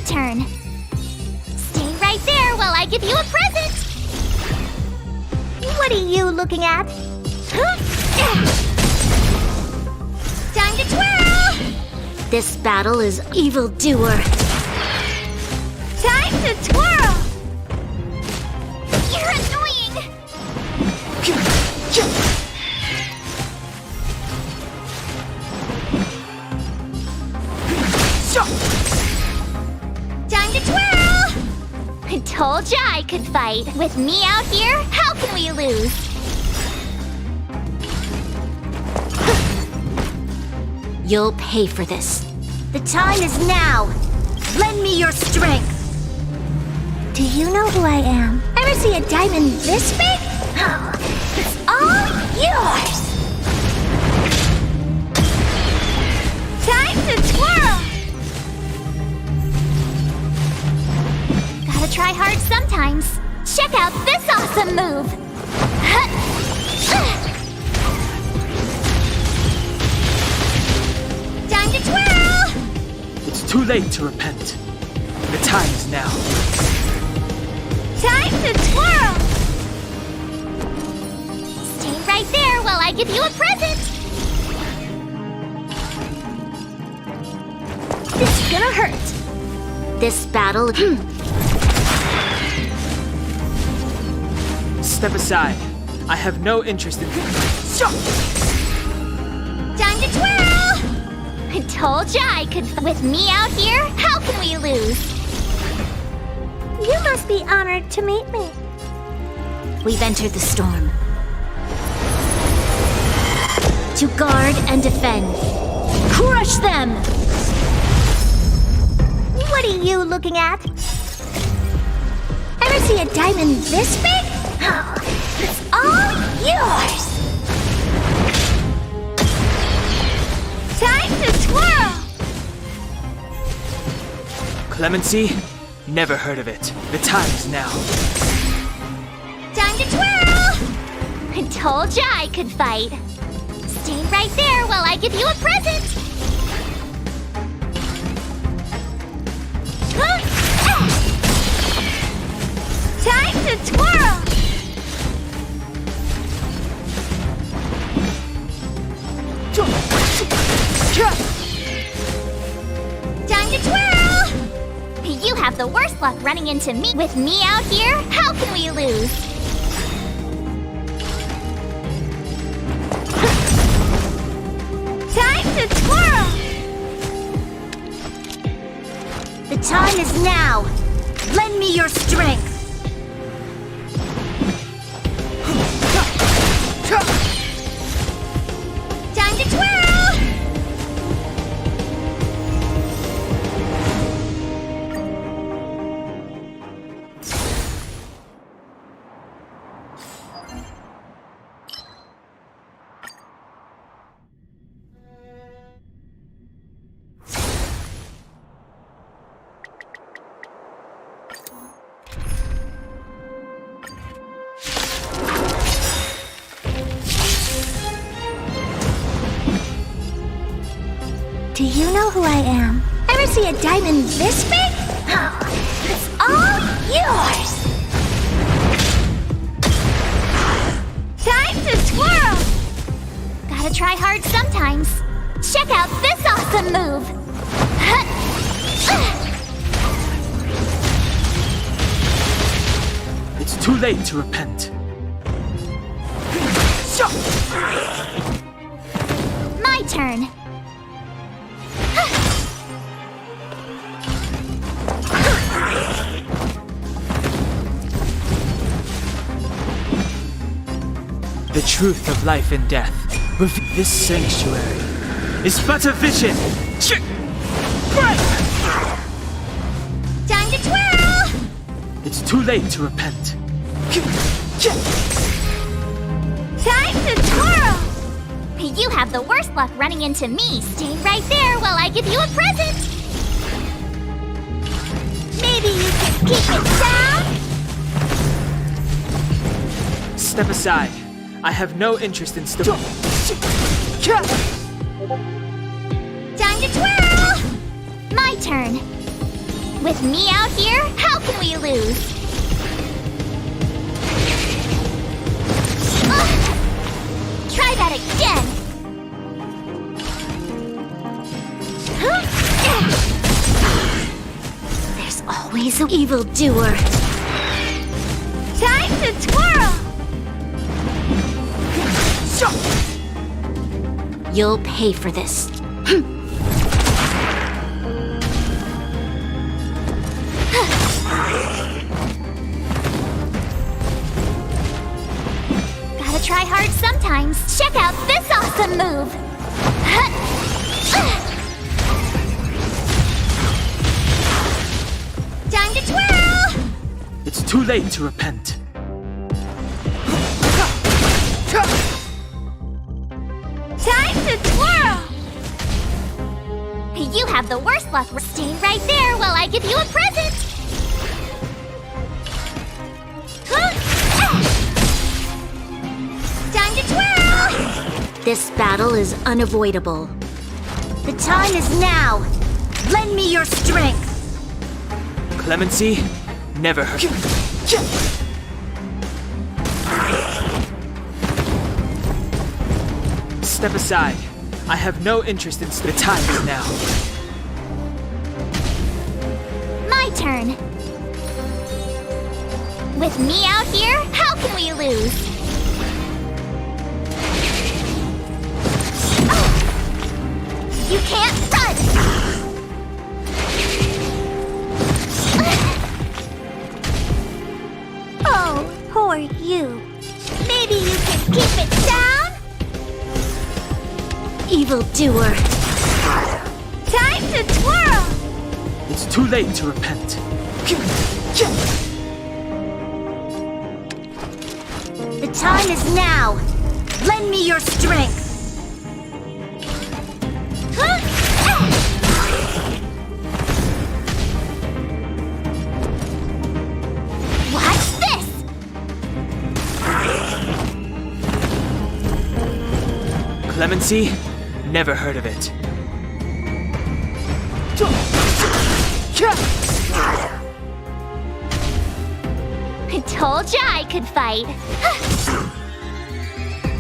Turn. Stay right there while I give you a present! What are you looking at? Time to twirl! This battle is evildoer. Time to twirl! You're annoying! Time to twirl! I told ya I could fight. With me out here, how can we lose? You'll pay for this. The time is now. Lend me your strength. Do you know who I am? Ever see a diamond this big? Oh, it's all yours. Time to twirl! Gotta try hard sometimes. Check out this awesome move! Time to twirl! It's too late to repent. The time is now. Time to twirl! Stay right there while I give you a present! It's gonna hurt. This battle... Step aside. I have no interest in... Time to twirl! I told ya I could... With me out here, how can we lose? You must be honored to meet me. We've entered the storm. To guard and defend. Crush them! What are you looking at? Ever see a diamond this big? Oh, it's all yours! Time to twirl! Clemency? Never heard of it. The time is now. Time to twirl! I told ya I could fight. Stay right there while I give you a present! Time to twirl! Time to twirl! You have the worst luck running into me. With me out here, how can we lose? Time to twirl! The time is now. Lend me your strength. Time to twirl! Do you know who I am? Ever see a diamond this big? Oh, it's all yours! Time to twirl! Gotta try hard sometimes. Check out this awesome move! It's too late to repent. turn. The truth of life and death. This sanctuary is but a vision. Time to twirl! It's too late to repent. Time to twirl! You have the worst luck running into me. Stay right there while I give you a present. Maybe you can keep it down? Step aside. I have no interest in Time to twirl! My turn. With me out here, how can we lose? Try that again. There's always an evildoer. Time to twirl! You'll pay for this. Gotta try hard sometimes. Check out this awesome move! Time to twirl! It's too late to repent. Time to twirl! You have the worst luck. Stay right there while I give you a present! Time to twirl! This battle is unavoidable. The time is now. Lend me your strength. Clemency never hurt. Step aside. I have no interest in the time is now. My turn. With me out here, how can we lose? You can't run! Oh, poor you. Maybe you can keep it down? Evildoer. Time to twirl! It's too late to repent. The time is now. Lend me your strength. Watch this! Clemency never heard of it. I told ya I could fight.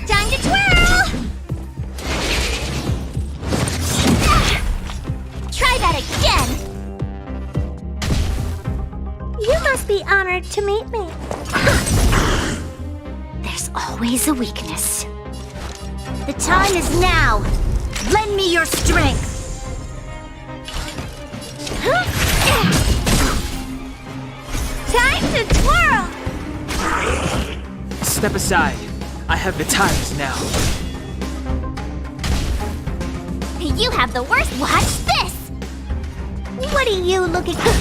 Time to twirl! Try that again! You must be honored to meet me. There's always a weakness. The time is now. Lend me your strength. Time to twirl! Step aside. I have the time is now. You have the worst. Watch this! What are you looking for?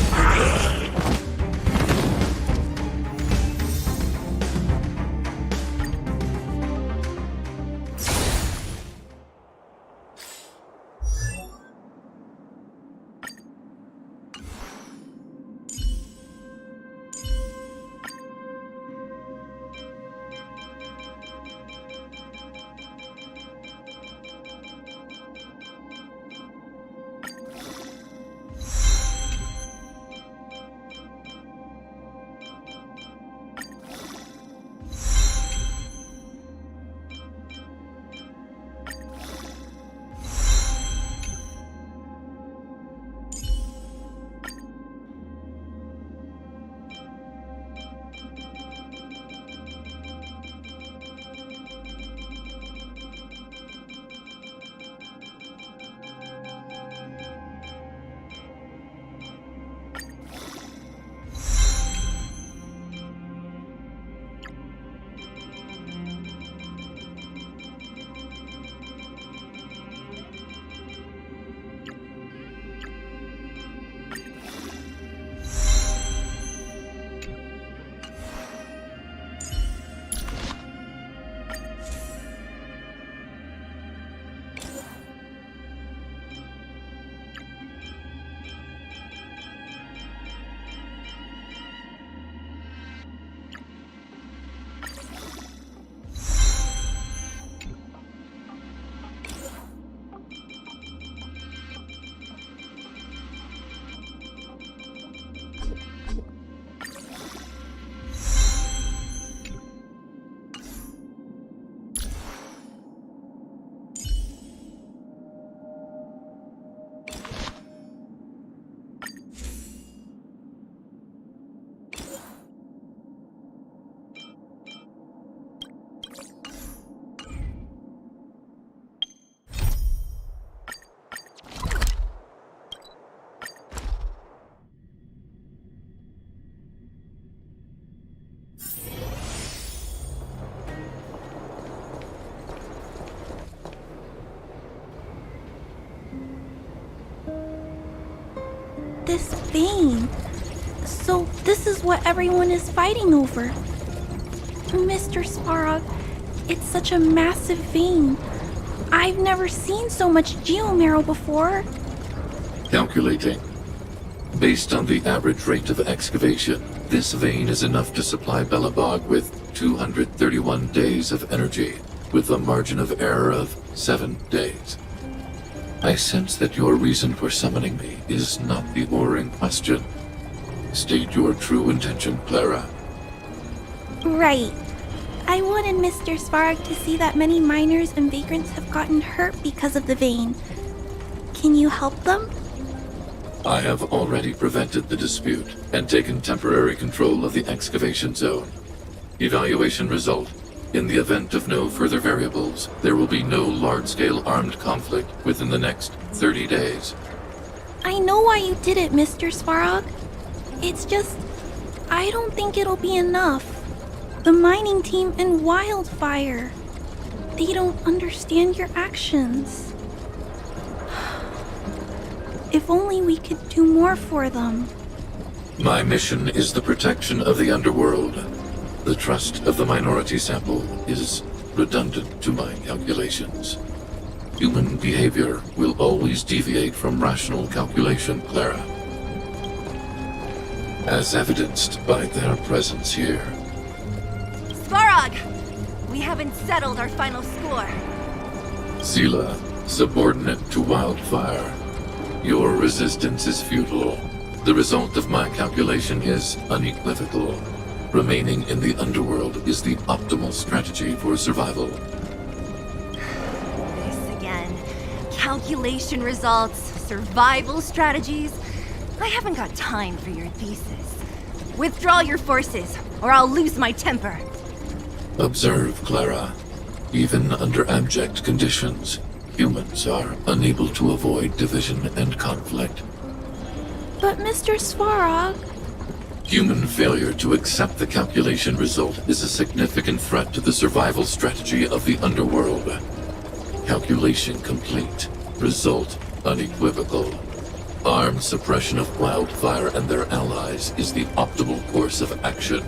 This vein. So this is what everyone is fighting over. Mr. Sparrow, it's such a massive vein. I've never seen so much geomarrow before. Calculating. Based on the average rate of excavation, this vein is enough to supply Belobog with 231 days of energy, with a margin of error of 7 days. I sense that your reason for summoning me is not the ore in question. State your true intention, Clara. Right. I wanted Mr. Sparrow to see that many miners and vagrants have gotten hurt because of the vein. Can you help them? I have already prevented the dispute and taken temporary control of the excavation zone. Evaluation result. In the event of no further variables, there will be no large-scale armed conflict within the next 30 days. I know why you did it, Mr. Sparrow. It's just, I don't think it'll be enough. The mining team and Wildfire, they don't understand your actions. If only we could do more for them. My mission is the protection of the underworld. The trust of the minority sample is redundant to my calculations. Human behavior will always deviate from rational calculation, Clara. As evidenced by their presence here. Svarog! We haven't settled our final score. Seela, subordinate to Wildfire. Your resistance is futile. The result of my calculation is unequivocal. Remaining in the underworld is the optimal strategy for survival. This again. Calculation results, survival strategies. I haven't got time for your thesis. Withdraw your forces, or I'll lose my temper. Observe, Clara. Even under abject conditions, humans are unable to avoid division and conflict. But Mr. Svarog... Human failure to accept the calculation result is a significant threat to the survival strategy of the underworld. Calculation complete. Result unequivocal. Armed suppression of Wildfire and their allies is the optimal course of action.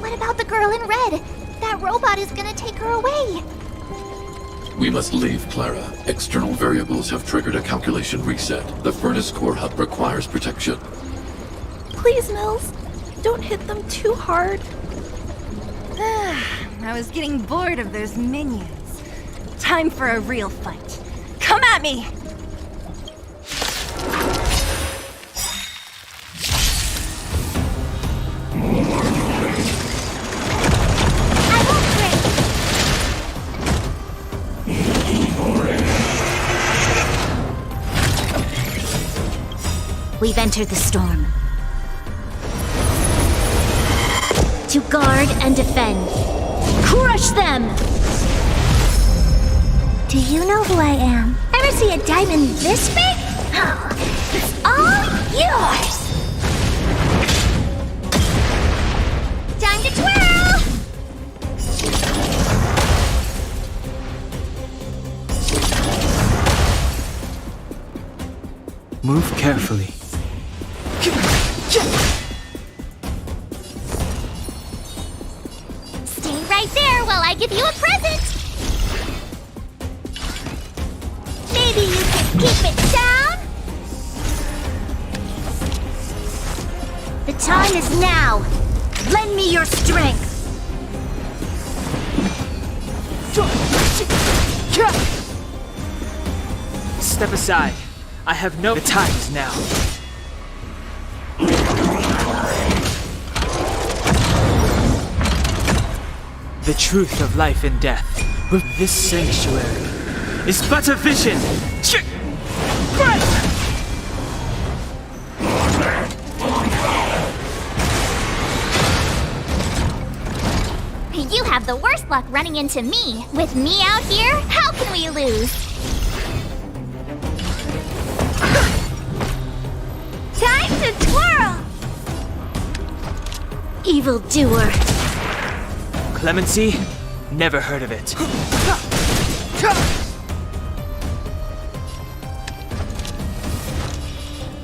What about the girl in red? That robot is gonna take her away. We must leave, Clara. External variables have triggered a calculation reset. The furnace core hub requires protection. Please, Mills, don't hit them too hard. I was getting bored of those minions. Time for a real fight. Come at me! We've entered the storm. To guard and defend. Crush them! Do you know who I am? Ever see a diamond this big? Oh, it's all yours! Time to twirl! Move carefully. Stay right there while I give you a present! Maybe you can keep it down? The time is now! Lend me your strength! Step aside. I have no... The time is now. The truth of life and death. With this sanctuary is but a vision. You have the worst luck running into me. With me out here, how can we lose? Time to twirl! Evildoer! Clemency? Never heard of it.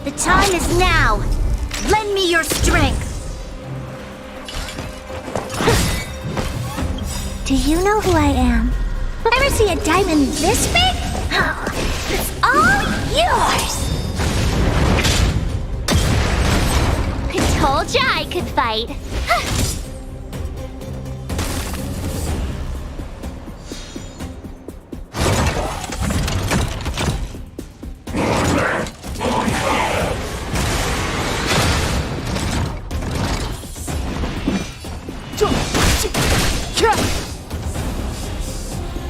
The time is now! Lend me your strength! Do you know who I am? Ever see a diamond this big? Oh, it's all yours! I told ya I could fight.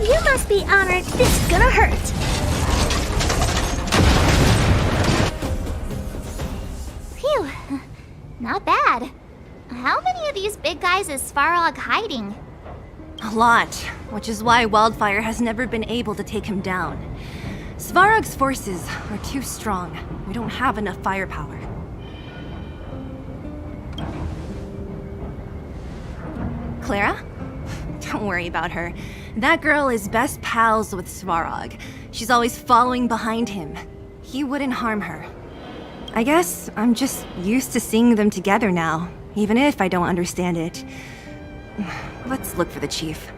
You must be honored this is gonna hurt. Phew, not bad. How many of these big guys is Svarog hiding? A lot, which is why Wildfire has never been able to take him down. Svarog's forces are too strong. We don't have enough firepower. Clara? Don't worry about her. That girl is best pals with Svarog. She's always following behind him. He wouldn't harm her. I guess I'm just used to seeing them together now, even if I don't understand it. Let's look for the chief.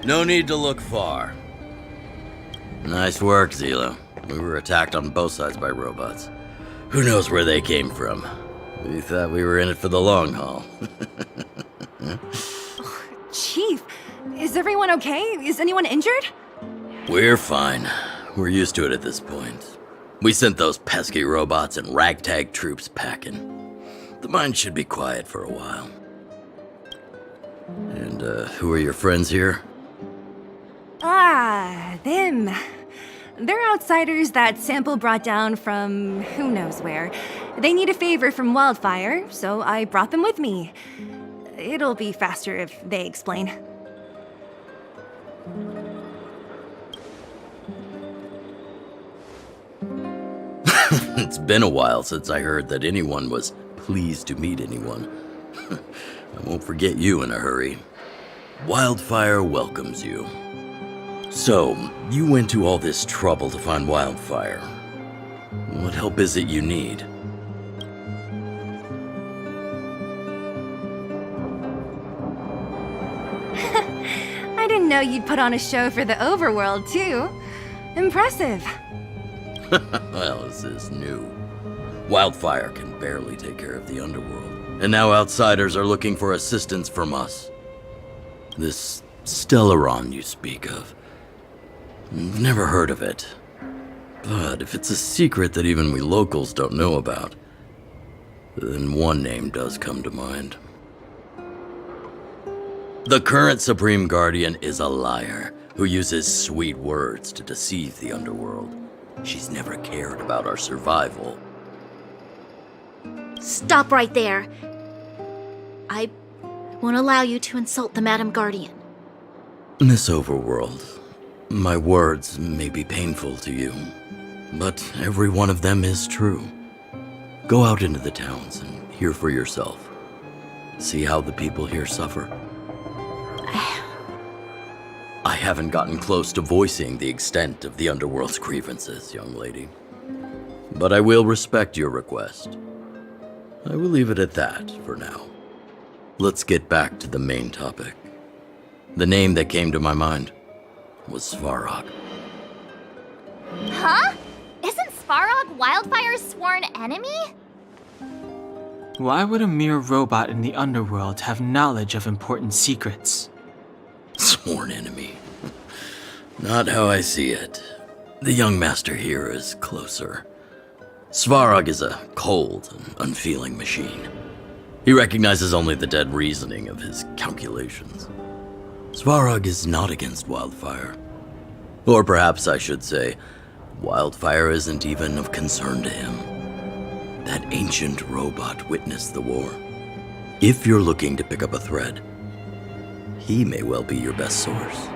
No need to look far. Nice work, Zila. We were attacked on both sides by robots. Who knows where they came from? We thought we were in it for the long haul. Chief, is everyone okay? Is anyone injured? We're fine. We're used to it at this point. We sent those pesky robots and ragtag troops packing. The mine should be quiet for a while. And, who are your friends here? Ah, them. They're outsiders that Sample brought down from who knows where. They need a favor from Wildfire, so I brought them with me. It'll be faster if they explain. It's been a while since I heard that anyone was pleased to meet anyone. I won't forget you in a hurry. Wildfire welcomes you. So, you went to all this trouble to find Wildfire. What help is it you need? I didn't know you'd put on a show for the overworld, too. Impressive. Well, this is new. Wildfire can barely take care of the underworld, and now outsiders are looking for assistance from us. This Stellaron you speak of. Never heard of it. But if it's a secret that even we locals don't know about, then one name does come to mind. The current Supreme Guardian is a liar who uses sweet words to deceive the underworld. She's never cared about our survival. Stop right there. I won't allow you to insult the Madam Guardian. Miss Overworld, my words may be painful to you, but every one of them is true. Go out into the towns and hear for yourself. See how the people here suffer. I haven't gotten close to voicing the extent of the underworld's grievances, young lady. But I will respect your request. I will leave it at that for now. Let's get back to the main topic. The name that came to my mind was Svarog. Huh? Isn't Svarog Wildfire's sworn enemy? Why would a mere robot in the underworld have knowledge of important secrets? Sworn enemy. Not how I see it. The young master here is closer. Svarog is a cold and unfeeling machine. He recognizes only the dead reasoning of his calculations. Svarog is not against Wildfire. Or perhaps I should say, Wildfire isn't even of concern to him. That ancient robot witnessed the war. If you're looking to pick up a thread, he may well be your best source.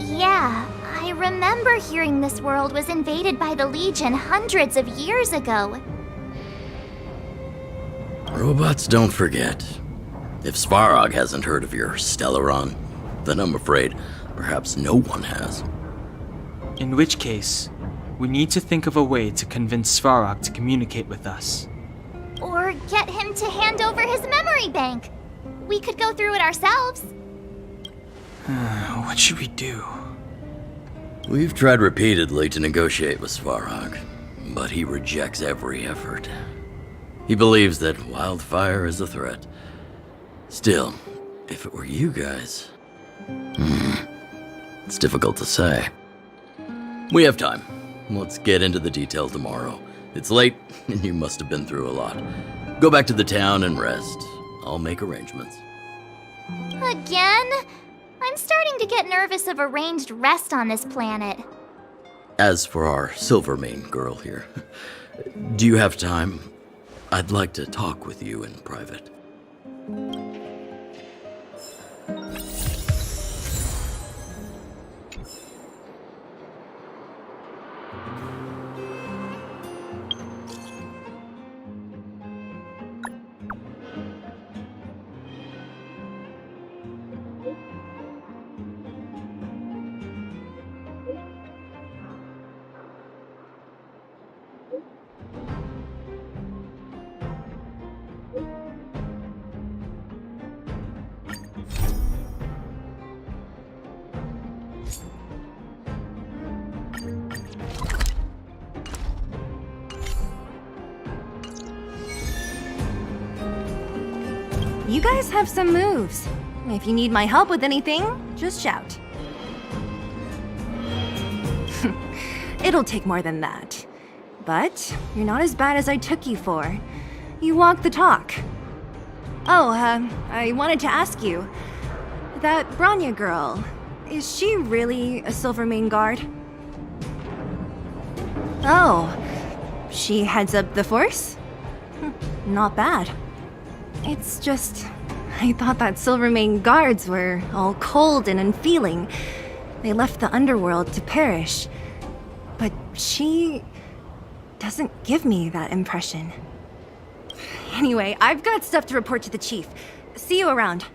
Yeah, I remember hearing this world was invaded by the Legion hundreds of years ago. Robots don't forget. If Svarog hasn't heard of your Stellaron, then I'm afraid perhaps no one has. In which case, we need to think of a way to convince Svarog to communicate with us. Or get him to hand over his memory bank. We could go through it ourselves. What should we do? We've tried repeatedly to negotiate with Svarog, but he rejects every effort. He believes that Wildfire is a threat. Still, if it were you guys... it's difficult to say. We have time. Let's get into the details tomorrow. It's late, and you must have been through a lot. Go back to the town and rest. I'll make arrangements. Again? I'm starting to get nervous of arranged rest on this planet. As for our Silvermane girl here, do you have time? I'd like to talk with you in private. You guys have some moves. If you need my help with anything, just shout. It'll take more than that. But you're not as bad as I took you for. You walk the talk. Oh, I wanted to ask you. That Branya girl, is she really a Silvermane guard? Oh, she heads up the force? Not bad. It's just, I thought that Silvermane guards were all cold and unfeeling. They left the underworld to perish. But she doesn't give me that impression. Anyway, I've got stuff to report to the chief. See you around.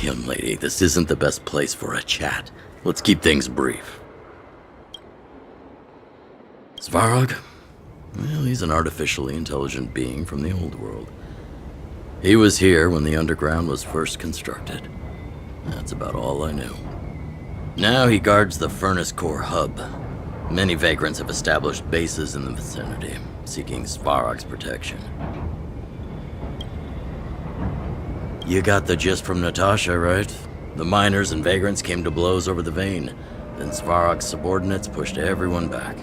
Young lady, this isn't the best place for a chat. Let's keep things brief. Svarog? Well, he's an artificially intelligent being from the old world. He was here when the underground was first constructed. That's about all I knew. Now he guards the Furnace Core hub. Many vagrants have established bases in the vicinity, seeking Svarog's protection. You got the gist from Natasha, right? The miners and vagrants came to blows over the vein. Then Svarog's subordinates pushed everyone back.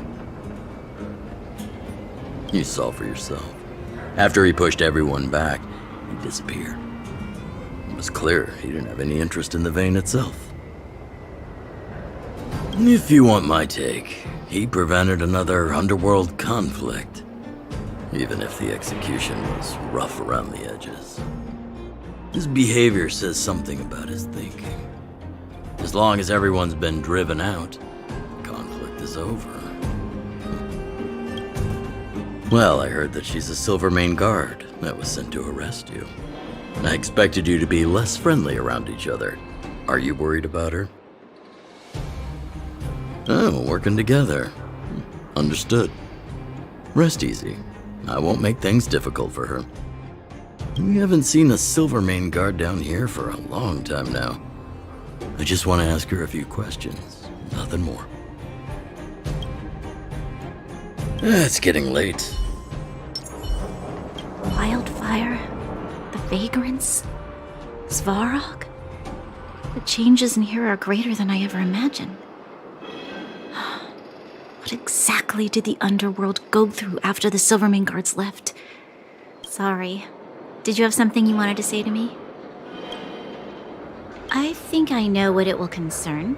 You saw for yourself. After he pushed everyone back, he disappeared. It was clear he didn't have any interest in the vein itself. If you want my take, he prevented another underworld conflict, even if the execution was rough around the edges. His behavior says something about his thinking. As long as everyone's been driven out, the conflict is over. Well, I heard that she's a Silvermane guard that was sent to arrest you. I expected you to be less friendly around each other. Are you worried about her? Oh, working together. Understood. Rest easy. I won't make things difficult for her. We haven't seen a Silvermane guard down here for a long time now. I just want to ask her a few questions. Nothing more. It's getting late. Wildfire, the vagrants, Svarog. The changes in here are greater than I ever imagined. What exactly did the underworld go through after the Silvermane guards left? Sorry. Did you have something you wanted to say to me? I think I know what it will concern.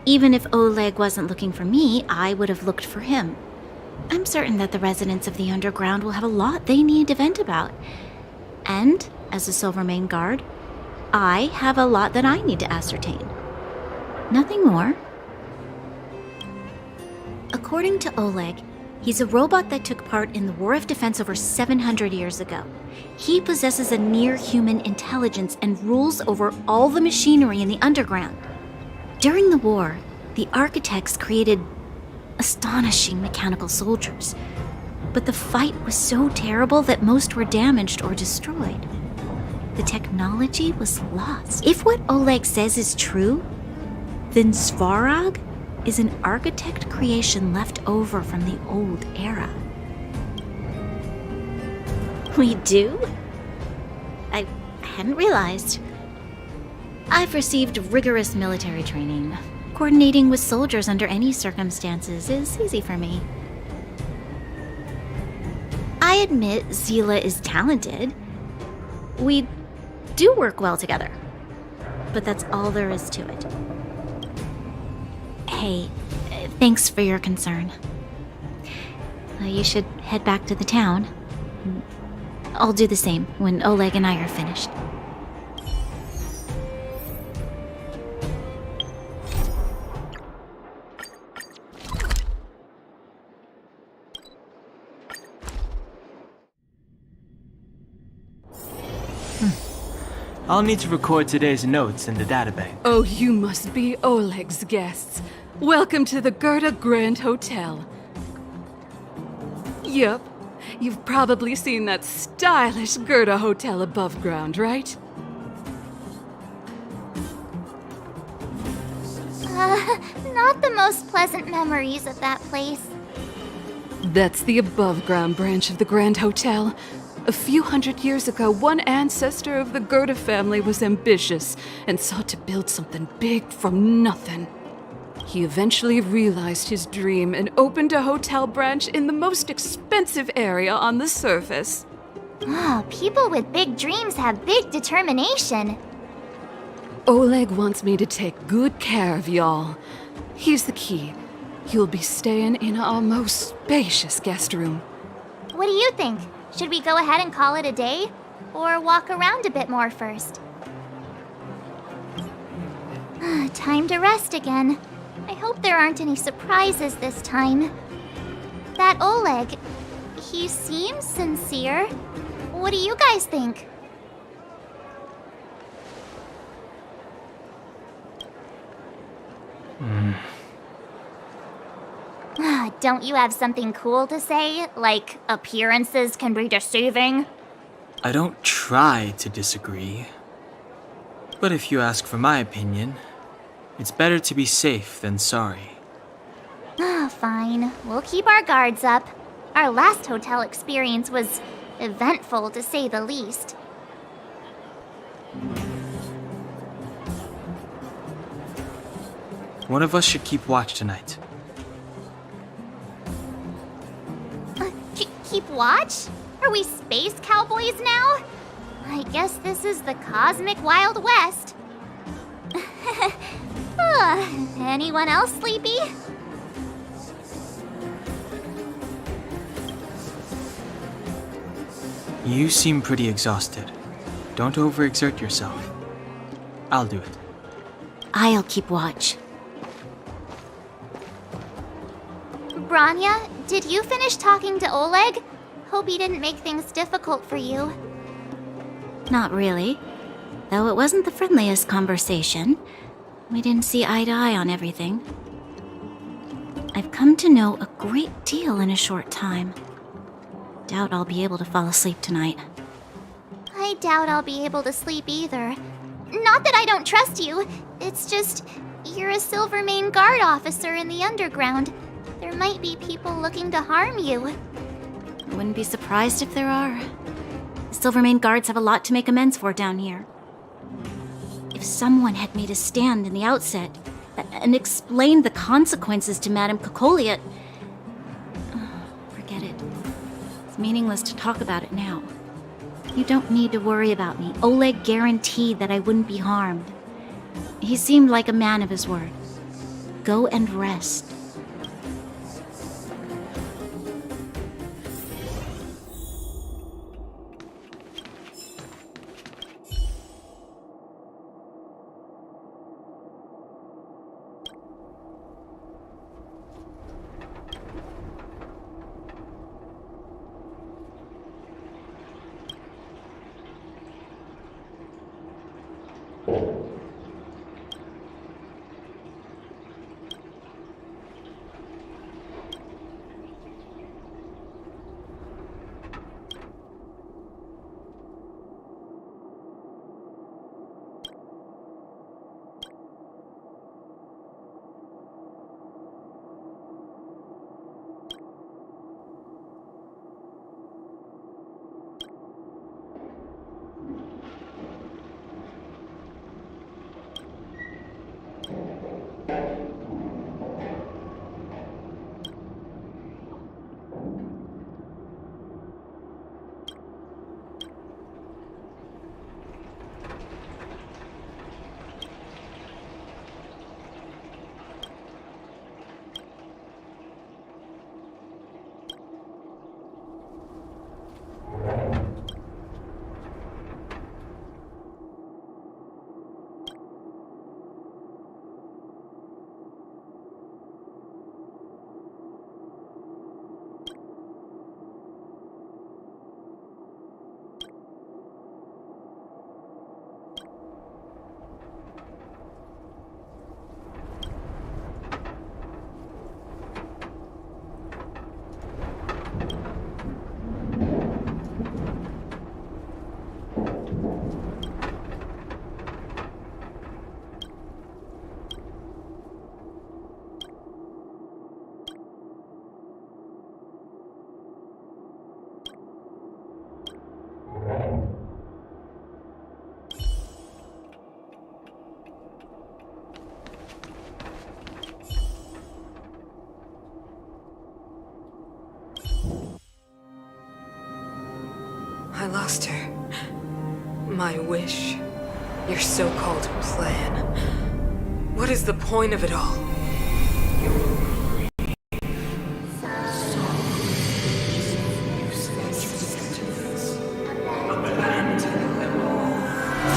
Even if Oleg wasn't looking for me, I would have looked for him. I'm certain that the residents of the underground will have a lot they need to vent about. And, as a Silvermane guard, I have a lot that I need to ascertain. Nothing more. According to Oleg, he's a robot that took part in the War of Defense over 700 years ago. He possesses a near-human intelligence and rules over all the machinery in the underground. During the war, the architects created astonishing mechanical soldiers. But the fight was so terrible that most were damaged or destroyed. The technology was lost. If what Oleg says is true, then Svarog is an architect creation left over from the old era. We do? I hadn't realized. I've received rigorous military training. Coordinating with soldiers under any circumstances is easy for me. I admit Zila is talented. We do work well together. But that's all there is to it. Hey, thanks for your concern. You should head back to the town. I'll do the same when Oleg and I are finished. I'll need to record today's notes in the database. Oh, you must be Oleg's guests. Welcome to the Gerda Grand Hotel. Yup, you've probably seen that stylish Gerda Hotel above ground, right? Not the most pleasant memories of that place. That's the above ground branch of the Grand Hotel. A few hundred years ago, one ancestor of the Gerda family was ambitious and sought to build something big from nothing. He eventually realized his dream and opened a hotel branch in the most expensive area on the surface. Oh, people with big dreams have big determination. Oleg wants me to take good care of y'all. Here's the key. You'll be staying in our most spacious guest room. What do you think? Should we go ahead and call it a day? Or walk around a bit more first? Time to rest again. I hope there aren't any surprises this time. That Oleg, he seems sincere. What do you guys think? Don't you have something cool to say? Like, appearances can be deceiving? I don't try to disagree. But if you ask for my opinion, it's better to be safe than sorry. Fine. We'll keep our guards up. Our last hotel experience was eventful, to say the least. One of us should keep watch tonight. Keep watch? Are we space cowboys now? I guess this is the cosmic Wild West. Anyone else sleepy? You seem pretty exhausted. Don't overexert yourself. I'll do it. I'll keep watch. Branya, did you finish talking to Oleg? Hope he didn't make things difficult for you. Not really. Though it wasn't the friendliest conversation. We didn't see eye to eye on everything. I've come to know a great deal in a short time. Doubt I'll be able to fall asleep tonight. I I doubt I'll be able to sleep either. Not that I don't trust you, it's just you're a Silvermane Guard officer in the underground. There might be people looking to harm you. I wouldn't be surprised if there are. The Silvermane Guards have a lot to make amends for down here. If someone had made a stand in the outset and explained the consequences to Madame Cocolia... Forget it. It's meaningless to talk about it now. You don't need to worry about me. Oleg guaranteed that I wouldn't be harmed. He seemed like a man of his word. Go and rest. I lost her. My wish. Your so-called plan. What is the point of it all?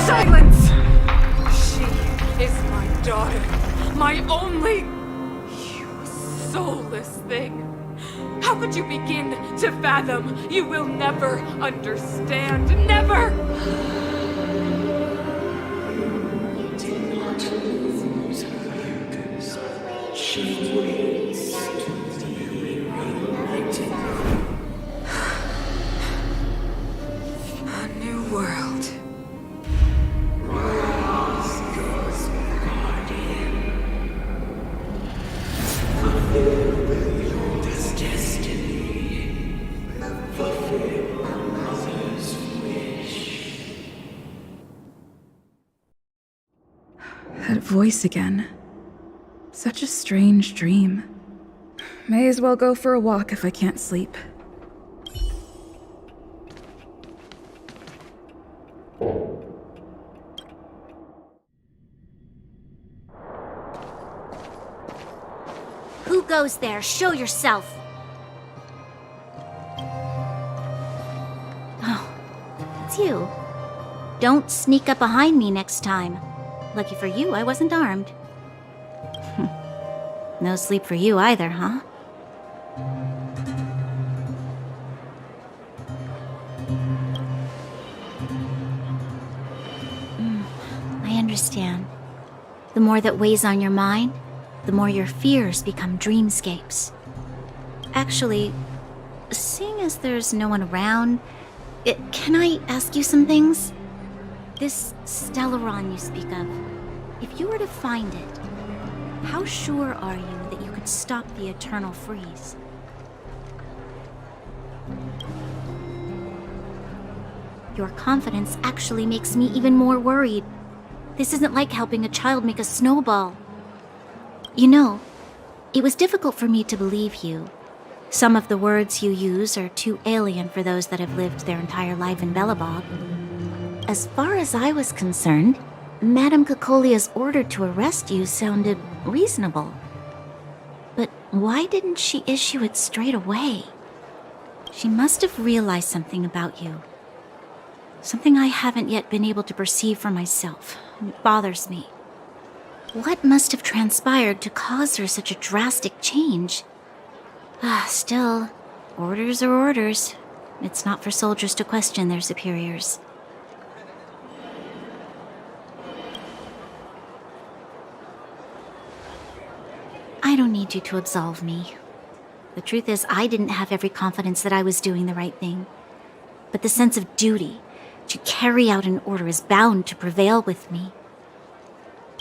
Silence! She is my daughter. My only... You soulless thing. How could you begin to fathom? You will never understand. Never! A new world. That voice again. Such a strange dream. May as well go for a walk if I can't sleep. Who goes there? Show yourself! Oh, it's you. Don't sneak up behind me next time. Lucky for you, I wasn't armed. No sleep for you either, huh? I understand. The more that weighs on your mind, the more your fears become dreamscapes. Actually, seeing as there's no one around, Can I ask you some things? This Stellaron you speak of, if you were to find it, how sure are you that you could stop the eternal freeze? Your confidence actually makes me even more worried. This isn't like helping a child make a snowball. You know, it was difficult for me to believe you. Some of the words you use are too alien for those that have lived their entire life in Belobog. As far as I was concerned, Madame Cocolia's order to arrest you sounded reasonable. But why didn't she issue it straight away? She must have realized something about you. Something I haven't yet been able to perceive for myself. It bothers me. What must have transpired to cause her such a drastic change? Still, orders are orders. It's not for soldiers to question their superiors. I don't need you to absolve me. The truth is, I didn't have every confidence that I was doing the right thing. But the sense of duty to carry out an order is bound to prevail with me.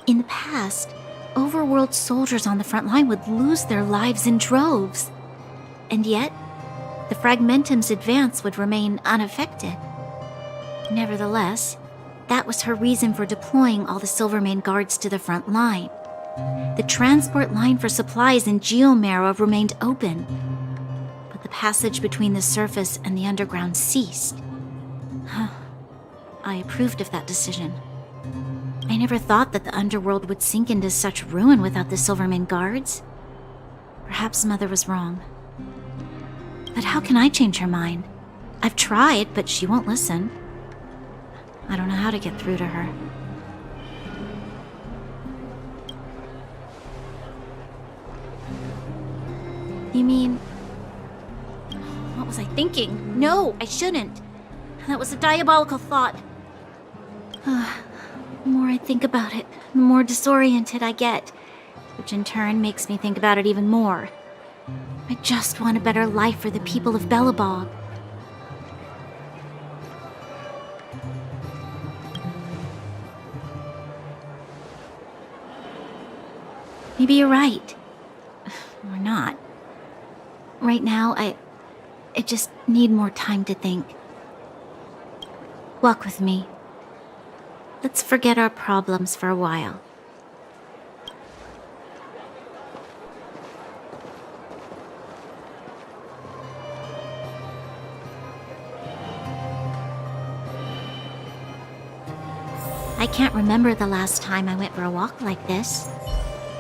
In the past, overworld soldiers on the front line would lose their lives in droves. And yet, the Fragmentum's advance would remain unaffected. Nevertheless, that was her reason for deploying all the Silvermane guards to the front line. The transport line for supplies in Geomera remained open, but the passage between the surface and the underground ceased. I approved of that decision. I never thought that the underworld would sink into such ruin without the Silvermane guards. Perhaps Mother was wrong. But how can I change her mind? I've tried, but she won't listen. I don't know how to get through to her. You mean... What was I thinking? No, I shouldn't. That was a diabolical thought. The more I think about it, the more disoriented I get, which in turn makes me think about it even more. I just want a better life for the people of Belobog. Maybe you're right. Or not. Right now, I just need more time to think. Walk with me. Let's forget our problems for a while. I can't remember the last time I went for a walk like this.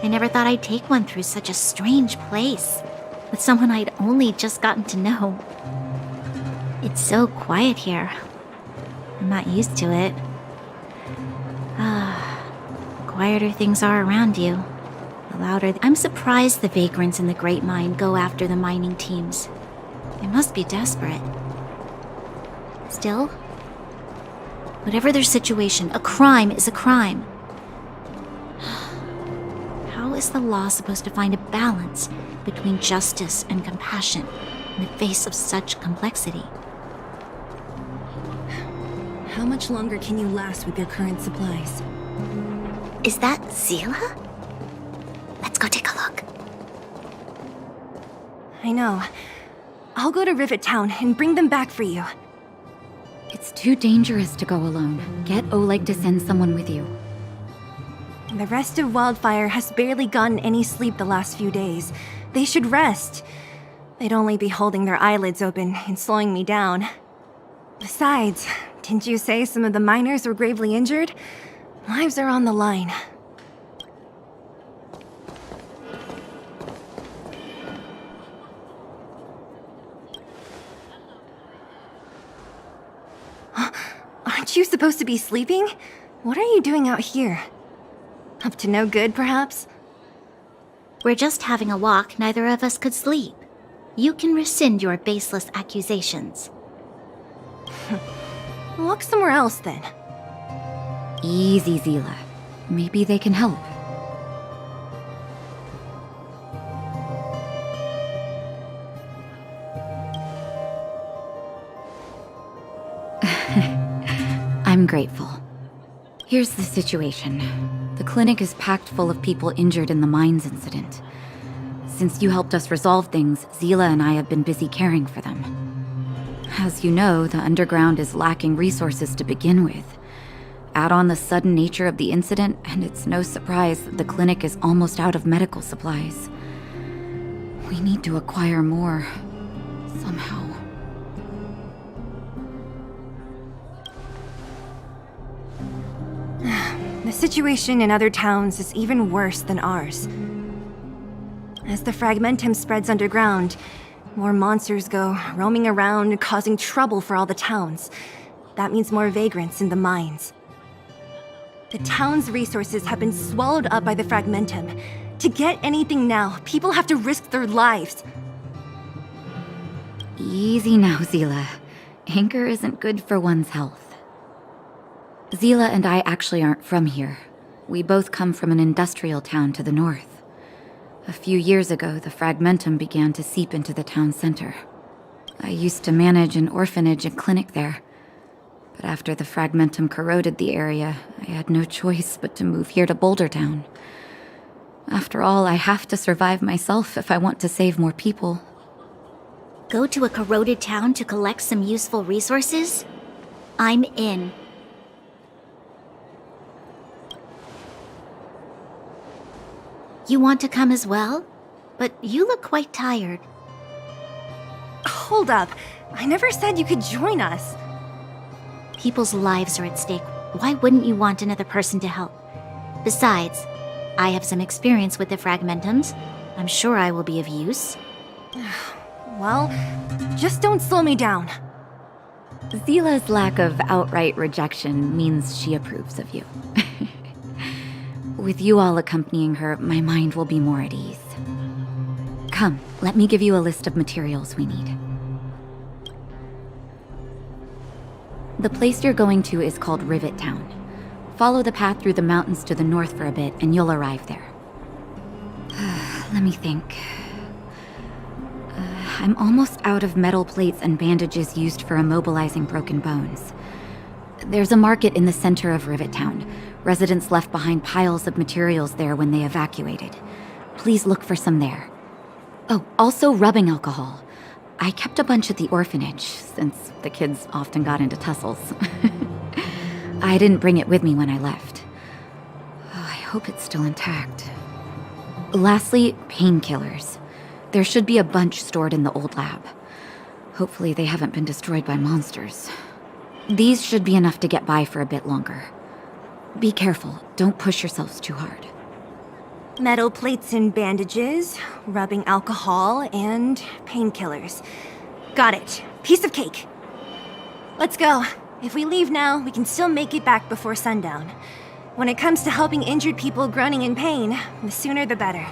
I never thought I'd take one through such a strange place, with someone I'd only just gotten to know. It's so quiet here. I'm not used to it. Quieter things are around you, the louder... I'm surprised the vagrants in the Great Mine go after the mining teams. They must be desperate. Still, whatever their situation, a crime is a crime. How is the law supposed to find a balance between justice and compassion in the face of such complexity? How much longer can you last with your current supplies? Is that Zila? Let's go take a look. I know. I'll go to Rivet Town and bring them back for you. It's too dangerous to go alone. Get Oleg to send someone with you. The rest of Wildfire has barely gotten any sleep the last few days. They should rest. They'd only be holding their eyelids open and slowing me down. Besides, didn't you say some of the miners were gravely injured? Lives are on the line. Aren't you supposed to be sleeping? What are you doing out here? Up to no good, perhaps? We're just having a walk. Neither of us could sleep. You can rescind your baseless accusations. Walk somewhere else, then. Easy, Zila. Maybe they can help. I'm grateful. Here's the situation. The clinic is packed full of people injured in the mines incident. Since you helped us resolve things, Zila and I have been busy caring for them. As you know, the underground is lacking resources to begin with. Add on the sudden nature of the incident, and it's no surprise that the clinic is almost out of medical supplies. We need to acquire more, somehow. The situation in other towns is even worse than ours. As the fragmentum spreads underground, more monsters go roaming around, causing trouble for all the towns. That means more vagrants in the mines. The town's resources have been swallowed up by the fragmentum. To get anything now, people have to risk their lives. Easy now, Zila. Anger isn't good for one's health. Zila and I actually aren't from here. We both come from an industrial town to the north. A few years ago, the fragmentum began to seep into the town center. I used to manage an orphanage and clinic there. But after the fragmentum corroded the area, I had no choice but to move here to Boulder Town. After all, I have to survive myself if I want to save more people. Go to a corroded town to collect some useful resources? I'm in. You want to come as well? But you look quite tired. Hold up. I never said you could join us. People's lives are at stake. Why wouldn't you want another person to help? Besides, I have some experience with the fragmentums. I'm sure I will be of use. Well, just don't slow me down. Zila's lack of outright rejection means she approves of you. With you all accompanying her, my mind will be more at ease. Come, let me give you a list of materials we need. The place you're going to is called Rivet Town. Follow the path through the mountains to the north for a bit, and you'll arrive there. Let me think. I'm almost out of metal plates and bandages used for immobilizing broken bones. There's a market in the center of Rivet Town. Residents left behind piles of materials there when they evacuated. Please look for some there. Oh, also rubbing alcohol. I kept a bunch at the orphanage, since the kids often got into tussles. I didn't bring it with me when I left. Oh, I hope it's still intact. Lastly, painkillers. There should be a bunch stored in the old lab. Hopefully they haven't been destroyed by monsters. These should be enough to get by for a bit longer. Be careful, don't push yourselves too hard. Metal plates and bandages, rubbing alcohol, and painkillers. Got it. Piece of cake. Let's go. If we leave now, we can still make it back before sundown. When it comes to helping injured people groaning in pain, the sooner the better.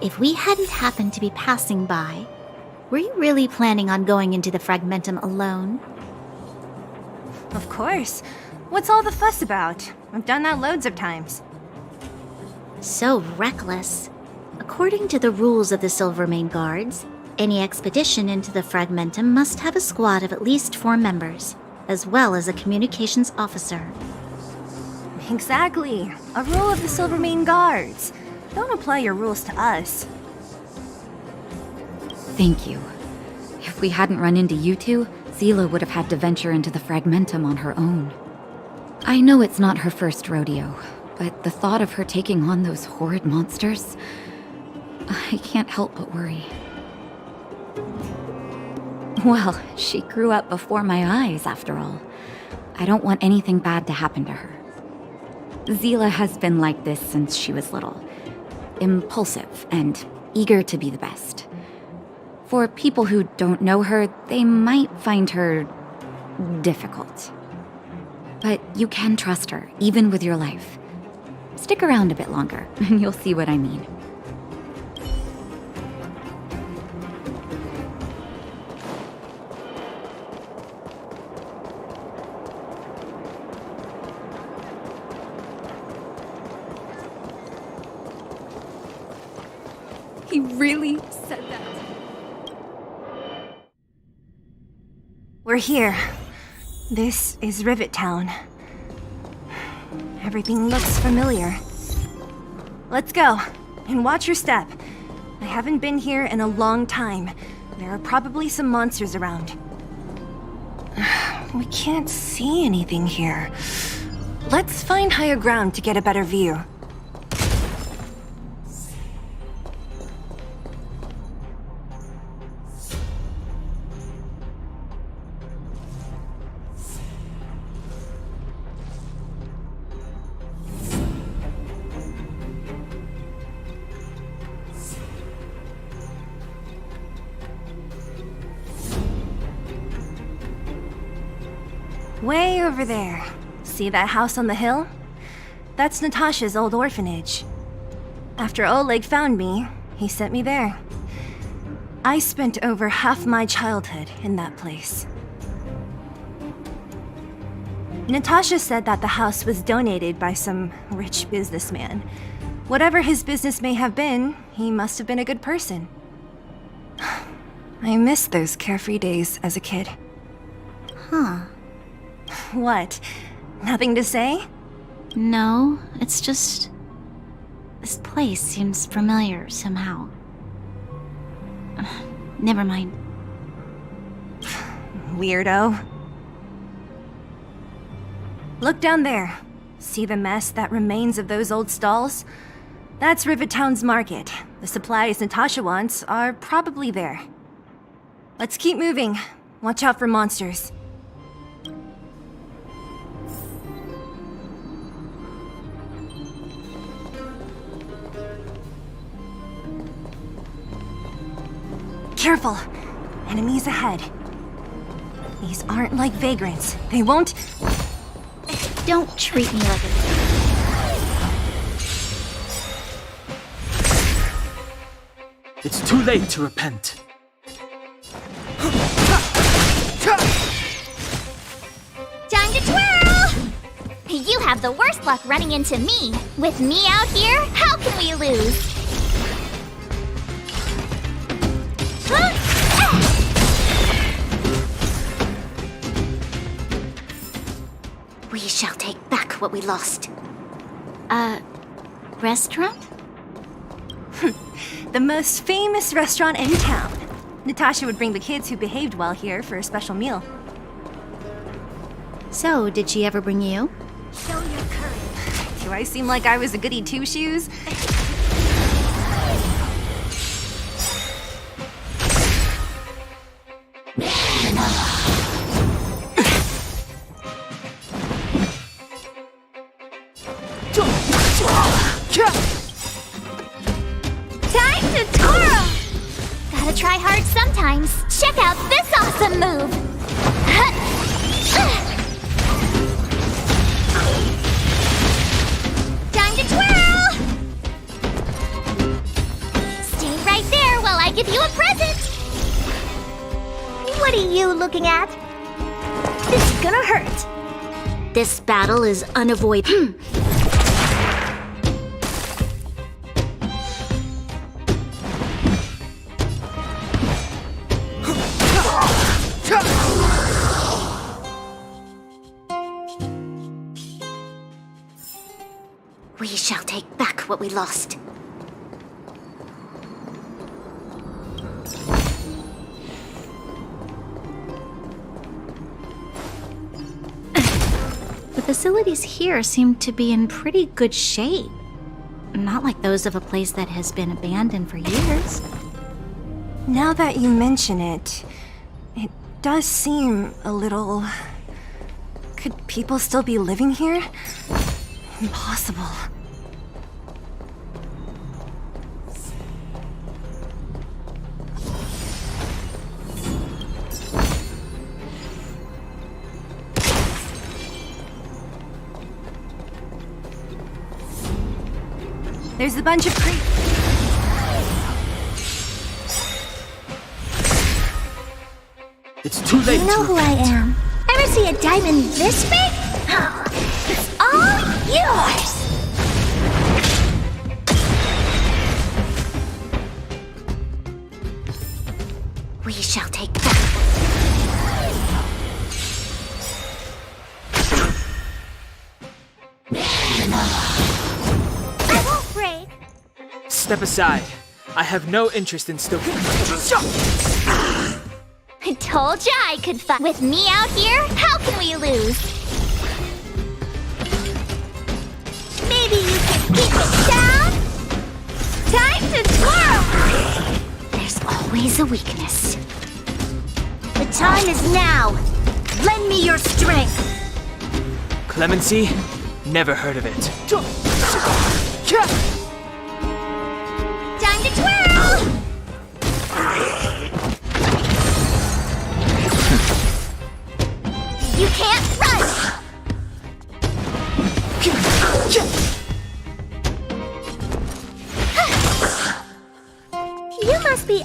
If we hadn't happened to be passing by, were you really planning on going into the fragmentum alone? Of course. What's all the fuss about? I've done that loads of times. So reckless. According to the rules of the Silvermane Guards, any expedition into the fragmentum must have a squad of at least 4 members, as well as a communications officer. Exactly. A rule of the Silvermane Guards. Don't apply your rules to us. Thank you. If we hadn't run into you two, Zila would have had to venture into the fragmentum on her own. I know it's not her first rodeo, but the thought of her taking on those horrid monsters, I can't help but worry. Well, she grew up before my eyes, after all. I don't want anything bad to happen to her. Zila has been like this since she was little. Impulsive and eager to be the best. For people who don't know her, they might find her difficult. But you can trust her, even with your life. Stick around a bit longer, and you'll see what I mean. He really said that. We're here. This is Rivet Town. Everything looks familiar. Let's go, and watch your step. I haven't been here in a long time. There are probably some monsters around. We can't see anything here. Let's find higher ground to get a better view. Way over there. See that house on the hill? That's Natasha's old orphanage. After Oleg found me, he sent me there. I spent over half my childhood in that place. Natasha said that the house was donated by some rich businessman. Whatever his business may have been, he must have been a good person. I miss those carefree days as a kid. Huh. What? Nothing to say? No, it's just... this place seems familiar somehow. Never mind. Weirdo. Look down there. See the mess that remains of those old stalls? That's Rivet Town's market. The supplies Natasha wants are probably there. Let's keep moving. Watch out for monsters. Careful! Enemies ahead. These aren't like vagrants. They won't... Don't treat me like a... It's too late to repent. Time to twirl! You have the worst luck running into me. With me out here, how can we lose? We shall take back what we lost. Restaurant? The most famous restaurant in town. Natasha would bring the kids who behaved well here for a special meal. So, did she ever bring you? Show your courage. Do I seem like I was a goody two-shoes? Time to twirl! Gotta try hard sometimes. Check out this awesome move! Time to twirl! Stay right there while I give you a present! What are you looking at? This is gonna hurt. This battle is unavoidable. We shall take back what we lost. The facilities here seem to be in pretty good shape. Not like those of a place that has been abandoned for years. Now that you mention it, it does seem a little... Could people still be living here? Impossible. There's a bunch of creep. It's too late You know to who I repent. am. Ever see a diamond this big? It's all yours! We shall take back. Step aside. I have no interest in stoking. I told ya I could fight. With me out here, how can we lose? Maybe you can keep it down? Time to twirl! There's always a weakness. The time is now. Lend me your strength. Clemency? Never heard of it. Time to twirl! You can't run! You must be...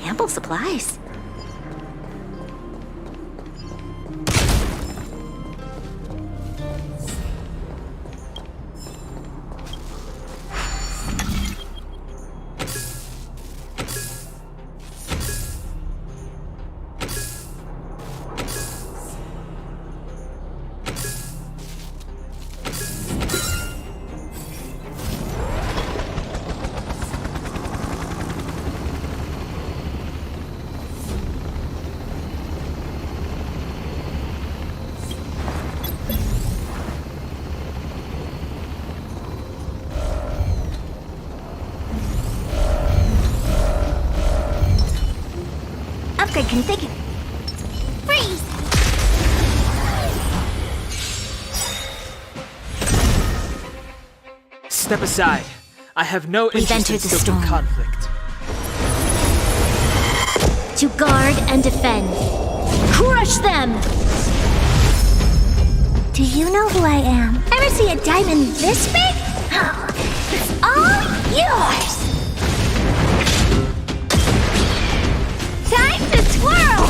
Ample supplies. Upgrade configured. Freeze! Step aside. I have no We've interest in entered the stoking storm. conflict. To guard and defend. Crush them! Do you know who I am? Ever see a diamond this big? Oh, it's all yours! Time to twirl!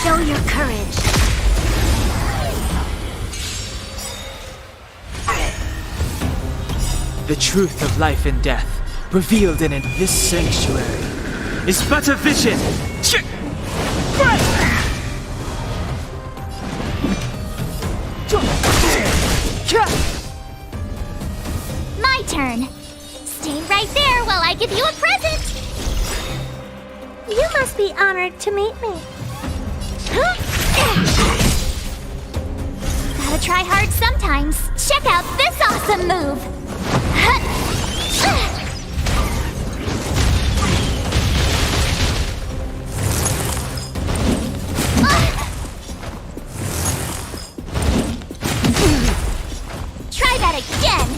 Show your courage. The truth of life and death, revealed in this sanctuary, is but a vision. My turn. Stay right there while I give you a present. You must be honored to meet me. Gotta try hard sometimes. Check out this awesome move. Try that again.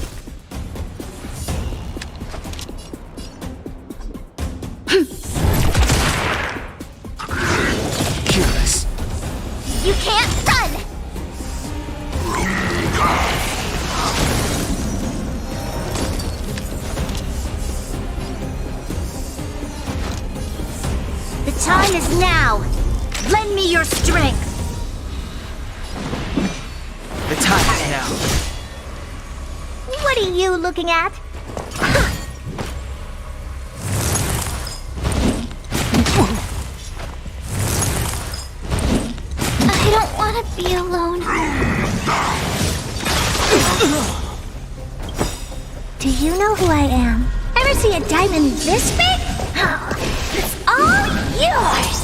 Curious. You can't run! The time is now. Lend me your strength. The time is now. What are you looking at? I don't want to be alone. Do you know who I am? Ever see a diamond this big? Oh, it's all yours!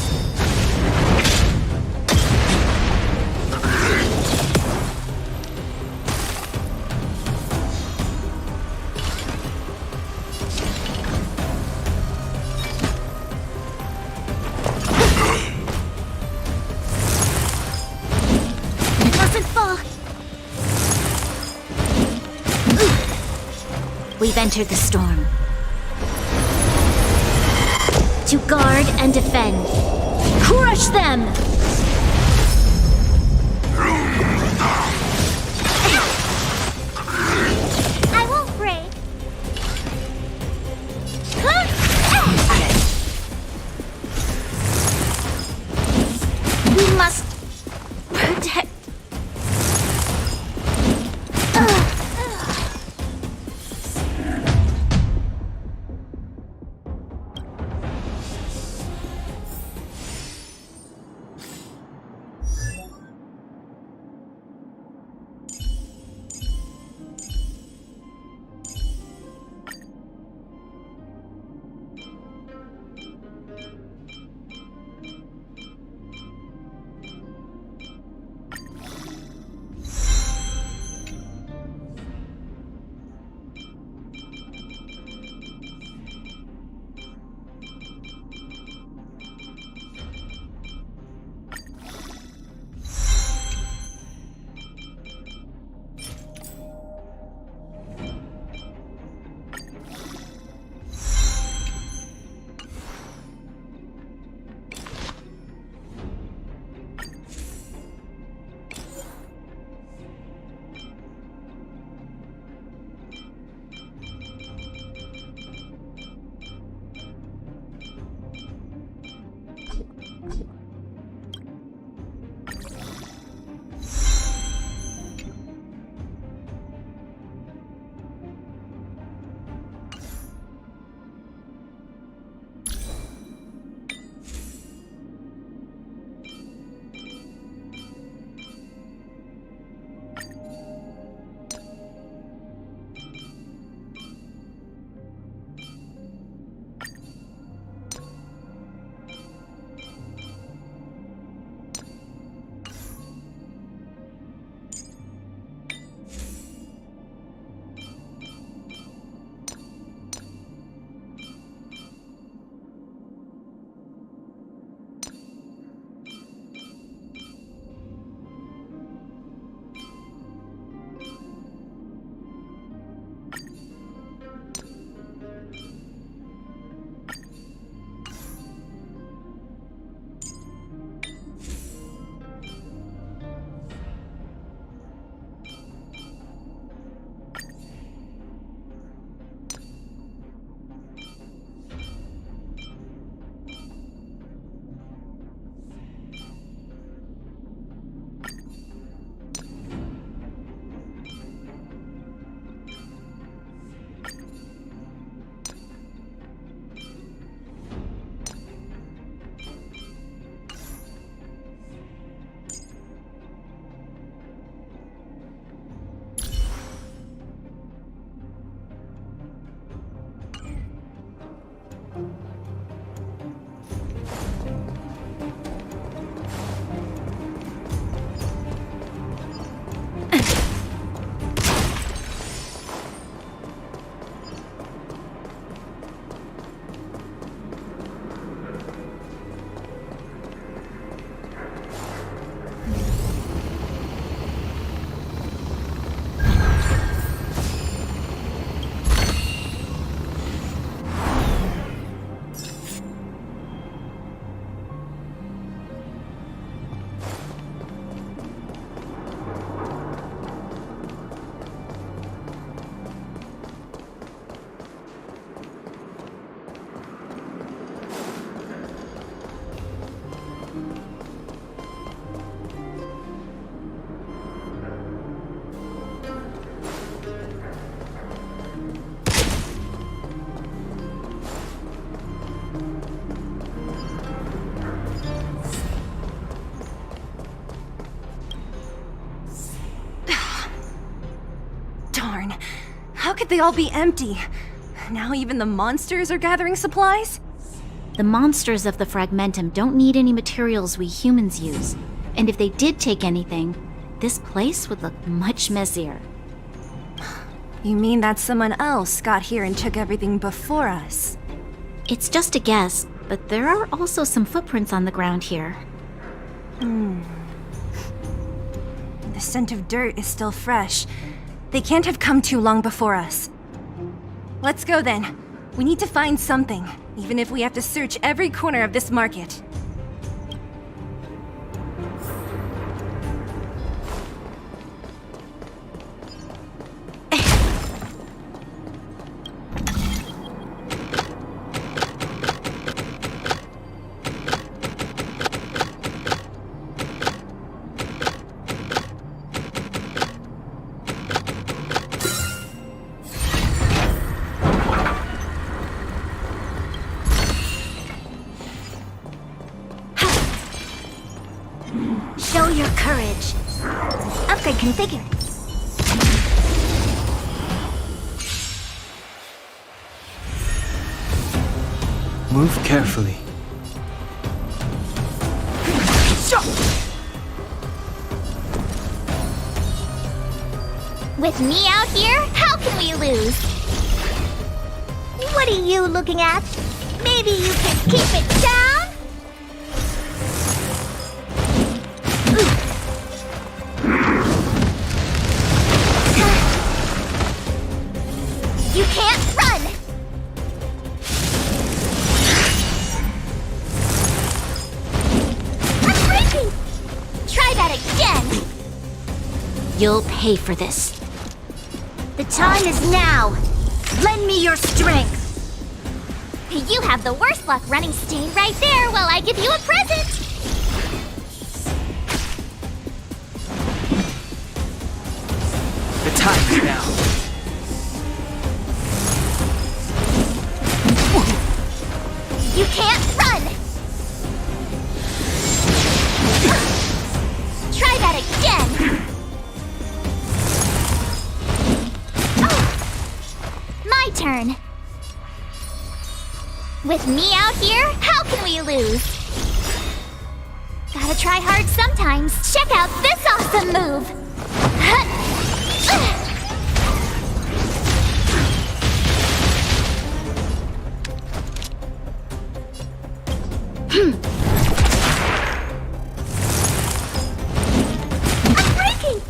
It mustn't fall. We've entered the storm. To guard and defend. Crush them! I won't break. We must protect. could they all be empty? Now even the monsters are gathering supplies? The monsters of the Fragmentum don't need any materials we humans use. And if they did take anything, this place would look much messier. You mean that someone else got here and took everything before us? It's just a guess, but there are also some footprints on the ground here. The scent of dirt is still fresh. They can't have come too long before us. Let's go then. We need to find something, even if we have to search every corner of this market. Show your courage. Upgrade configured. Move carefully. With me out here, how can we lose? What are you looking at? Maybe you can keep it down? You can't run! I'm breaking! Try that again! You'll pay for this. The time is now. Lend me your strength. You have the worst luck running Stain right there while I give you a present! The time is now. You can't run! Try that again! My turn. With me out here, how can we lose? Gotta try hard sometimes. Check out this awesome move! I'm breaking!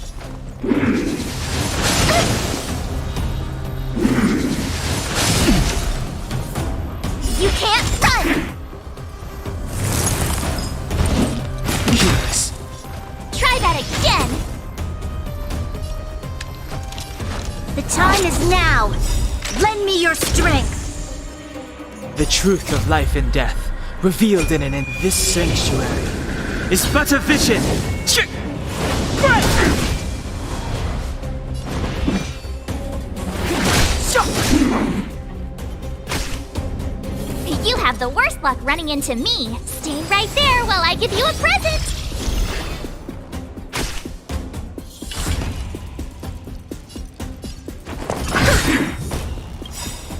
You can't run! Yes. Try that again! The time is now. Lend me your strength. The truth of life and death, revealed in this sanctuary, is but a vision. You have the worst luck running into me. Stay right there while I give you a present!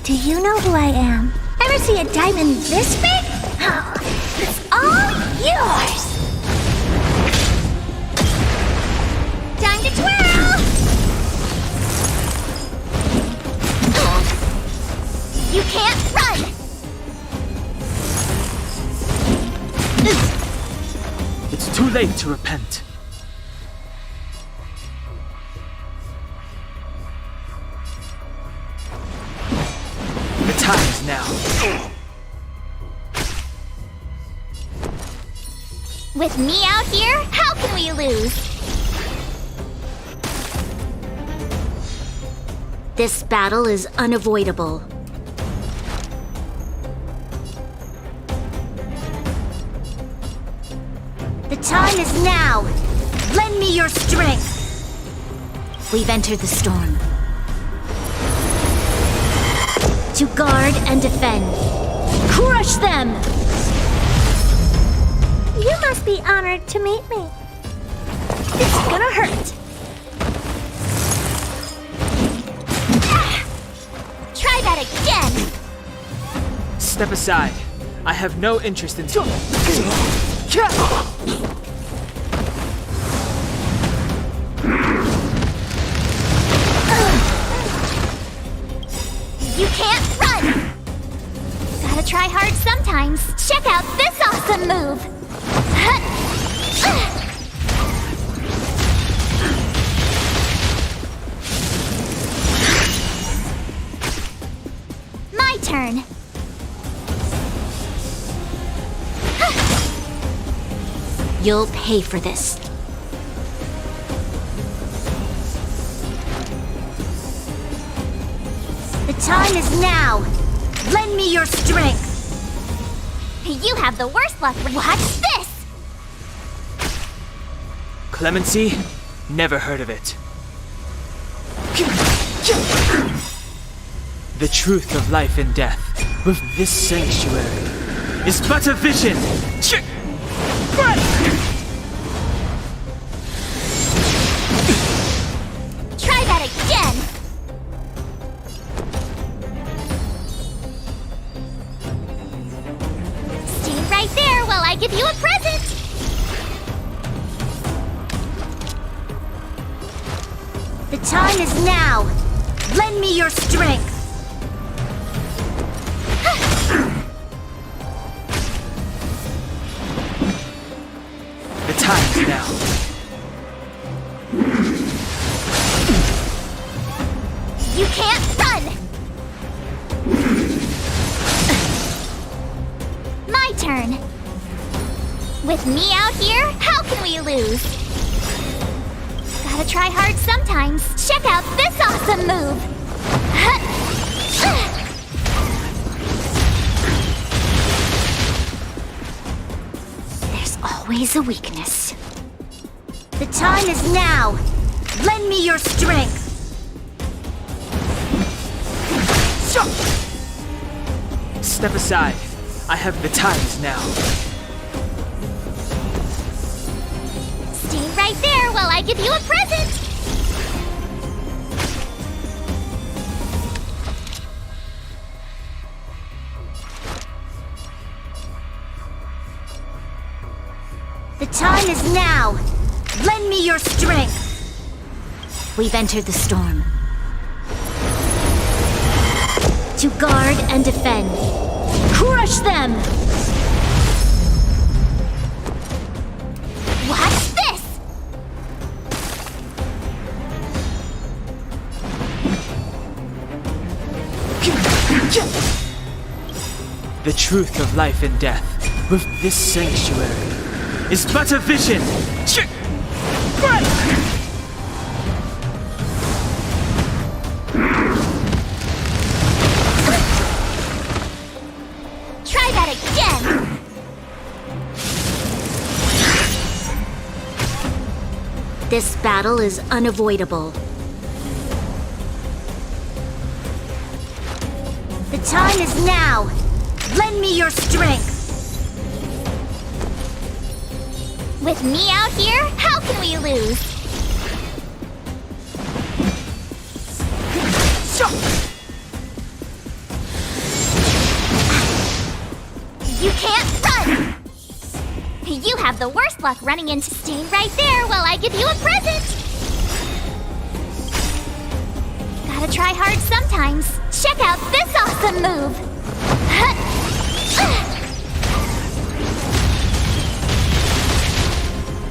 Do you know who I am? Ever see a diamond this big? Oh, it's all yours! Time to twirl! You can't run! It's too late to repent. The time is now. With me out here, how can we lose? This battle is unavoidable. The time is now. Lend me your strength. We've entered the storm. To guard and defend. Crush them! You must be honored to meet me. It's gonna hurt. that again! Step aside. I have no interest in... You can't run! Gotta try hard sometimes. Check out this awesome move! My turn. You'll pay for this. The time is now. Lend me your strength. You have the worst luck. Watch this! Clemency? Never heard of it. The truth of life and death with this sanctuary is but a vision. Try that again! Stay right there while I give you a present! The time is now. Lend me your strength. The time is now. You can't run! My turn. With me out here, how can we lose? Gotta try hard sometimes. Check out this awesome move! There's always a weakness. The time is now. Lend me your strength. Step aside. I have the time is now. Stay right there while I give you a present! The time is now. Lend me your strength. We've entered the storm. To guard and defend. Crush them! Watch this! The truth of life and death with this sanctuary is but a vision. Try that again! This battle is unavoidable. The time is now. Lend me your strength. With me out here, how can we lose? You can't run! You have the worst luck running into stay right there while I give you a present! Gotta try hard sometimes. Check out this awesome move!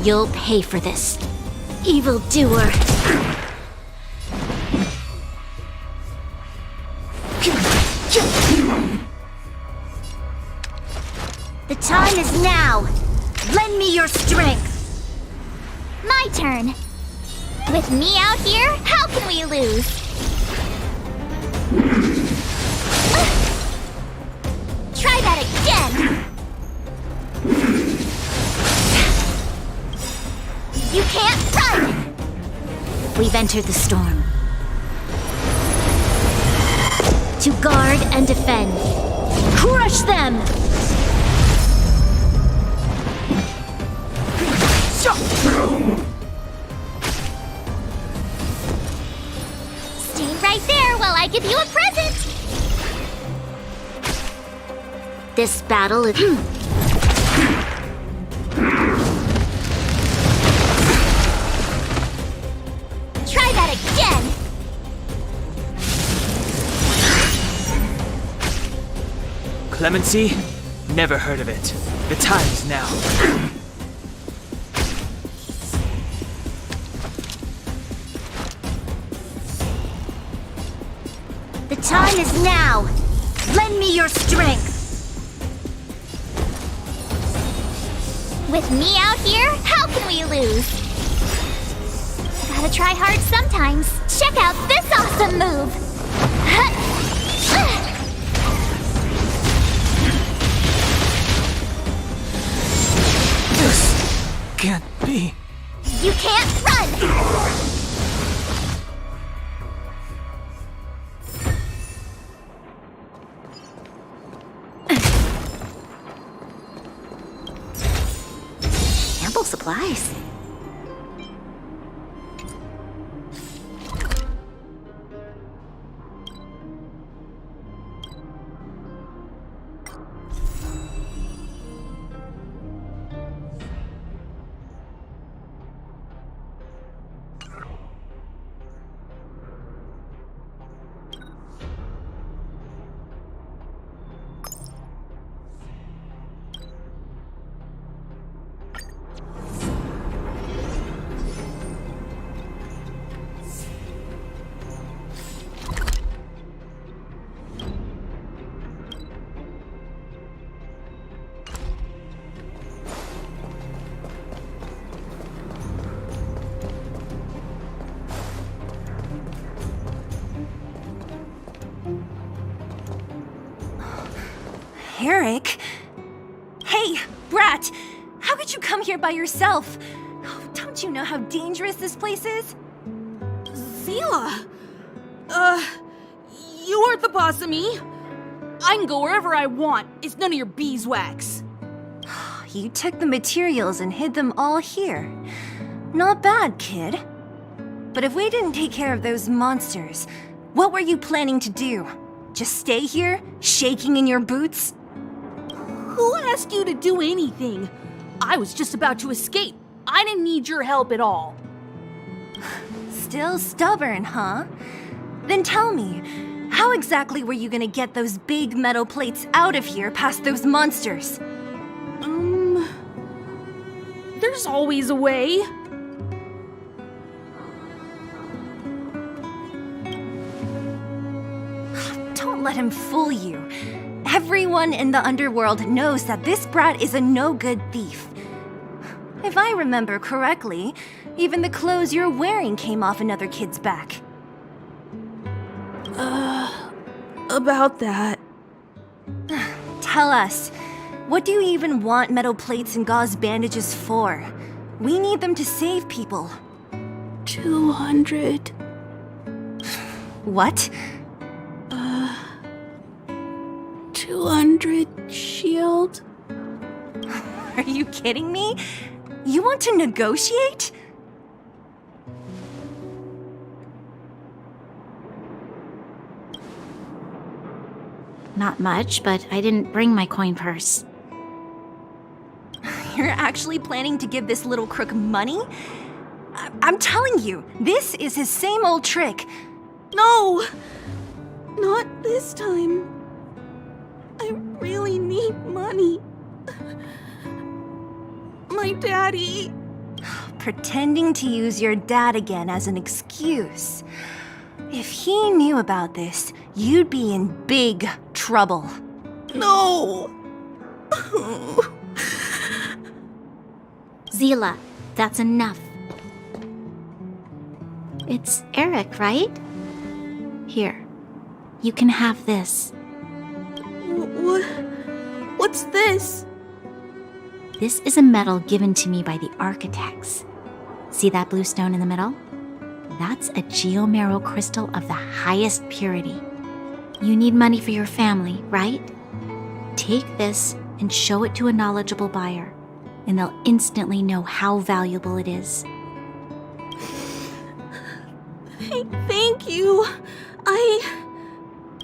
You'll pay for this, evildoer. The time is now. Lend me your strength. My turn. With me out here, how can we lose? Try that again! You can't run! We've entered the storm. To guard and defend. Crush them! Stay right there while I give you a present! This battle is... Try that again! Clemency? Never heard of it. The time is now. The time is now! Lend me your strength! With me out here, how can we lose? Gotta try hard sometimes. Check out this awesome move! This can't be. You can't run! Ample supplies. Eric? Hey, Brat! How could you come here by yourself? Oh, don't you know how dangerous this place is? Zila! You aren't the boss of me. I can go wherever I want. It's none of your beeswax. You took the materials and hid them all here. Not bad, kid. But if we didn't take care of those monsters, what were you planning to do? Just stay here, shaking in your boots? Who asked you to do anything? I was just about to escape. I didn't need your help at all. Still stubborn, huh? Then tell me, how exactly were you gonna get those big metal plates out of here past those monsters? There's always a way. Don't let him fool you. Everyone in the underworld knows that this brat is a no-good thief. If I remember correctly, even the clothes you're wearing came off another kid's back. About that. Tell us, what do you even want metal plates and gauze bandages for? We need them to save people. 200. What? 200 shield. Are you kidding me? You want to negotiate? Not much, but I didn't bring my coin purse. You're actually planning to give this little crook money? I'm telling you, this is his same old trick. No! Not this time. I really need money. My daddy. Pretending to use your dad again as an excuse. If he knew about this, you'd be in big trouble. No! Zila, that's enough. It's Eric, right? Here, you can have this. What's this? This is a medal given to me by the architects. See that blue stone in the middle? That's a geomarrow crystal of the highest purity. You need money for your family, right? Take this and show it to a knowledgeable buyer, and they'll instantly know how valuable it is. Thank you.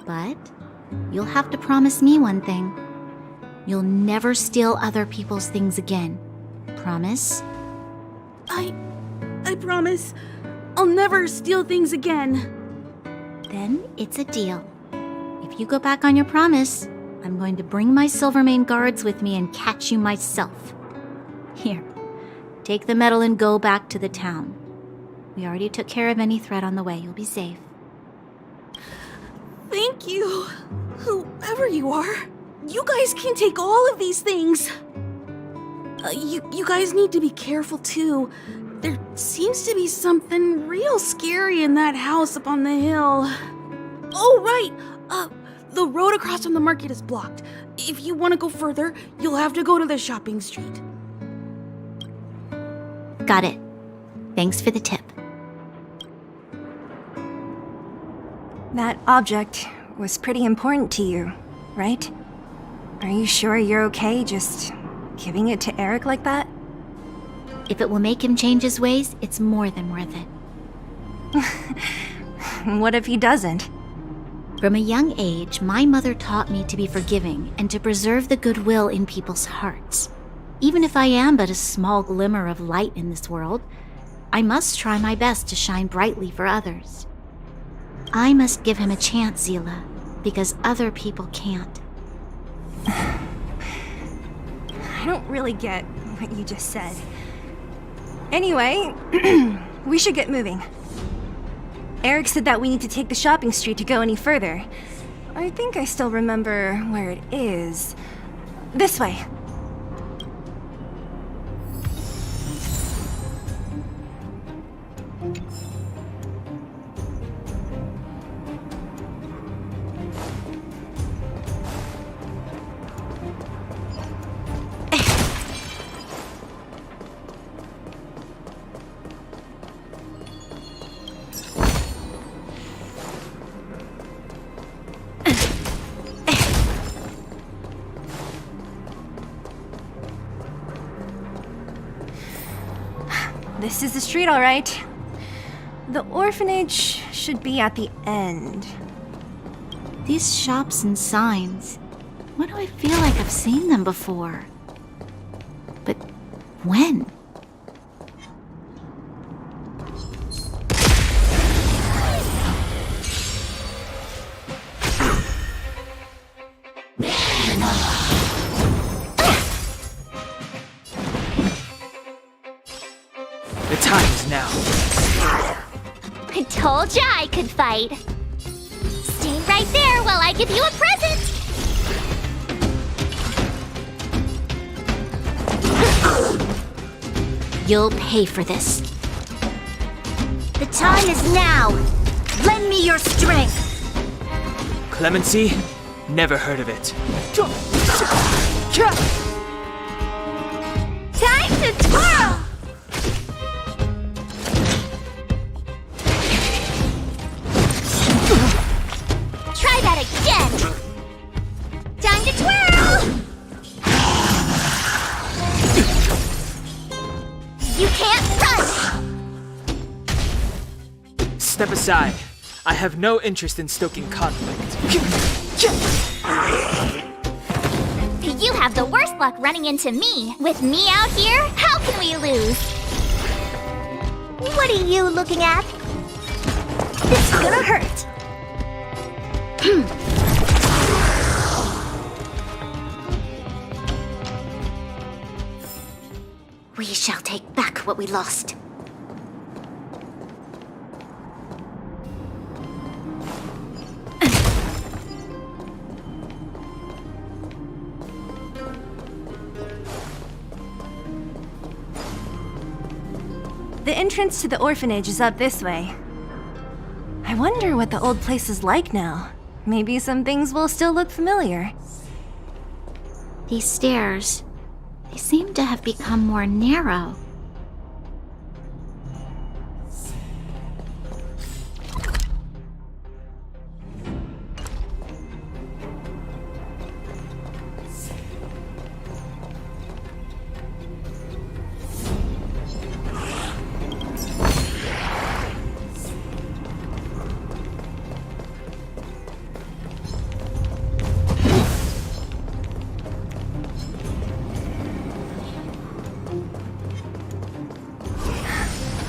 But you'll have to promise me one thing. You'll never steal other people's things again. Promise? I promise. I'll never steal things again. Then it's a deal. If you go back on your promise, I'm going to bring my Silvermane guards with me and catch you myself. Here, take the medal and go back to the town. We already took care of any threat on the way. You'll be safe. Thank you. Whoever you are, you guys can take all of these things. You guys need to be careful too. There seems to be something real scary in that house up on the hill. Oh, right. The road across from the market is blocked. If you want to go further, you'll have to go to the shopping street. Got it. Thanks for the tip. That object was pretty important to you, right? Are you sure you're okay just giving it to Eric like that? If it will make him change his ways, it's more than worth it. What if he doesn't? From a young age, my mother taught me to be forgiving and to preserve the goodwill in people's hearts. Even if I am but a small glimmer of light in this world, I must try my best to shine brightly for others. I must give him a chance, Zila, because other people can't. I don't really get what you just said. Anyway, we should get moving. Eric said that we need to take the shopping street to go any further. I think I still remember where it is. This way. This is the street, all right. The orphanage should be at the end. These shops and signs, why do I feel like I've seen them before? But when? The time is now. I told ya I could fight. Stay right there while I give you a present. You'll pay for this. The time is now. Lend me your strength. Clemency? Never heard of it. Time to twirl! Try that again! Time to twirl! You can't run! Step aside. I have no interest in stoking conflict. You have the worst luck running into me. With me out here, how can we lose? What are you looking at? It's gonna hurt. We shall take back what we lost. The entrance to the orphanage is up this way. I wonder what the old place is like now. Maybe some things will still look familiar. These stairs, they seem to have become more narrow.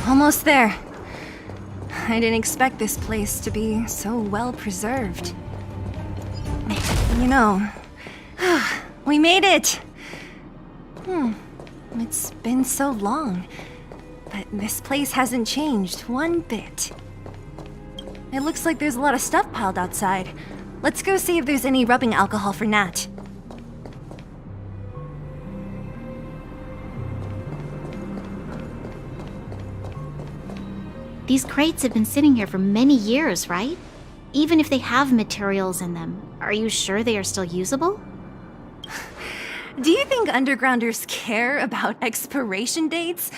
Almost there. I didn't expect this place to be so well preserved. You know, we made it! It's been so long, but this place hasn't changed one bit. It looks like there's a lot of stuff piled outside. Let's go see if there's any rubbing alcohol for Nat. These crates have been sitting here for many years, right? Even if they have materials in them, are you sure they are still usable? Do you think undergrounders care about expiration dates?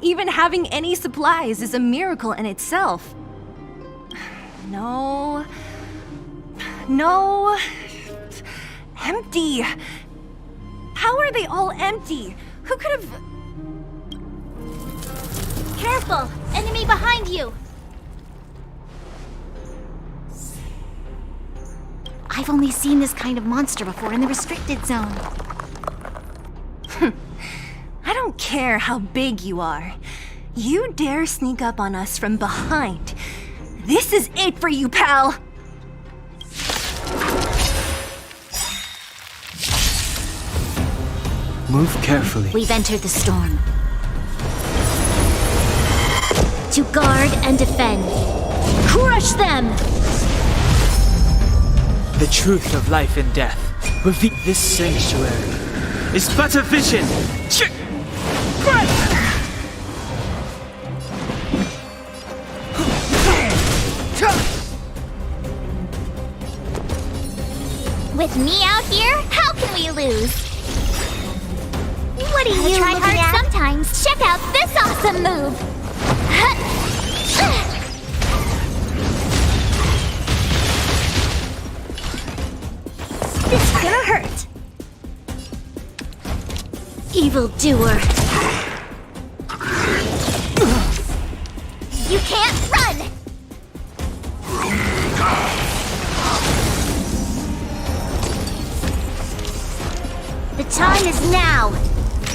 Even having any supplies is a miracle in itself. No. No. Empty. How are they all empty? Who could have... Careful! Enemy behind you! I've only seen this kind of monster before in the restricted zone. I don't care how big you are. You dare sneak up on us from behind. This is it for you, pal! Move carefully. We've entered the storm. To guard and defend. Crush them! The truth of life and death. Reveal this sanctuary is but a vision. With me out here, how can we lose? What are you try looking hard at? Sometimes. Check out this awesome move. This is gonna hurt. Evildoer. You can't run. The time is now.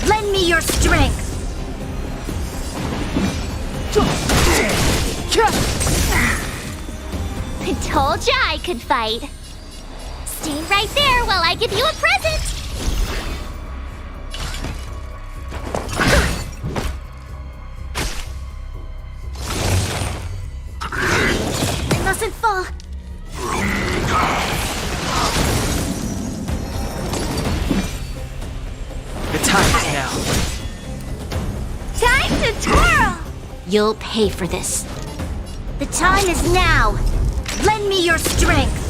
Lend me your strength. I told ya I could fight. Stay right there while I give you a present. I mustn't fall. The time is now. Time to twirl! You'll pay for this. The time is now. Lend me your strength.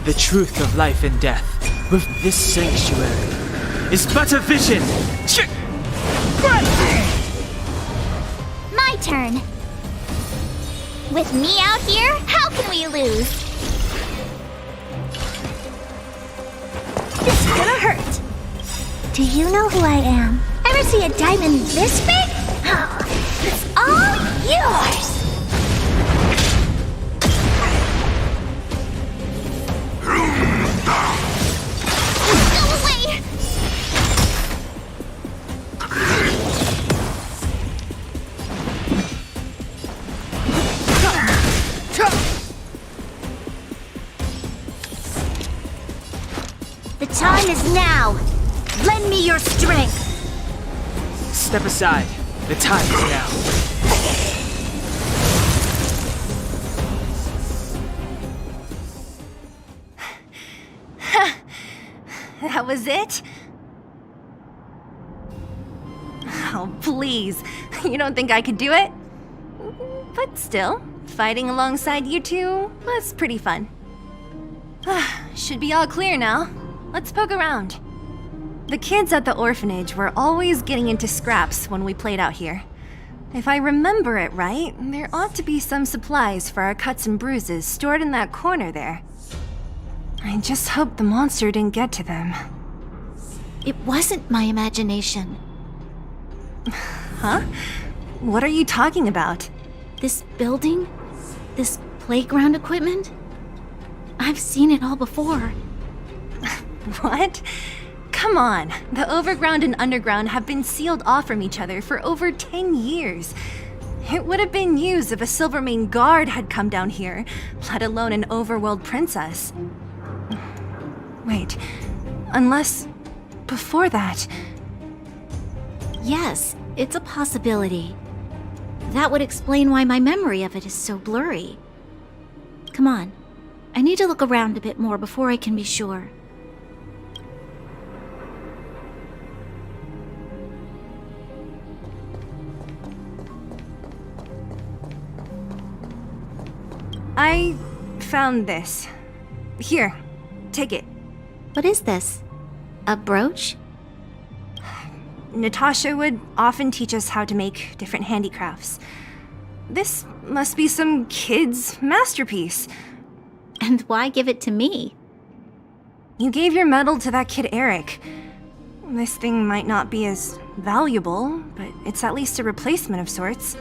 The truth of life and death. With this sanctuary is but a vision. My turn. With me out here, how can we lose? This is gonna hurt. Do you know who I am? Ever see a diamond this big? Oh, it's all yours! Go away! The time is now. Lend me your strength. Step aside. The time is now. That was it? Oh, please. You don't think I could do it? But still, fighting alongside you two was pretty fun. Should be all clear now. Let's poke around. The kids at the orphanage were always getting into scraps when we played out here. If I remember it right, there ought to be some supplies for our cuts and bruises stored in that corner there. I just hope the monster didn't get to them. It wasn't my imagination. Huh? What are you talking about? This building? This playground equipment? I've seen it all before. What? Come on, the overground and underground have been sealed off from each other for over 10 years. It would have been news if a Silvermane guard had come down here, let alone an overworld princess. Wait, unless before that... Yes, it's a possibility. That would explain why my memory of it is so blurry. Come on, I need to look around a bit more before I can be sure. I found this. Here, take it. What is this? A brooch? Natasha would often teach us how to make different handicrafts. This must be some kid's masterpiece. And why give it to me? You gave your medal to that kid Eric. This thing might not be as valuable, but it's at least a replacement of sorts.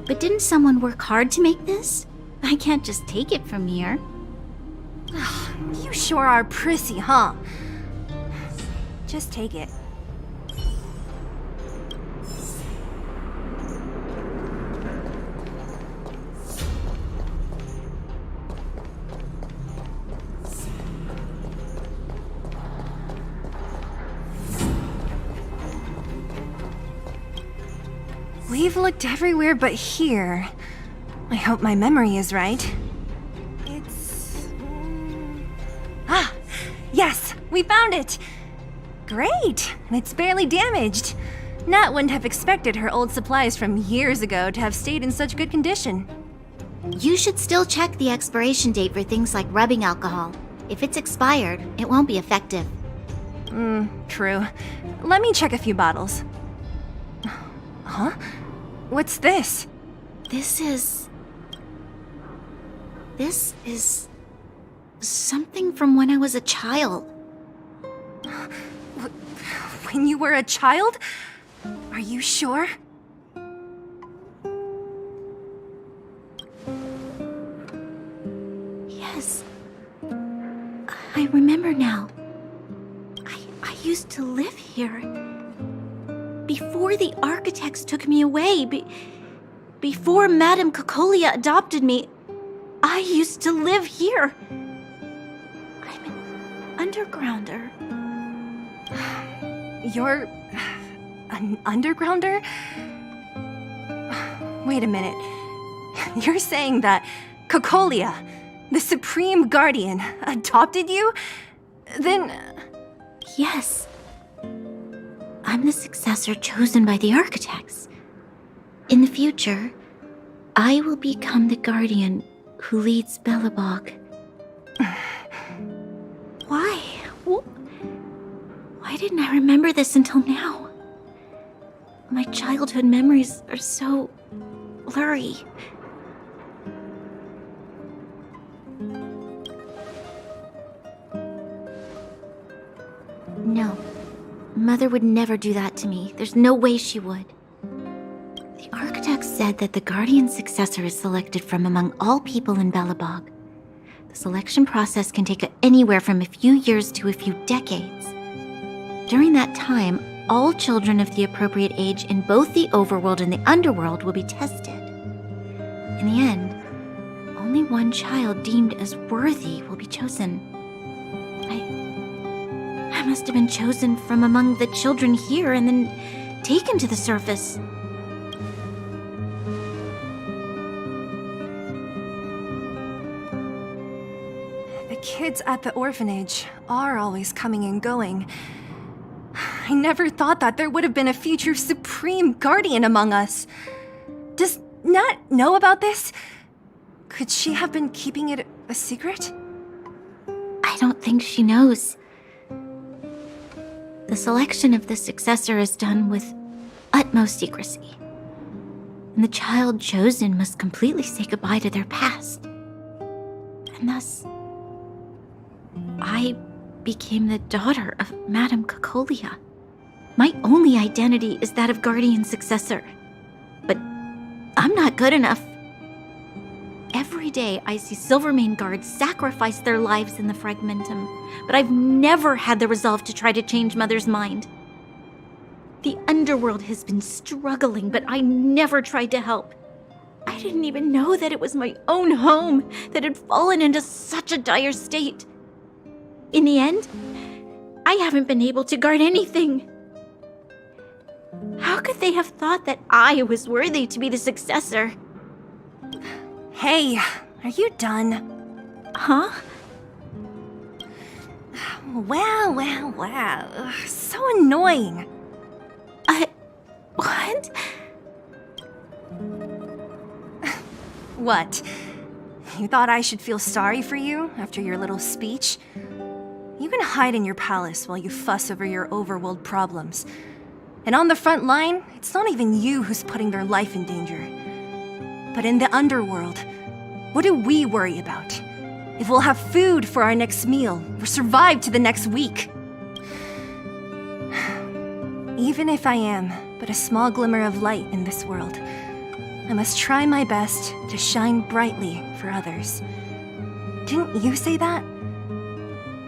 But didn't someone work hard to make this? I can't just take it from here. You sure are prissy, huh? Just take it. We've looked everywhere but here. I hope my memory is right. It's... Ah! Yes! We found it! Great! It's barely damaged. Nat wouldn't have expected her old supplies from years ago to have stayed in such good condition. You should still check the expiration date for things like rubbing alcohol. If it's expired, it won't be effective. True. Let me check a few bottles. Huh? What's this? This is something from when I was a child. When you were a child? Are you sure? Yes. I remember now. I used to live here. Before the architects took me away, before Madame Cocolia adopted me, I used to live here. I'm an undergrounder. You're... an undergrounder? Wait a minute. You're saying that Cocolia, the Supreme Guardian, adopted you? Then... Yes. I'm the successor chosen by the architects. In the future, I will become the guardian who leads Belobog. Why? Why didn't I remember this until now? My childhood memories are so blurry. No. Mother would never do that to me. There's no way she would. The architects said that the guardian successor is selected from among all people in Belobog. The selection process can take anywhere from a few years to a few decades. During that time, all children of the appropriate age in both the overworld and the underworld will be tested. In the end, only one child deemed as worthy will be chosen. I must have been chosen from among the children here and then taken to the surface. The kids at the orphanage are always coming and going. I never thought that there would have been a future Supreme Guardian among us. Does Nat know about this? Could she have been keeping it a secret? I don't think she knows. The selection of the successor is done with utmost secrecy. And the child chosen must completely say goodbye to their past. And thus, I became the daughter of Madame Cocolia. My only identity is that of guardian successor. But I'm not good enough. Every Every day I see Silvermane guards sacrifice their lives in the Fragmentum, but I've never had the resolve to try to change Mother's mind. The underworld has been struggling, but I never tried to help. I didn't even know that it was my own home that had fallen into such a dire state. In the end, I haven't been able to guard anything. How could they have thought that I was worthy to be the successor? Hey, are you done? Huh? Wow. Ugh, so annoying. What? What? You thought I should feel sorry for you after your little speech? You can hide in your palace while you fuss over your overworld problems. And on the front line, it's not even you who's putting their life in danger. But in the underworld, what do we worry about? If we'll have food for our next meal, or survive to the next week. Even if I am but a small glimmer of light in this world, I must try my best to shine brightly for others. Didn't you say that?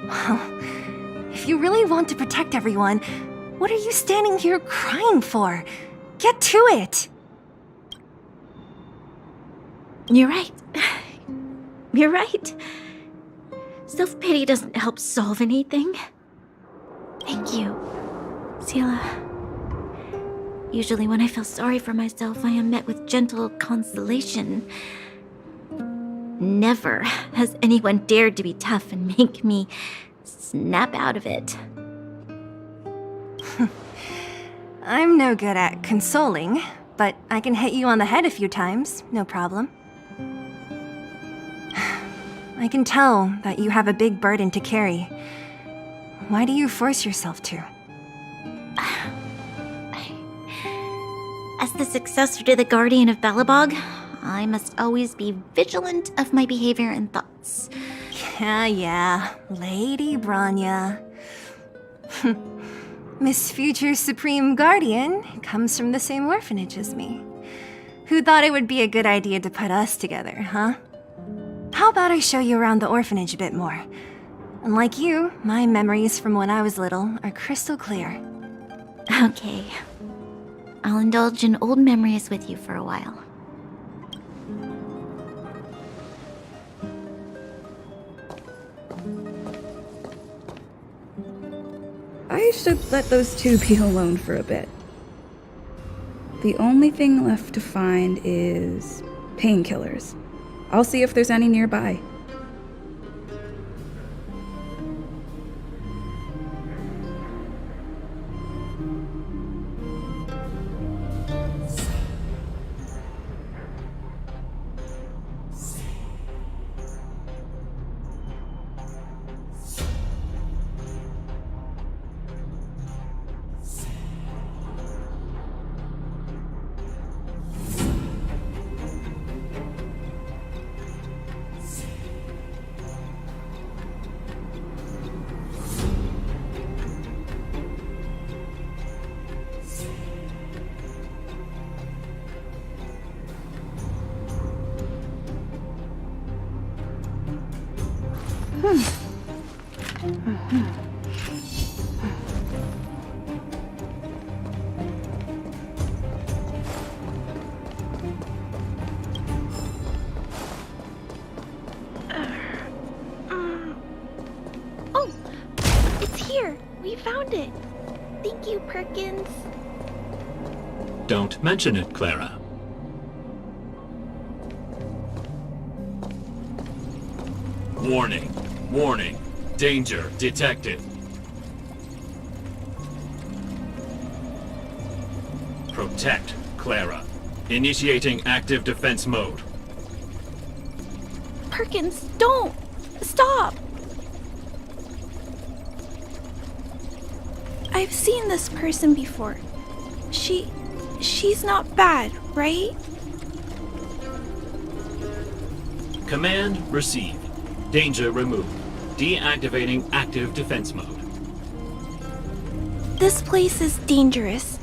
Well, if you really want to protect everyone, what are you standing here crying for? Get to it! You're right. You're right. Self-pity doesn't help solve anything. Thank you, Sela. Usually when I feel sorry for myself, I am met with gentle consolation. Never has anyone dared to be tough and make me snap out of it. I'm no good at consoling, but I can hit you on the head a few times, no problem. I can tell that you have a big burden to carry. Why do you force yourself to? As the successor to the Guardian of Belobog, I must always be vigilant of my behavior and thoughts. Yeah, Lady Branya. Miss Future Supreme Guardian comes from the same orphanage as me. Who thought it would be a good idea to put us together, huh? How about I show you around the orphanage a bit more? Unlike you, my memories from when I was little are crystal clear. Okay. I'll indulge in old memories with you for a while. I should let those two be alone for a bit. The only thing left to find is painkillers. I'll see if there's any nearby. Oh, it's here. We found it. Thank you, Perkins. Don't mention it, Clara. Warning. Warning. Danger detected. Protect Clara. Initiating active defense mode. Perkins, don't! Stop! I've seen this person before. She's not bad, right? Command received. Danger removed. Deactivating active defense mode. This place is dangerous.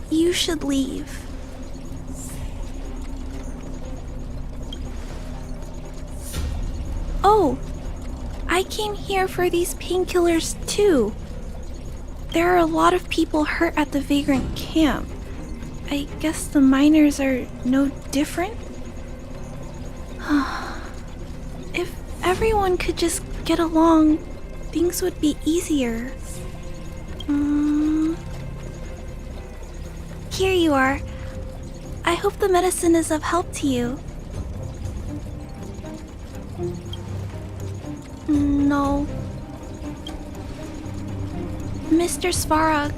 You should leave. Oh, I came here for these painkillers too. There are a lot of people hurt at the vagrant camp. I guess the miners are no different? If everyone could just get along, things would be easier. Here you are. I hope the medicine is of help to you. No. Mr. Svarog,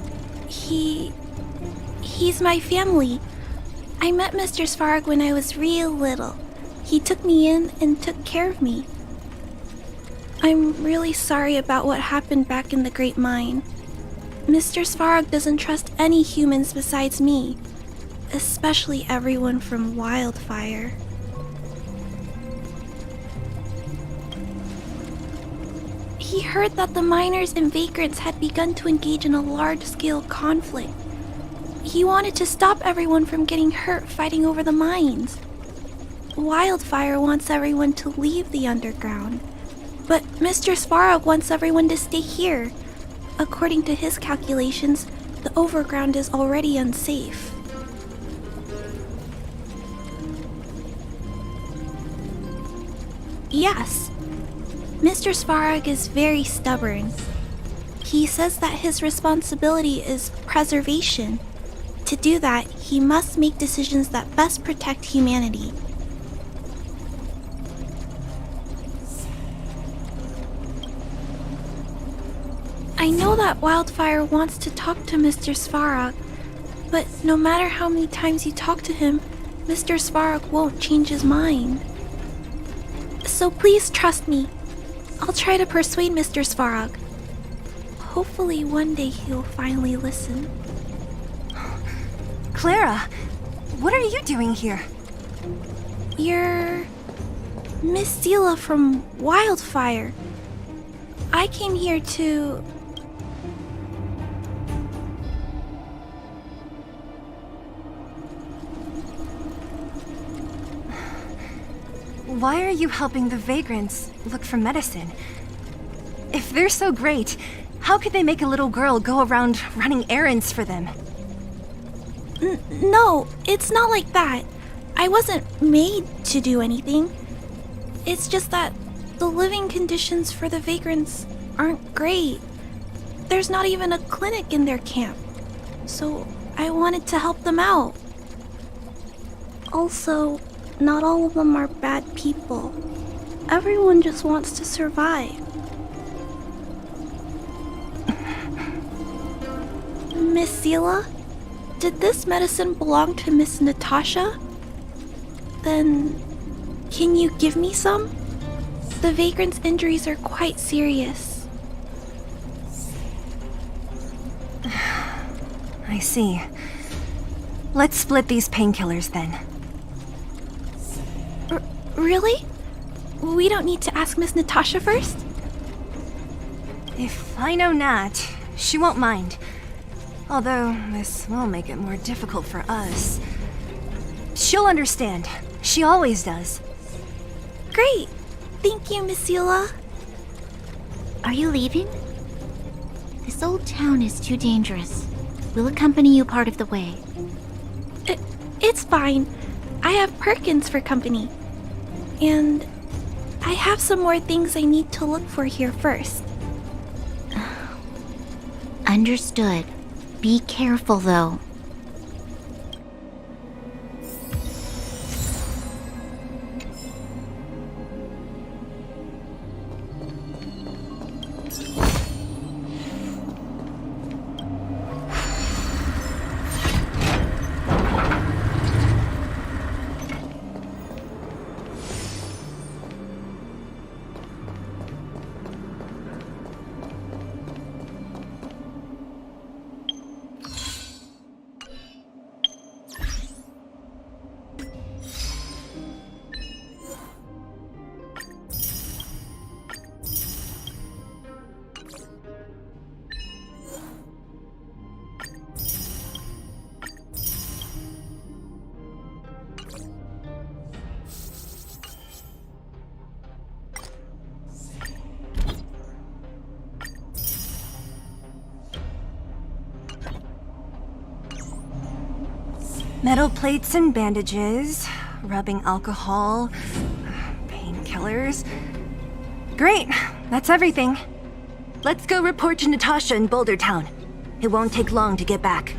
he's my family. I met Mr. Svarog when I was real little. He took me in and took care of me. I'm really sorry about what happened back in the Great Mine. Mr. Svarog doesn't trust any humans besides me, especially everyone from Wildfire. He heard that the miners and vagrants had begun to engage in a large-scale conflict. He wanted to stop everyone from getting hurt fighting over the mines. Wildfire wants everyone to leave the underground, but Mr. Svarog wants everyone to stay here. According to his calculations, the overground is already unsafe. Yes, Mr. Svarog is very stubborn. He says that his responsibility is preservation. To do that, he must make decisions that best protect humanity. I know that Wildfire wants to talk to Mr. Svarog, but no matter how many times you talk to him, Mr. Svarog won't change his mind. So please trust me. I'll try to persuade Mr. Svarog. Hopefully one day he'll finally listen. Clara, what are you doing here? You're Miss Sela from Wildfire. I came here to... Why are you helping the vagrants look for medicine? If they're so great, how could they make a little girl go around running errands for them? No, it's not like that. I wasn't made to do anything. It's just that the living conditions for the vagrants aren't great. There's not even a clinic in their camp. So I wanted to help them out. Also, not all of them are bad people. Everyone just wants to survive. Miss Sela, did this medicine belong to Miss Natasha? Then, can you give me some? The vagrant's injuries are quite serious. I see. Let's split these painkillers then. Really? We don't need to ask Miss Natasha first? If I know Nat, she won't mind. Although, this will make it more difficult for us. She'll understand. She always does. Great! Thank you, Miss Sela. Are you leaving? This old town is too dangerous. We'll accompany you part of the way. It's fine. I have Perkins for company. And I have some more things I need to look for here first. Understood. Be careful, though. Metal plates and bandages, rubbing alcohol, painkillers. Great, that's everything. Let's go report to Natasha in Boulder Town. It won't take long to get back.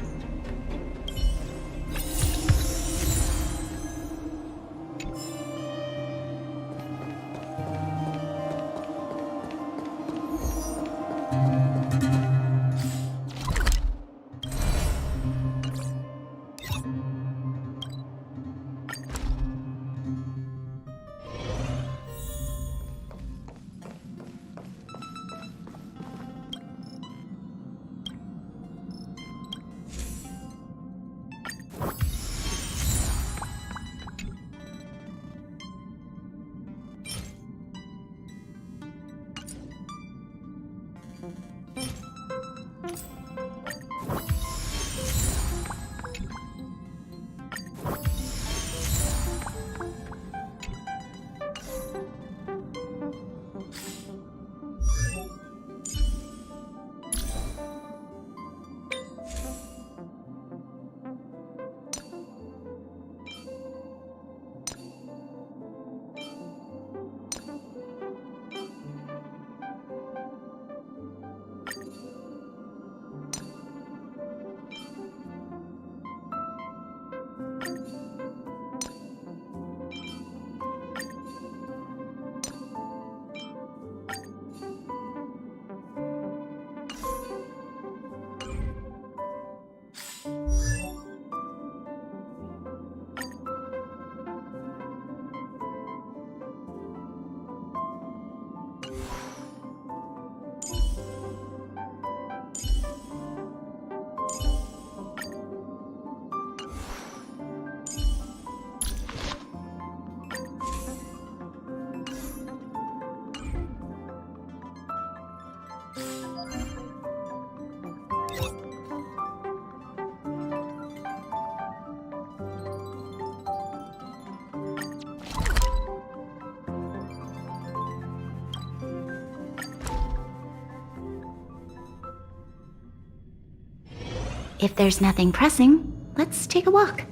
If there's nothing pressing, let's take a walk.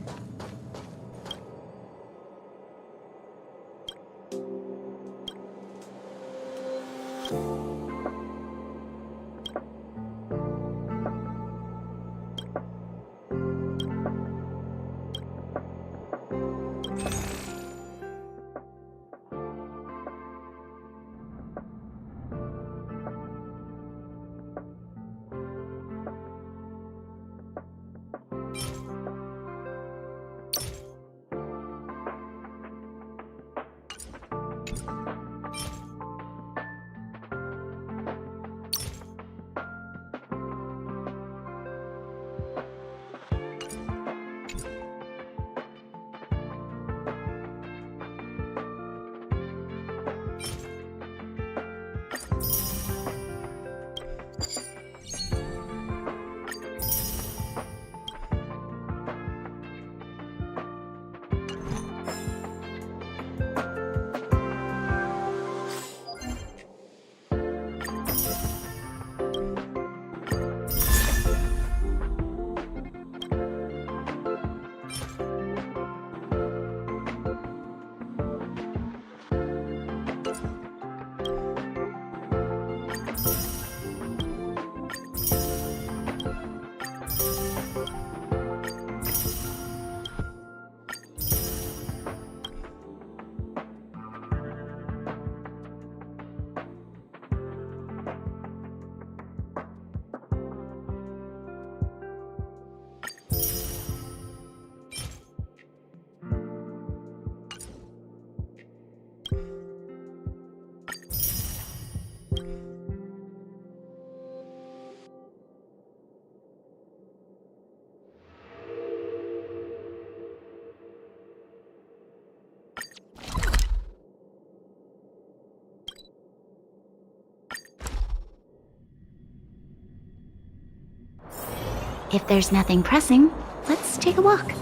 If there's nothing pressing, let's take a walk.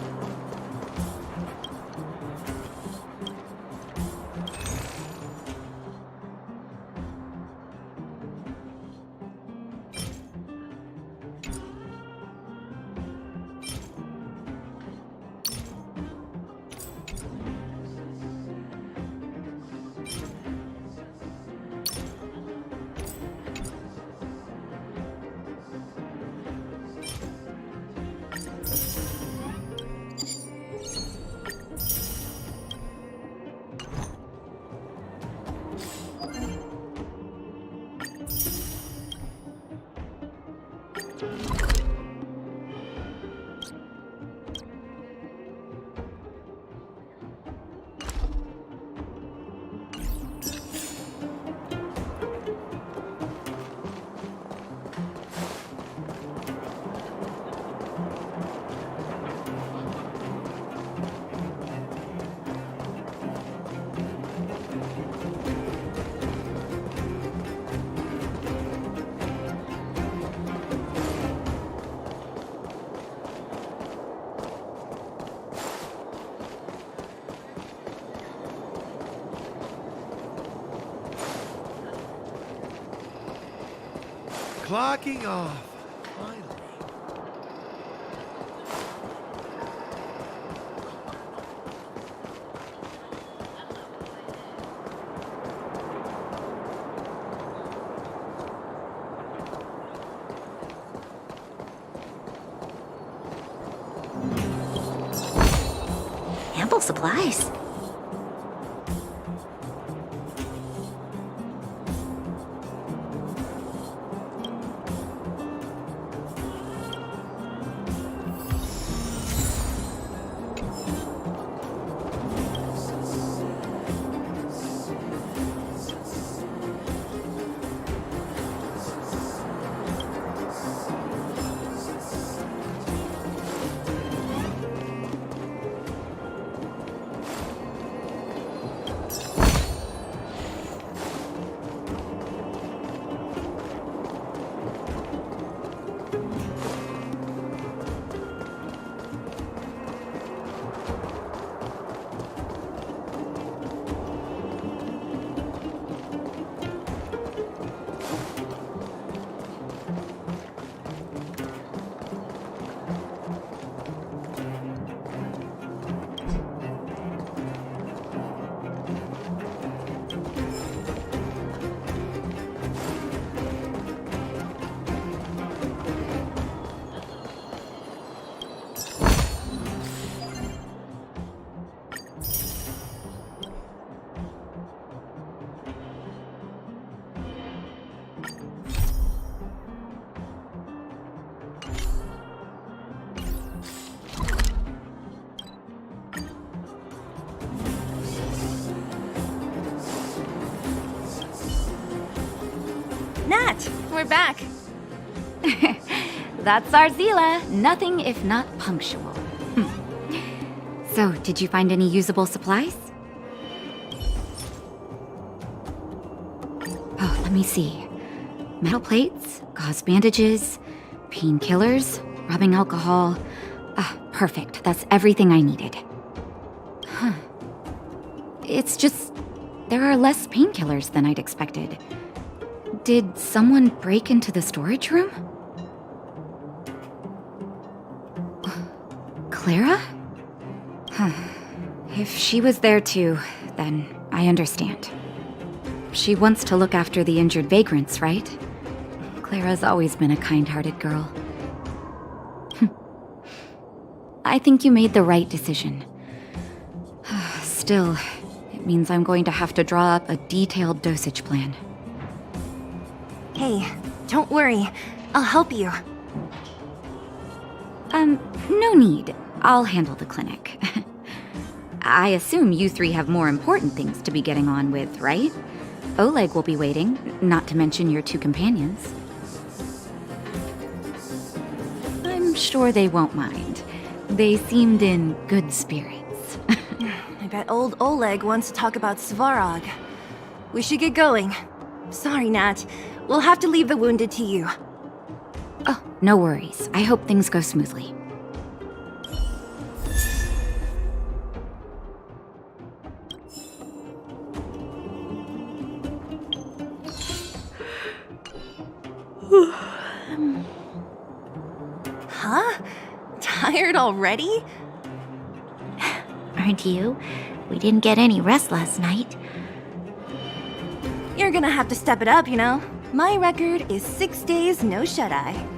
Clocking off. Finally. Ample supplies. Nat, we're back. That's our Zila. Nothing if not punctual. So, did you find any usable supplies? Oh, let me see. Metal plates, gauze bandages, painkillers, rubbing alcohol. Ah, perfect. That's everything I needed. Huh. It's just, there are less painkillers than I'd expected. Did someone break into the storage room? Clara? Huh. If she was there too, then I understand. She wants to look after the injured vagrants, right? Clara's always been a kind-hearted girl. I think you made the right decision. Still, it means I'm going to have to draw up a detailed dosage plan. Hey, don't worry. I'll help you. No need. I'll handle the clinic. I assume you three have more important things to be getting on with, right? Oleg will be waiting, not to mention your two companions. I'm sure they won't mind. They seemed in good spirits. I bet old Oleg wants to talk about Svarog. We should get going. Sorry, Nat. We'll have to leave the wounded to you. Oh, no worries. I hope things go smoothly. Huh? Tired already? Aren't you? We didn't get any rest last night. You're gonna have to step it up, you know? My record is 6 days no shut-eye.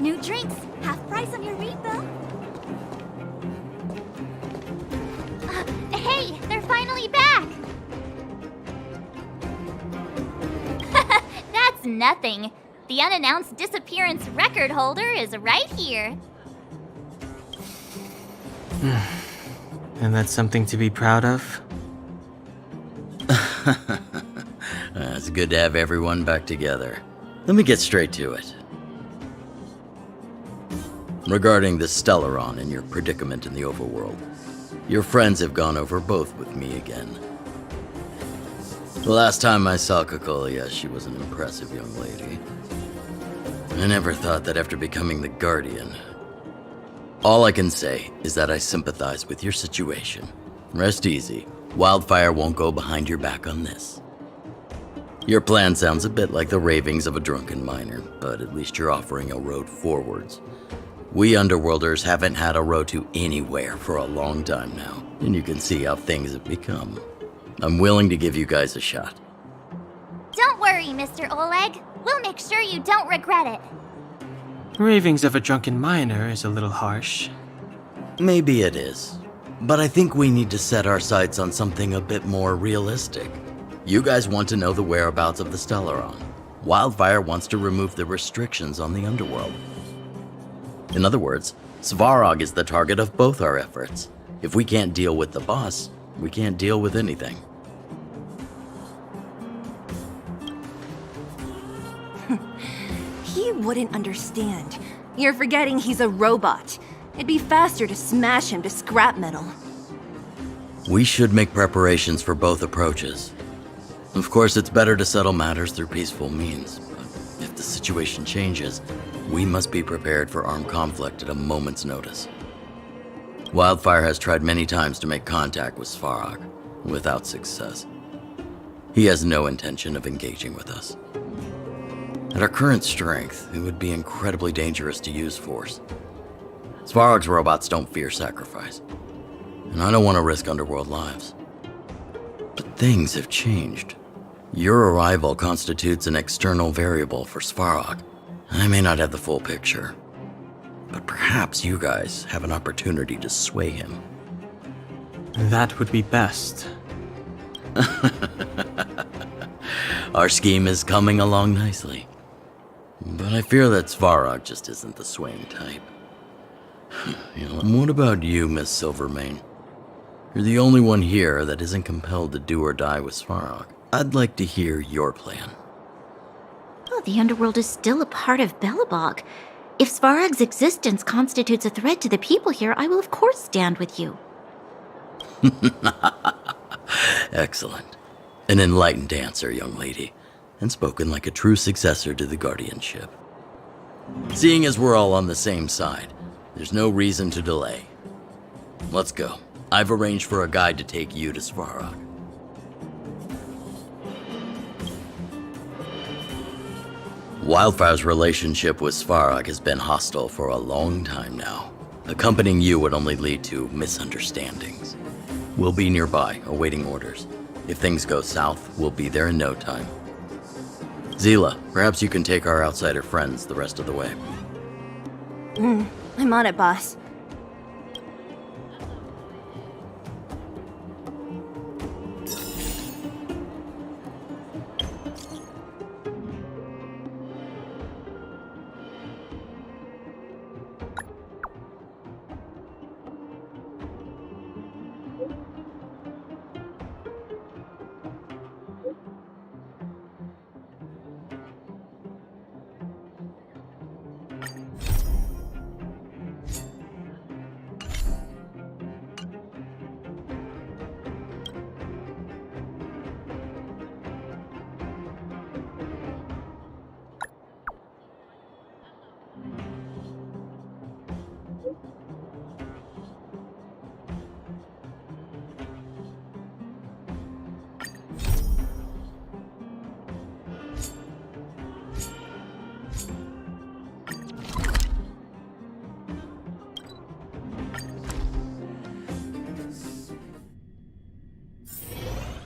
New drinks, half price on your refill. Hey, they're finally back! That's nothing. The unannounced disappearance record holder is right here. And that's something to be proud of? It's good to have everyone back together. Let me get straight to it. Regarding the Stellaron and your predicament in the overworld, your friends have gone over both with me again. The last time I saw Cocolia, she was an impressive young lady. I never thought that after becoming the Guardian. All I can say is that I sympathize with your situation. Rest easy. Wildfire won't go behind your back on this. Your plan sounds a bit like the ravings of a drunken miner, but at least you're offering a road forwards. We Underworlders haven't had a road to anywhere for a long time now, and you can see how things have become. I'm willing to give you guys a shot. Don't worry, Mr. Oleg. We'll make sure you don't regret it. Ravings of a drunken miner is a little harsh. Maybe it is, but I think we need to set our sights on something a bit more realistic. You guys want to know the whereabouts of the Stellaron. Wildfire wants to remove the restrictions on the Underworld. In other words, Svarog is the target of both our efforts. If we can't deal with the boss, we can't deal with anything. He wouldn't understand. You're forgetting he's a robot. It'd be faster to smash him to scrap metal. We should make preparations for both approaches. Of course, it's better to settle matters through peaceful means, but if the situation changes, we must be prepared for armed conflict at a moment's notice. Wildfire has tried many times to make contact with Svarog, without success. He has no intention of engaging with us. At our current strength, it would be incredibly dangerous to use force. Svarog's robots don't fear sacrifice, and I don't want to risk Underworld lives. But things have changed. Your arrival constitutes an external variable for Svarog. I may not have the full picture, but perhaps you guys have an opportunity to sway him. That would be best. Our scheme is coming along nicely. But I fear that Svarog just isn't the swaying type. What about you, Miss Silvermane? You're the only one here that isn't compelled to do or die with Svarog. I'd like to hear your plan. Oh, the Underworld is still a part of Belobog. If Svarog's existence constitutes a threat to the people here, I will of course stand with you. Excellent. An enlightened answer, young lady, and spoken like a true successor to the guardianship. Seeing as we're all on the same side, there's no reason to delay. Let's go. I've arranged for a guide to take you to Svarog. Wildfire's relationship with Svarog has been hostile for a long time now. Accompanying you would only lead to misunderstandings. We'll be nearby, awaiting orders. If things go south, we'll be there in no time. Zila, perhaps you can take our outsider friends the rest of the way. I'm on it, boss.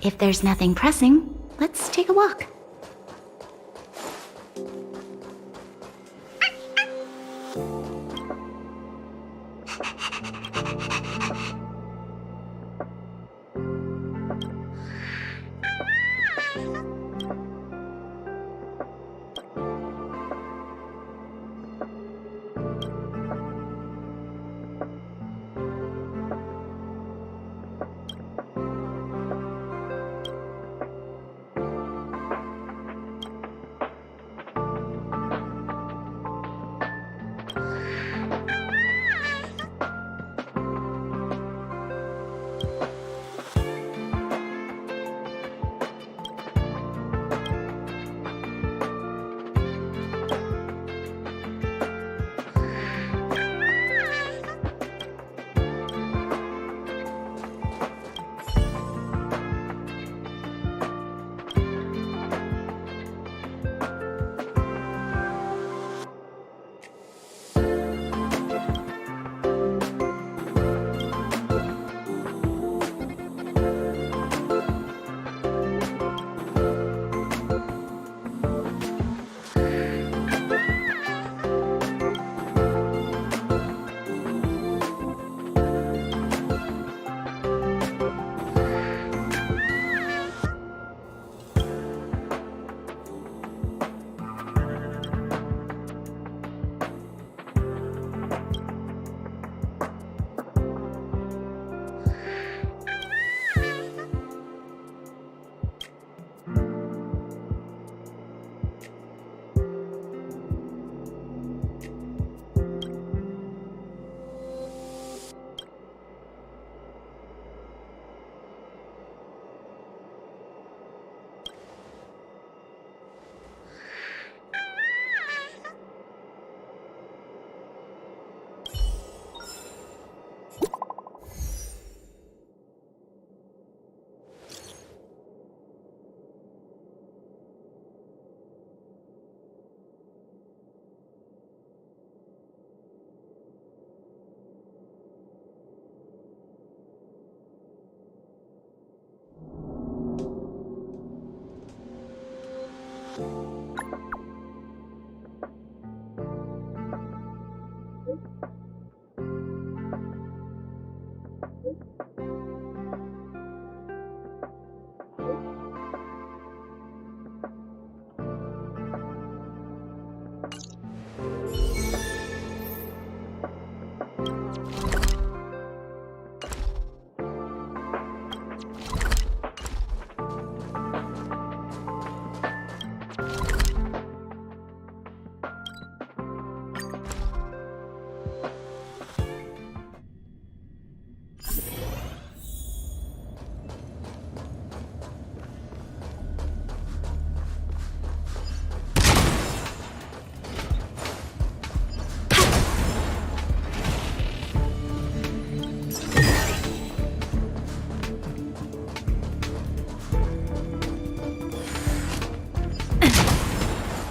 If there's nothing pressing, let's take a walk.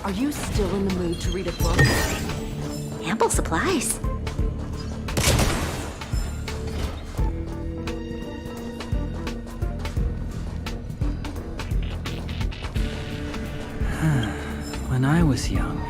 Are you still in the mood to read a book? Ample supplies. When I was young,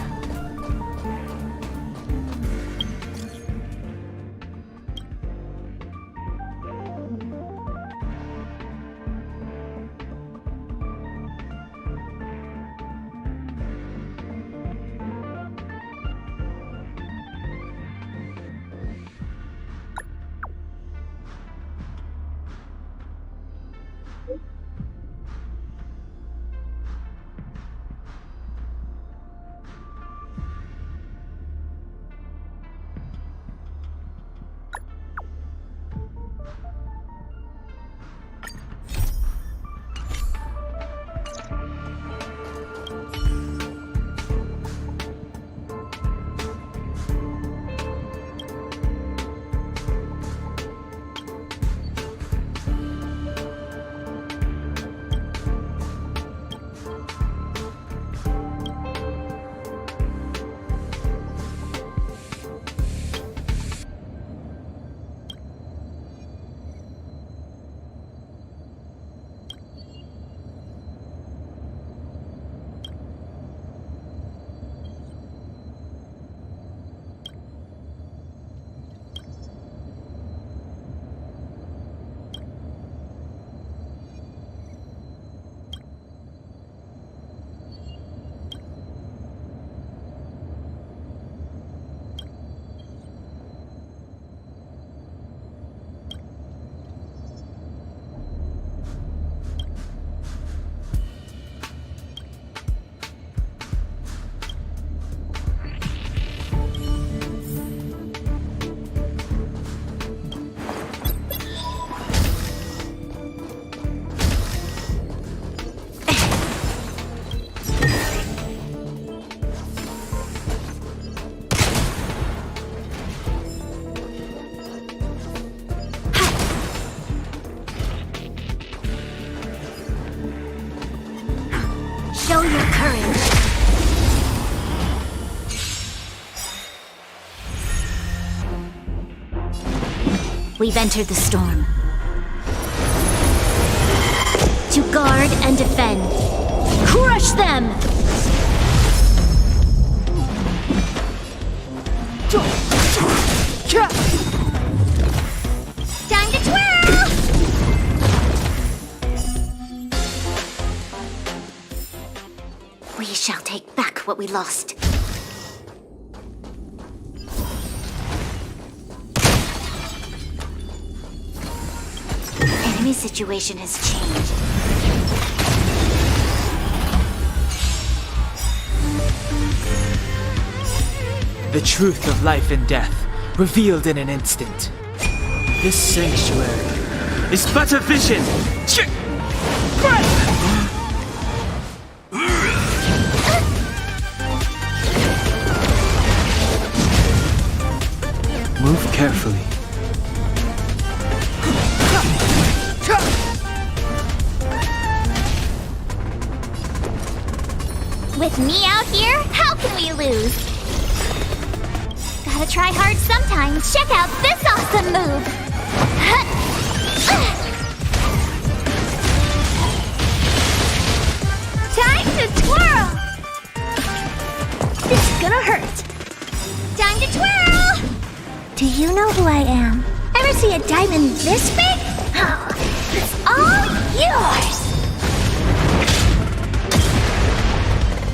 show your courage. We've entered the storm. To guard and defend. Crush them! Time to twirl! We shall take back what we lost. Enemy situation has changed. The truth of life and death, revealed in an instant. This sanctuary is but a vision! Move carefully. With me out here, how can we lose? Gotta try hard sometimes. Check out this awesome move! Time to twirl! This is gonna hurt. Time to twirl! Do you know who I am? Ever see a diamond this big? Oh, it's all yours!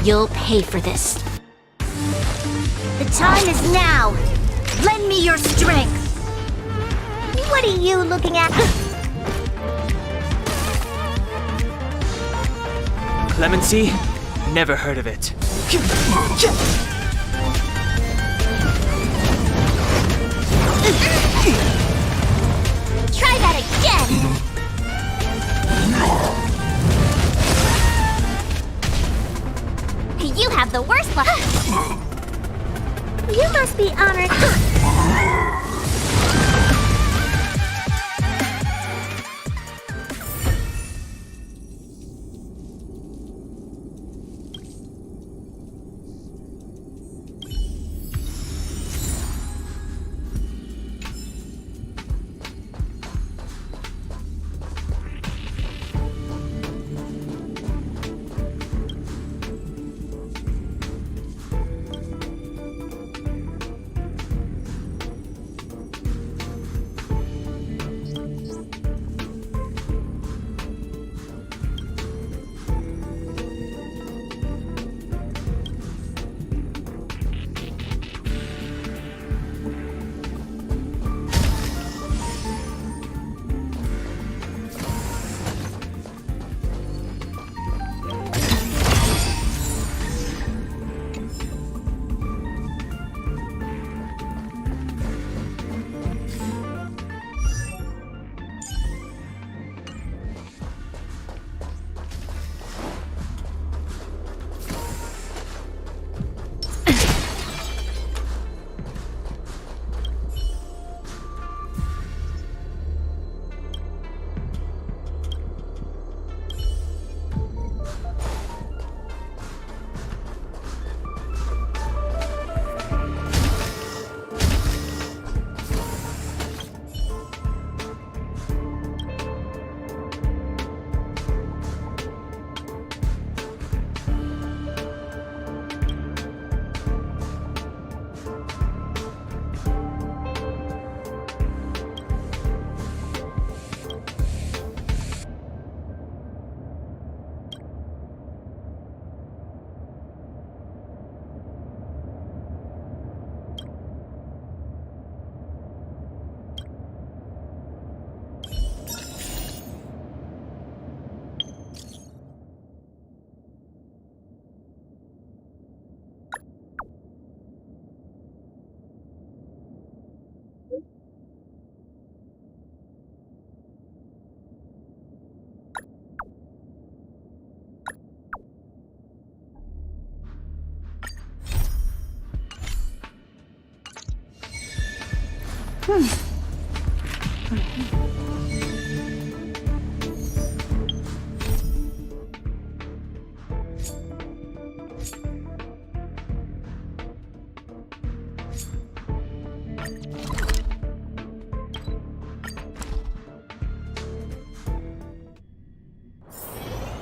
You'll pay for this. The time is now! Lend me your strength! What are you looking at? Clemency? Never heard of it. Try that again! You have the worst luck! You must be honored.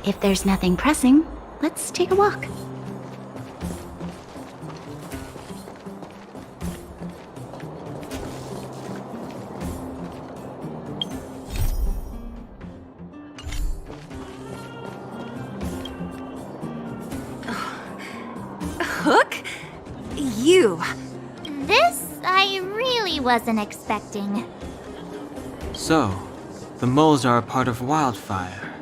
If there's nothing pressing, let's take a walk. Hook? You. This I really wasn't expecting. So, the moles are a part of Wildfire.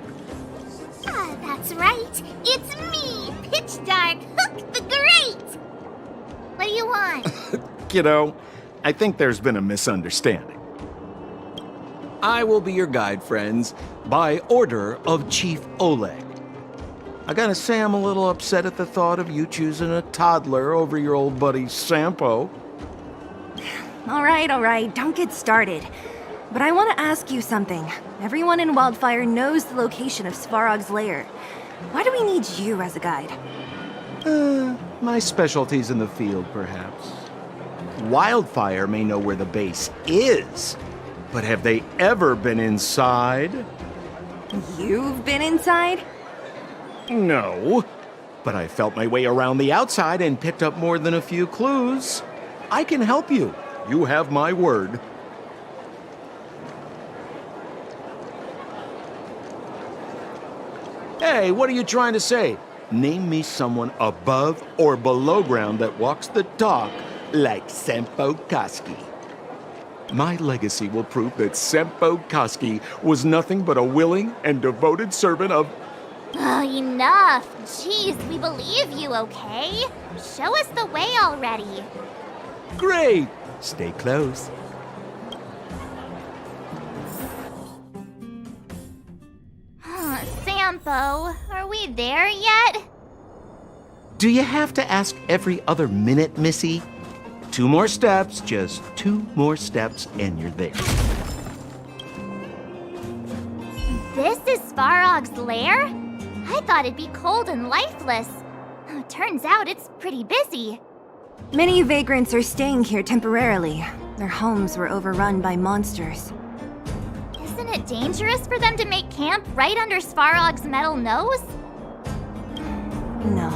Ah, that's right. It's me, Pitch Dark Hook the Great. What do you want? Kiddo, I think there's been a misunderstanding. I will be your guide, friends, by order of Chief Oleg. I gotta say I'm a little upset at the thought of you choosing a toddler over your old buddy Sampo. All right, don't get started. But I want to ask you something. Everyone in Wildfire knows the location of Svarog's lair. Why do we need you as a guide? My specialty's in the field, perhaps. Wildfire may know where the base is, but have they ever been inside? You've been inside? No, but I felt my way around the outside and picked up more than a few clues. I can help you. You have my word. Hey, what are you trying to say? Name me someone above or below ground that walks the talk like Sempo Koski. My legacy will prove that Sempo Koski was nothing but a willing and devoted servant of... Oh, enough. Jeez, we believe you, okay? Show us the way already. Great! Stay close. Sampo, are we there yet? Do you have to ask every other minute, Missy? 2 more steps, just 2 more steps, and you're there. This is Svarog's lair? I thought it'd be cold and lifeless. Turns out it's pretty busy. Many vagrants are staying here temporarily. Their homes were overrun by monsters. Isn't it dangerous for them to make camp right under Svarog's metal nose? No.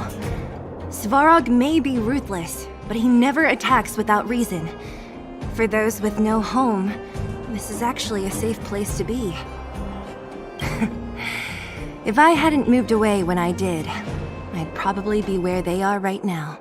Svarog may be ruthless, but he never attacks without reason. For those with no home, this is actually a safe place to be. If I hadn't moved away when I did, I'd probably be where they are right now.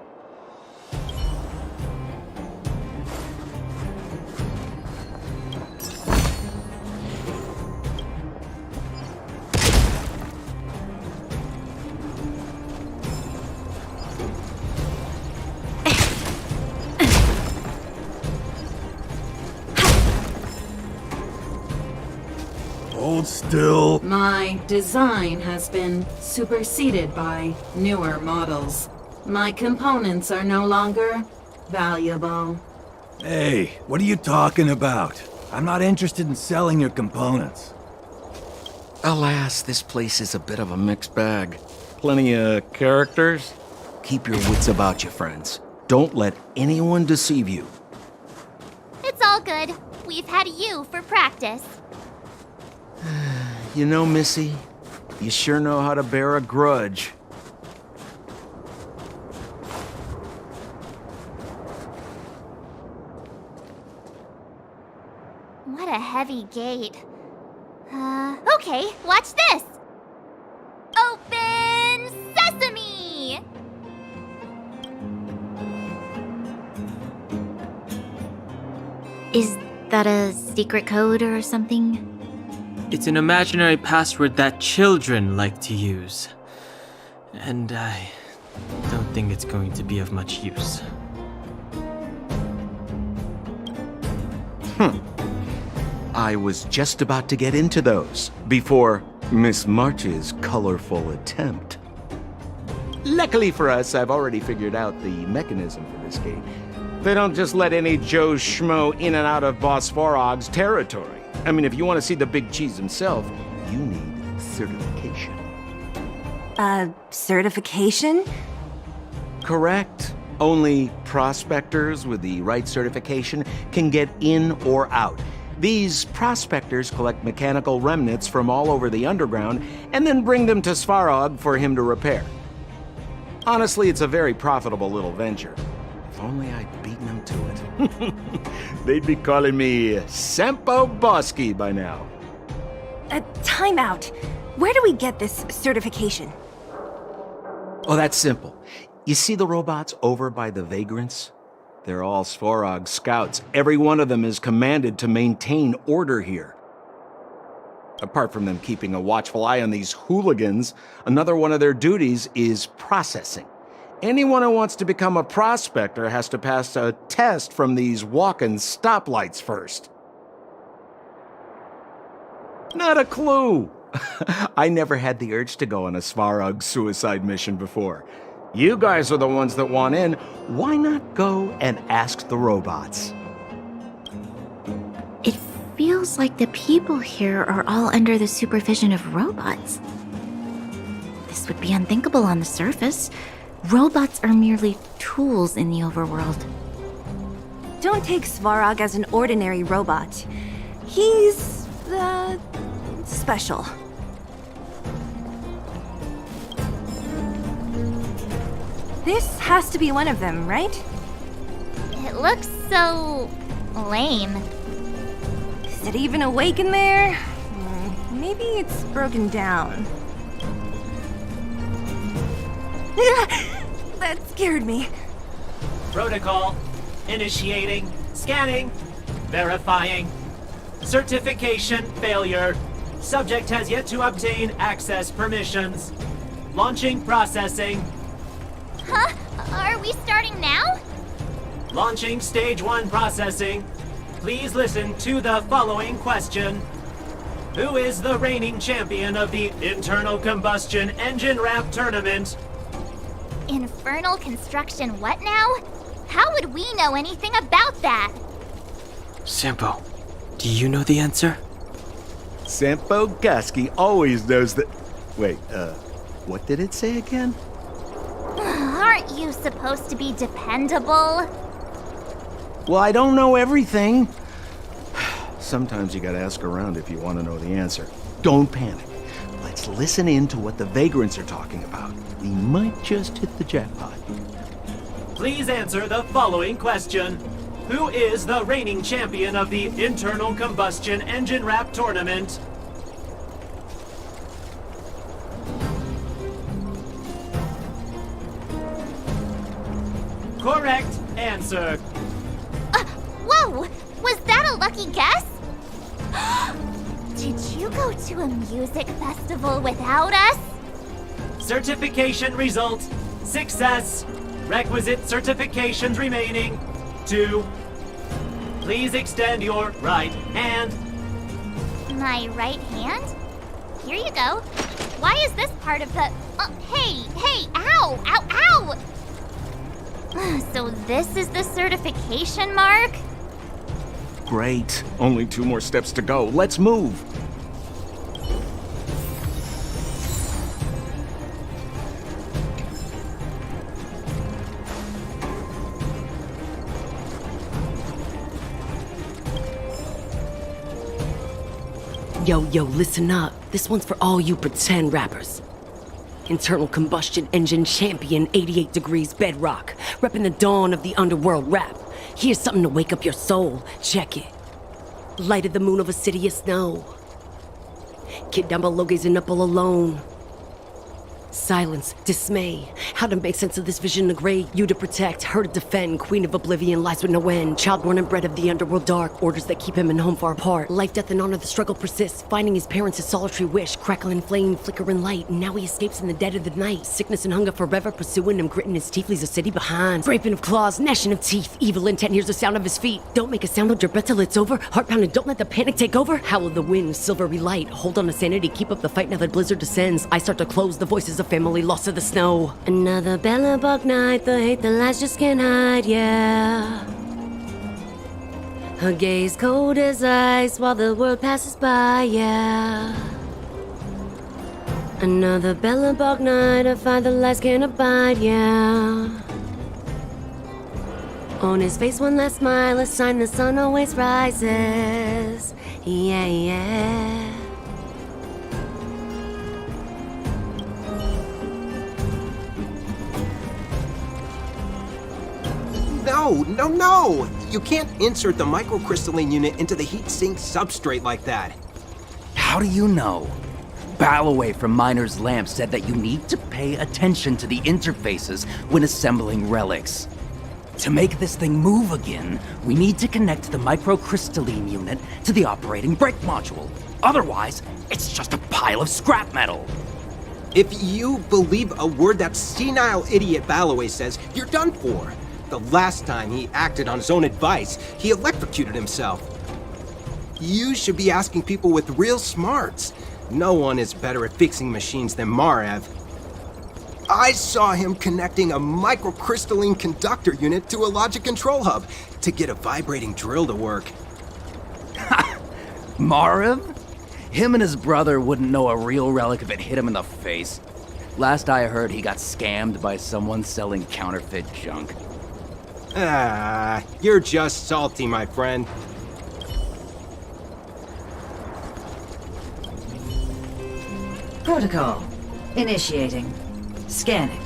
Hold still. My design has been superseded by newer models. My components are no longer valuable. Hey, what are you talking about? I'm not interested in selling your components. Alas, this place is a bit of a mixed bag. Plenty of characters. Keep your wits about you, friends. Don't let anyone deceive you. It's all good. We've had you for practice. You know, Missy, you sure know how to bear a grudge. What a heavy gate. Okay, watch this! Open sesame! Is that a secret code or something? It's an imaginary password that children like to use. And I don't think it's going to be of much use. I was just about to get into those before Miss March's colorful attempt. Luckily for us, I've already figured out the mechanism for this gate. They don't just let any Joe Schmo in and out of Boss Svarog's territory. I mean, if you want to see the big cheese himself, you need certification. Certification? Correct. Only prospectors with the right certification can get in or out. These prospectors collect mechanical remnants from all over the underground and then bring them to Svarog for him to repair. Honestly, it's a very profitable little venture. If only I'd beaten them to it. They'd be calling me Sempo Bosky by now. Time out. Where do we get this certification? Oh, that's simple. You see the robots over by the vagrants? They're all Svarog scouts. Every one of them is commanded to maintain order here. Apart from them keeping a watchful eye on these hooligans, another one of their duties is processing. Anyone who wants to become a prospector has to pass a test from these walking stoplights first. Not a clue. I never had the urge to go on a Svarog suicide mission before. You guys are the ones that want in. Why not go and ask the robots? It feels like the people here are all under the supervision of robots. This would be unthinkable on the surface. Robots are merely tools in the overworld. Don't take Svarog as an ordinary robot. He's, special. This has to be one of them, right? It looks so lame. Is it even awake in there? Maybe it's broken down. That scared me. Protocol. Initiating. Scanning. Verifying. Certification failure. Subject has yet to obtain access permissions. Launching processing. Huh? Are we starting now? Launching stage 1 processing. Please listen to the following question. Who is the reigning champion of the Internal Combustion Engine Rap Tournament? Infernal construction what now? How would we know anything about that? Sampo, do you know the answer? Sempo Bosky always knows that... Wait, what did it say again? Aren't you supposed to be dependable? Well, I don't know everything. Sometimes you gotta ask around if you want to know the answer. Don't panic. Let's listen in to what the vagrants are talking about. We might just hit the jackpot. Please answer the following question. Who is the reigning champion of the Internal Combustion Engine Rap Tournament? Correct answer. Whoa! Was that a lucky guess? Did you go to a music festival without us? Certification result. Success. Requisite certifications remaining. 2. Please extend your right hand. My right hand? Here you go. Why is this part of the... hey, ow, ow, ow! So this is the certification mark? Great. Only 2 more steps to go. Let's move. Yo, listen up. This one's for all you pretend rappers. Internal Combustion Engine Champion, 88 Degrees Bedrock, repping the dawn of the underworld rap. Here's something to wake up your soul. Check it. Light of the moon of a city of snow. Kid down below gazing up all alone. Silence, dismay. How to make sense of this vision of gray? You to protect, her to defend. Queen of oblivion lies with no end. Child born and bred of the underworld dark. Orders that keep him and home far apart. Life, death, and honor, the struggle persists. Finding his parents, his solitary wish. Crackling flame, flickering light. And now he escapes in the dead of the night. Sickness and hunger forever pursuing him. Gritting his teeth, leaves a city behind. Scraping of claws, gnashing of teeth. Evil intent hears the sound of his feet. Don't make a sound, hold your breath till it's over. Heart pounding, don't let the panic take over. Howl of the wind, silvery light. Hold on to sanity, keep up the fight now that blizzard descends. I start to close the voices of family lost to the snow. Another Bellabog night, the hate, the lies just can't hide, yeah. Her gaze cold as ice while the world passes by, yeah. Another Bellabog night, I find the lights can't abide, yeah. On his face one last smile, a sign the sun always rises. Yeah, yeah. No! You can't insert the microcrystalline unit into the heat sink substrate like that. How do you know? Balloway from Miner's Lamp said that you need to pay attention to the interfaces when assembling relics. To make this thing move again, we need to connect the microcrystalline unit to the operating brake module. Otherwise, it's just a pile of scrap metal. If you believe a word that senile idiot Balloway says, you're done for. The last time he acted on his own advice, he electrocuted himself. You should be asking people with real smarts. No one is better at fixing machines than Marev. I saw him connecting a microcrystalline conductor unit to a logic control hub to get a vibrating drill to work. Marev? Him and his brother wouldn't know a real relic if it hit him in the face. Last I heard, he got scammed by someone selling counterfeit junk. Ah, you're just salty, my friend. Protocol. Initiating. Scanning.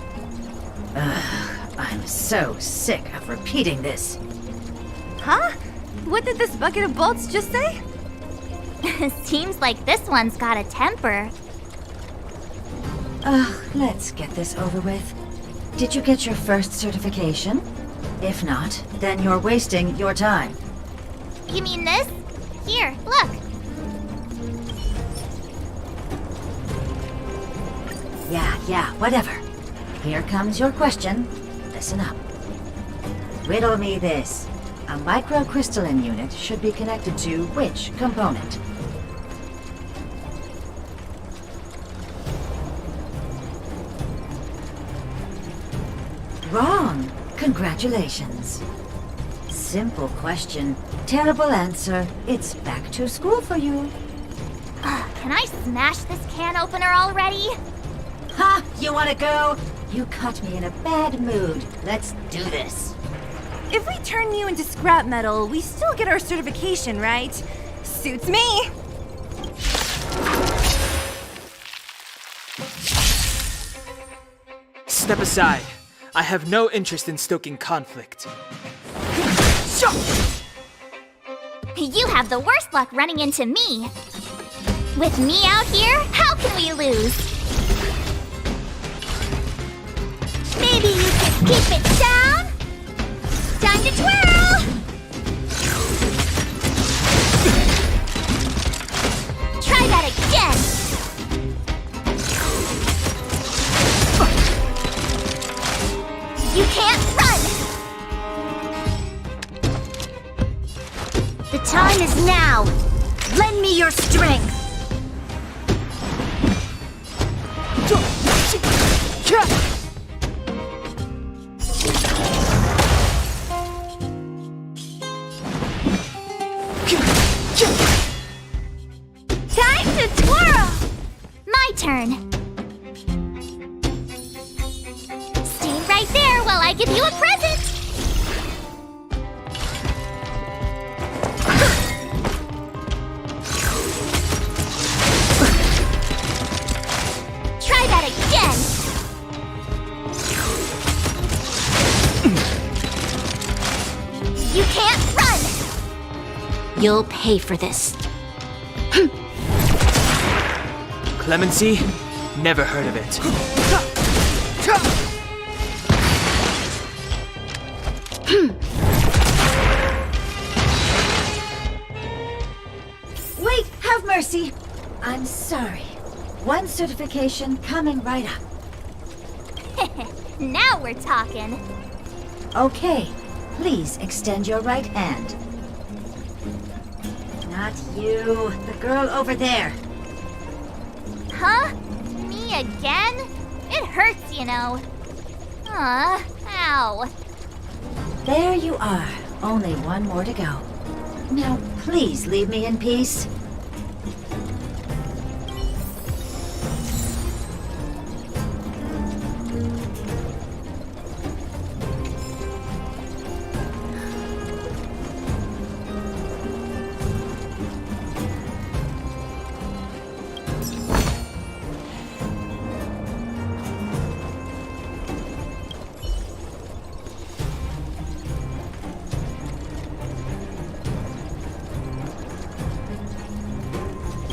I'm so sick of repeating this. Huh? What did this bucket of bolts just say? Seems like this one's got a temper. Let's get this over with. Did you get your first certification? If not, then you're wasting your time. You mean this? Here, look. Yeah, whatever. Here comes your question. Listen up. Riddle me this. A microcrystalline unit should be connected to which component? Wrong. Congratulations. Simple question. Terrible answer. It's back to school for you. Can I smash this can opener already? Ha! You wanna go? You caught me in a bad mood. Let's do this. If we turn you into scrap metal, we still get our certification, right? Suits me! Step aside. I have no interest in stoking conflict. You have the worst luck running into me. With me out here, how can we lose? Maybe you can keep it down? Time to twirl! Try that again! You can't run! The time is now! Lend me your strength! Time to twirl! My turn. Stay right there while I give you a present! Try that again! You can't run! You'll pay for this. Clemency? Never heard of it. Wait, have mercy! I'm sorry. One certification coming right up. Now we're talking. Okay, please extend your right hand. Not you, the girl over there. Huh? Me again? It hurts, you know. Ow. There you are. Only one more to go. Now, please leave me in peace.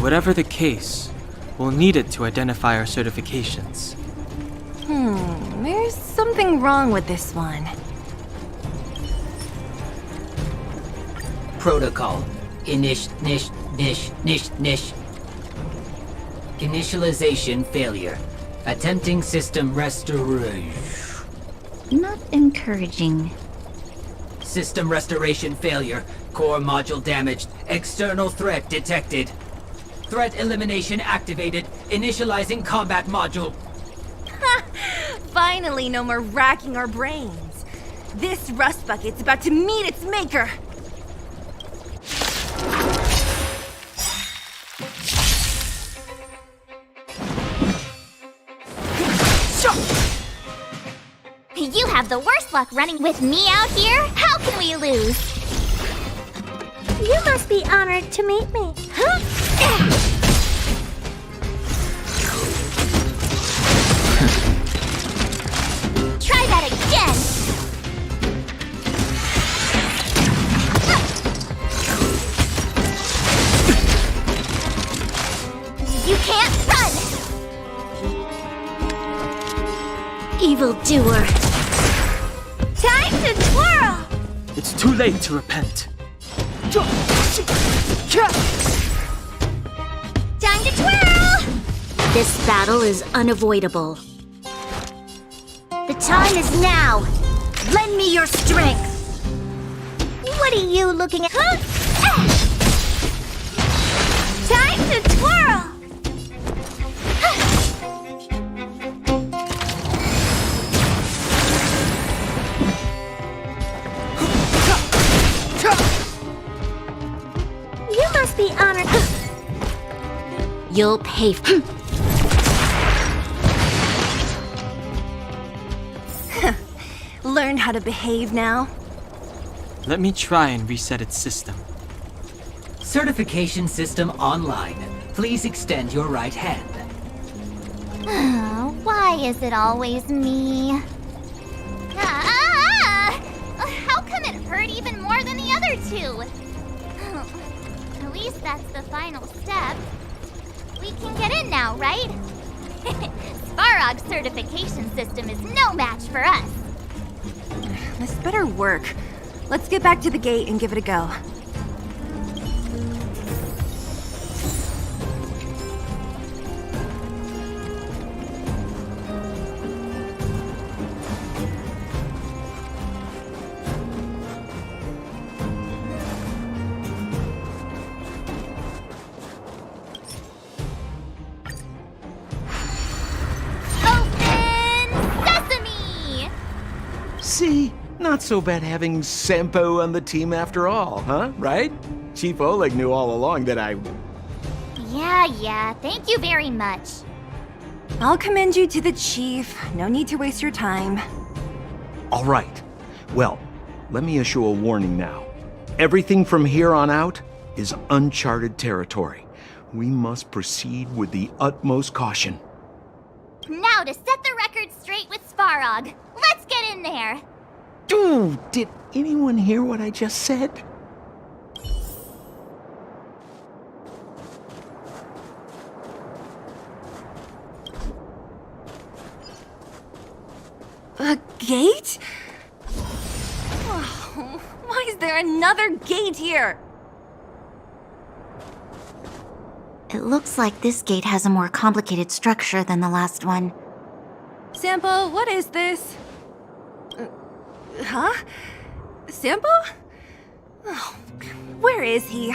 Whatever the case, we'll need it to identify our certifications. There's something wrong with this one. Protocol. Initialization failure. Attempting system restoration. Not encouraging. System restoration failure. Core module damaged. External threat detected. Threat elimination activated. Initializing combat module. Finally, no more racking our brains. This rust bucket's about to meet its maker. You have the worst luck running with me out here. How can we lose? You must be honored to meet me. Try that again. You can't run. Evildoer. Time to twirl. It's too late to repent. Time to twirl. This battle is unavoidable. The time is now. Lend me your strength. What are you looking at? Time to twirl. You must be honored. You'll pay for. Learn how to behave now. Let me try and reset its system. Certification system online. Please extend your right hand. Why is it always me? How come it hurt even more than the other two? At least that's the final step. We can get in now, right? Svarog's certification system is no match for us. This better work. Let's get back to the gate and give it a go. See? Not so bad having Sampo on the team after all, huh? Right? Chief Oleg knew all along that I... Yeah, thank you very much. I'll commend you to the chief. No need to waste your time. All right. Well, let me issue a warning now. Everything from here on out is uncharted territory. We must proceed with the utmost caution. Now to set the record straight with Svarog. Let's get in there. Dude, did anyone hear what I just said? A gate? Oh, why is there another gate here? It looks like this gate has a more complicated structure than the last one. Sampo, what is this? Huh? Sampo? Oh, where is he?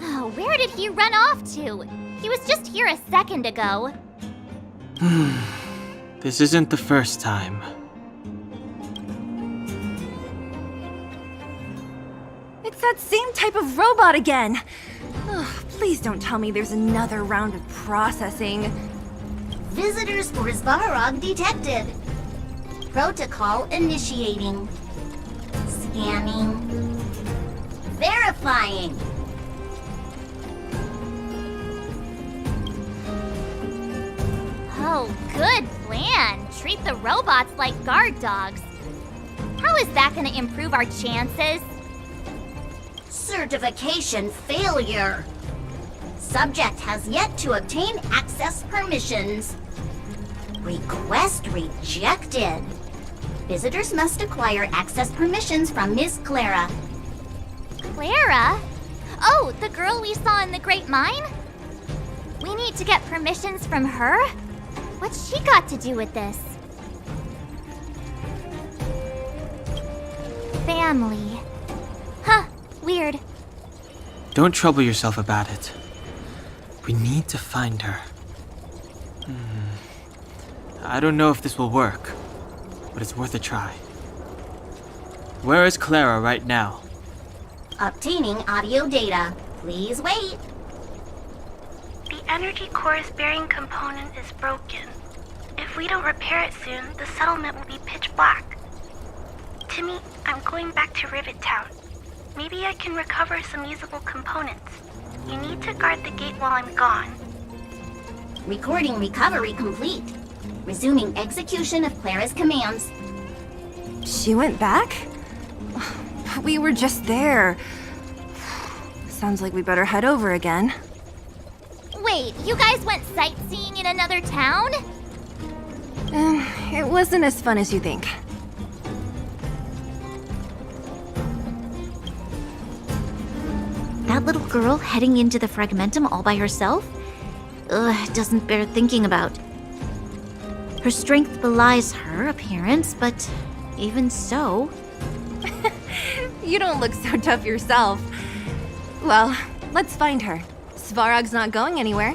Oh, where did he run off to? He was just here a second ago. This isn't the first time. It's that same type of robot again. Ugh, please don't tell me there's another round of processing. Visitors for Svarog detected. Protocol initiating. Scanning. Verifying. Oh, good plan. Treat the robots like guard dogs. How is that gonna improve our chances? Certification failure. Subject has yet to obtain access permissions. Request rejected. Visitors must acquire access permissions from Miss Clara. Clara? Oh, the girl we saw in the Great Mine? We need to get permissions from her? What's she got to do with this? Family. Huh, weird. Don't trouble yourself about it. We need to find her. I don't know if this will work, but it's worth a try. Where is Clara right now? Obtaining audio data. Please wait. The energy core's bearing component is broken. If we don't repair it soon, the settlement will be pitch black. Timmy, I'm going back to Rivet Town. Maybe I can recover some usable components. You need to guard the gate while I'm gone. Recording recovery complete. Resuming execution of Clara's commands. She went back? We were just there. Sounds like we better head over again. Wait, you guys went sightseeing in another town? It wasn't as fun as you think. That little girl heading into the Fragmentum all by herself? It doesn't bear thinking about. Her strength belies her appearance, but even so... You don't look so tough yourself. Well, let's find her. Svarog's not going anywhere.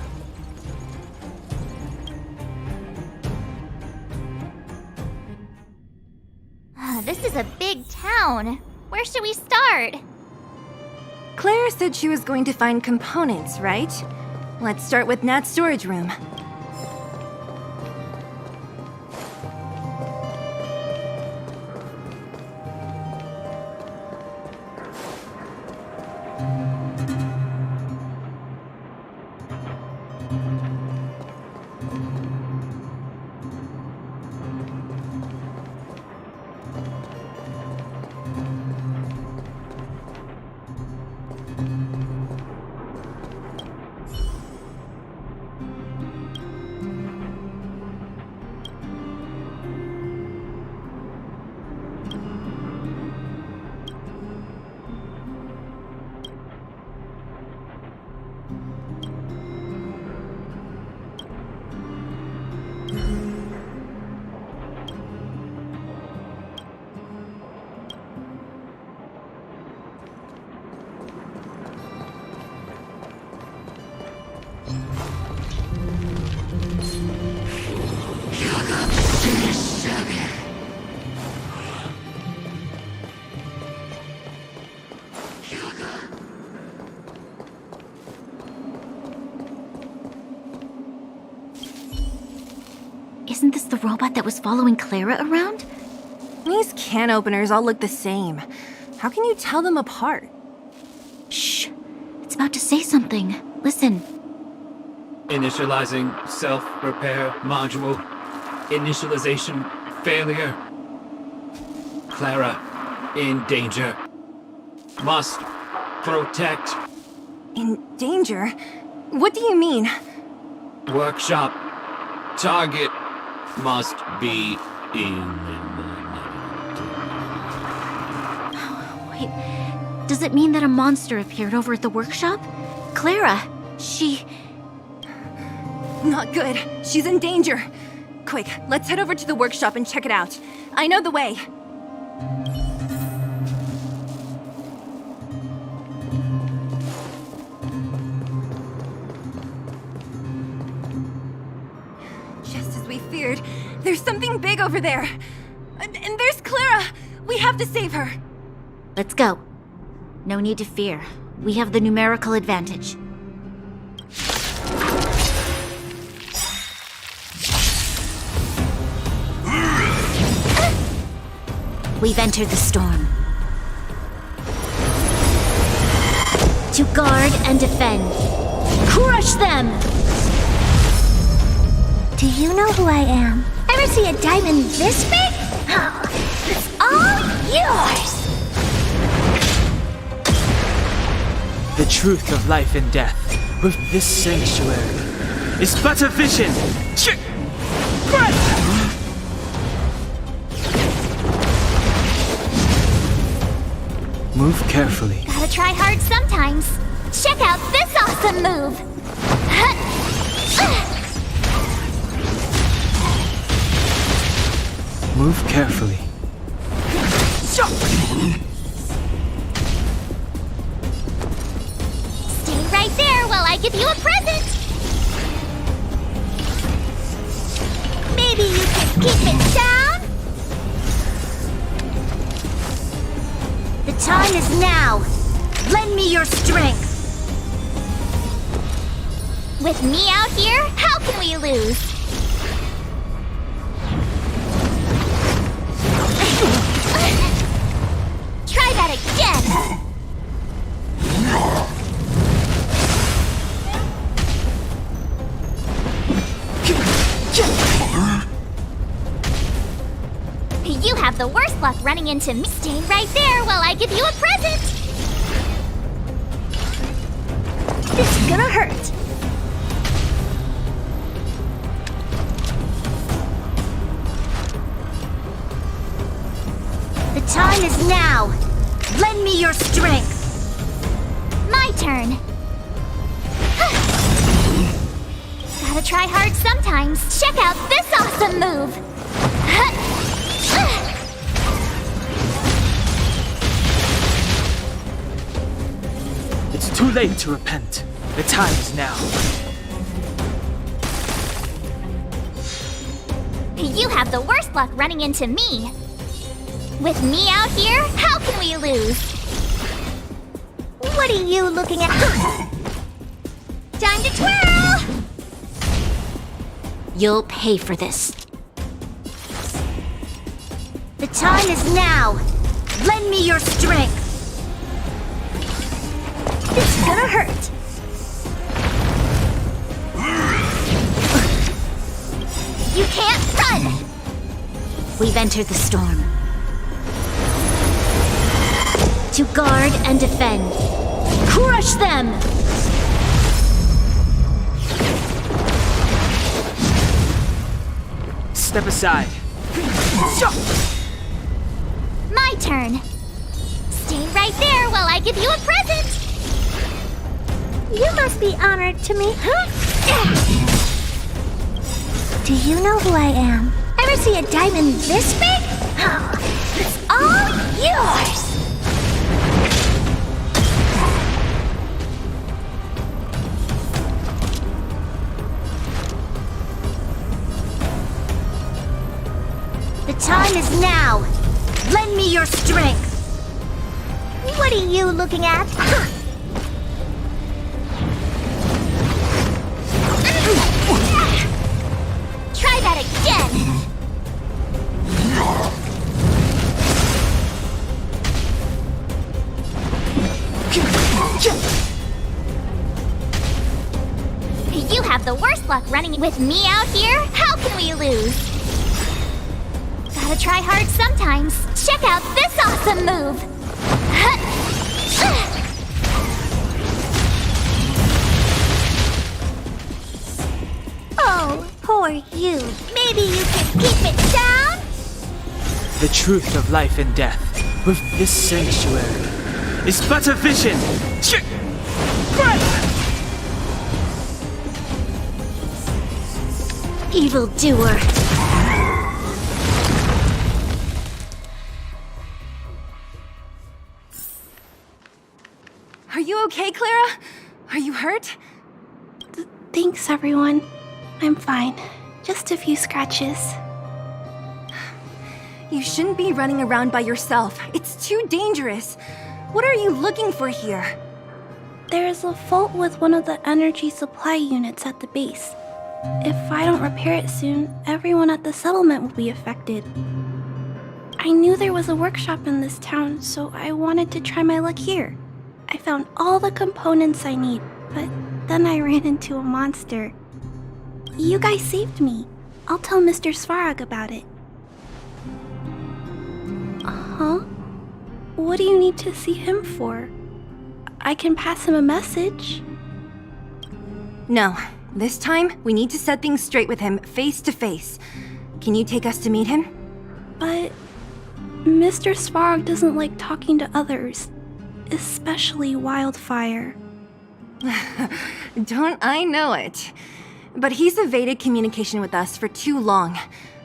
This is a big town. Where should we start? Claire said she was going to find components, right? Let's start with Nat's storage room. Isn't this the robot that was following Clara around? These can openers all look the same. How can you tell them apart? Shh. It's about to say something. Listen. Initializing self-repair module. Initialization failure. Clara in danger. Must protect. In danger? What do you mean? Workshop. Target must be Wait, does it mean that a monster appeared over at the workshop? Clara, she... Not good. She's in danger. Quick, let's head over to the workshop and check it out. I know the way. Just as we feared, there's something big over there. And there's Clara! We have to save her! Let's go. No need to fear. We have the numerical advantage. We've entered the storm. To guard and defend. Crush them! Do you know who I am? Ever see a diamond this big? Oh, it's all yours! The truth of life and death with this sanctuary is but a vision. Move carefully. Gotta try hard sometimes. Check out this awesome move! Move carefully. Stay right there while I give you a present! Maybe you can keep it down? The time is now. Lend me your strength. With me out here, how can we lose? Try that again! You have the worst luck running into me. Stay right there while I give you a present! This is gonna hurt. The time is now. Lend me your strength. My turn. Gotta try hard sometimes. Check out this awesome move. It's too late to repent. The time is now. You have the worst luck running into me. With me out here, how can we lose? What are you looking at? Time to twirl! You'll pay for this. The time is now. Lend me your strength. This is gonna hurt. You can't run! We've entered the storm. To guard and defend. Crush them! Step aside. My turn. Stay right there while I give you a present. You must be honored to me, huh? Do you know who I am? Ever see a diamond this big? It's all yours! The time is now. Lend me your strength. What are you looking at? Try that again! You have the worst luck running with me out here. How can we lose? Gotta try hard sometimes. Check out this awesome move! Oh, poor you. Maybe you can keep it down? The truth of life and death with this sanctuary is but a vision. Evildoer. Are you okay, Clara? Are you hurt? Thanks, everyone. I'm fine. Just a few scratches. You shouldn't be running around by yourself. It's too dangerous. What are you looking for here? There's a fault with one of the energy supply units at the base. If I don't repair it soon, everyone at the settlement will be affected. I knew there was a workshop in this town, so I wanted to try my luck here. I found all the components I need, but then I ran into a monster. You guys saved me. I'll tell Mr. Svarog about it. Huh? What do you need to see him for? I can pass him a message. No. This time, we need to set things straight with him face to face. Can you take us to meet him? But Mr. Svarog doesn't like talking to others, especially Wildfire. Don't I know it? But he's evaded communication with us for too long.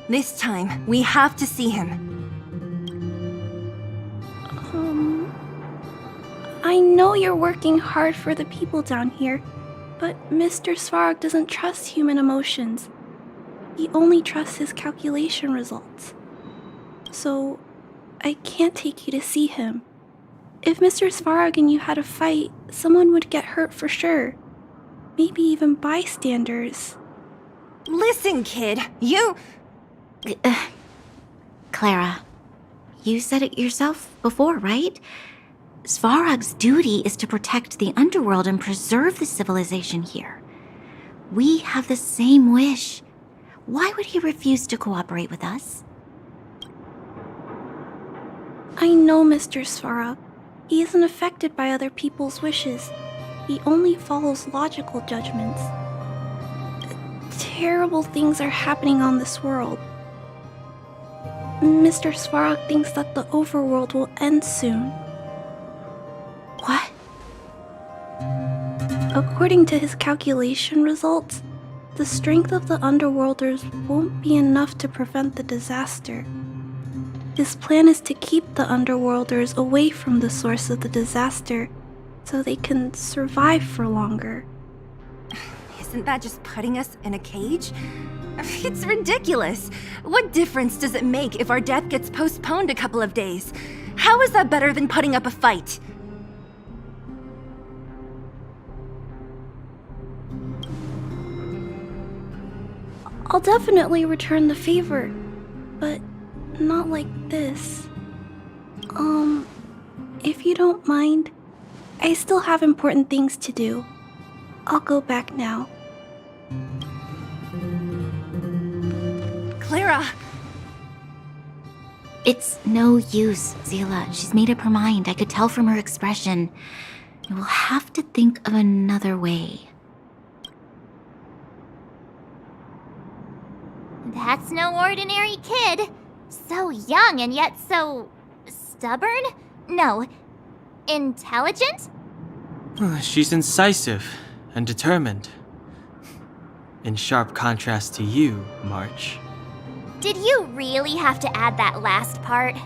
This time, we have to see him. I know you're working hard for the people down here, but Mr. Svarog doesn't trust human emotions. He only trusts his calculation results. So, I can't take you to see him. If Mr. Svarog and you had a fight, someone would get hurt for sure. Maybe even bystanders. Listen, kid, you... Clara, you said it yourself before, right? Svarog's duty is to protect the underworld and preserve the civilization here. We have the same wish. Why would he refuse to cooperate with us? I know Mr. Svarog. He isn't affected by other people's wishes. He only follows logical judgments. Terrible things are happening on this world. Mr. Svarog thinks that the overworld will end soon. What? According to his calculation results, the strength of the Underworlders won't be enough to prevent the disaster. His plan is to keep the Underworlders away from the source of the disaster so they can survive for longer. Isn't that just putting us in a cage? It's ridiculous. What difference does it make if our death gets postponed a couple of days? How is that better than putting up a fight? I'll definitely return the favor, but not like this. If you don't mind, I still have important things to do. I'll go back now. Clara! It's no use, Zila. She's made up her mind. I could tell from her expression. You will have to think of another way. That's no ordinary kid. So young and yet so... stubborn? No, intelligent? She's incisive and determined. In sharp contrast to you, March. Did you really have to add that last part?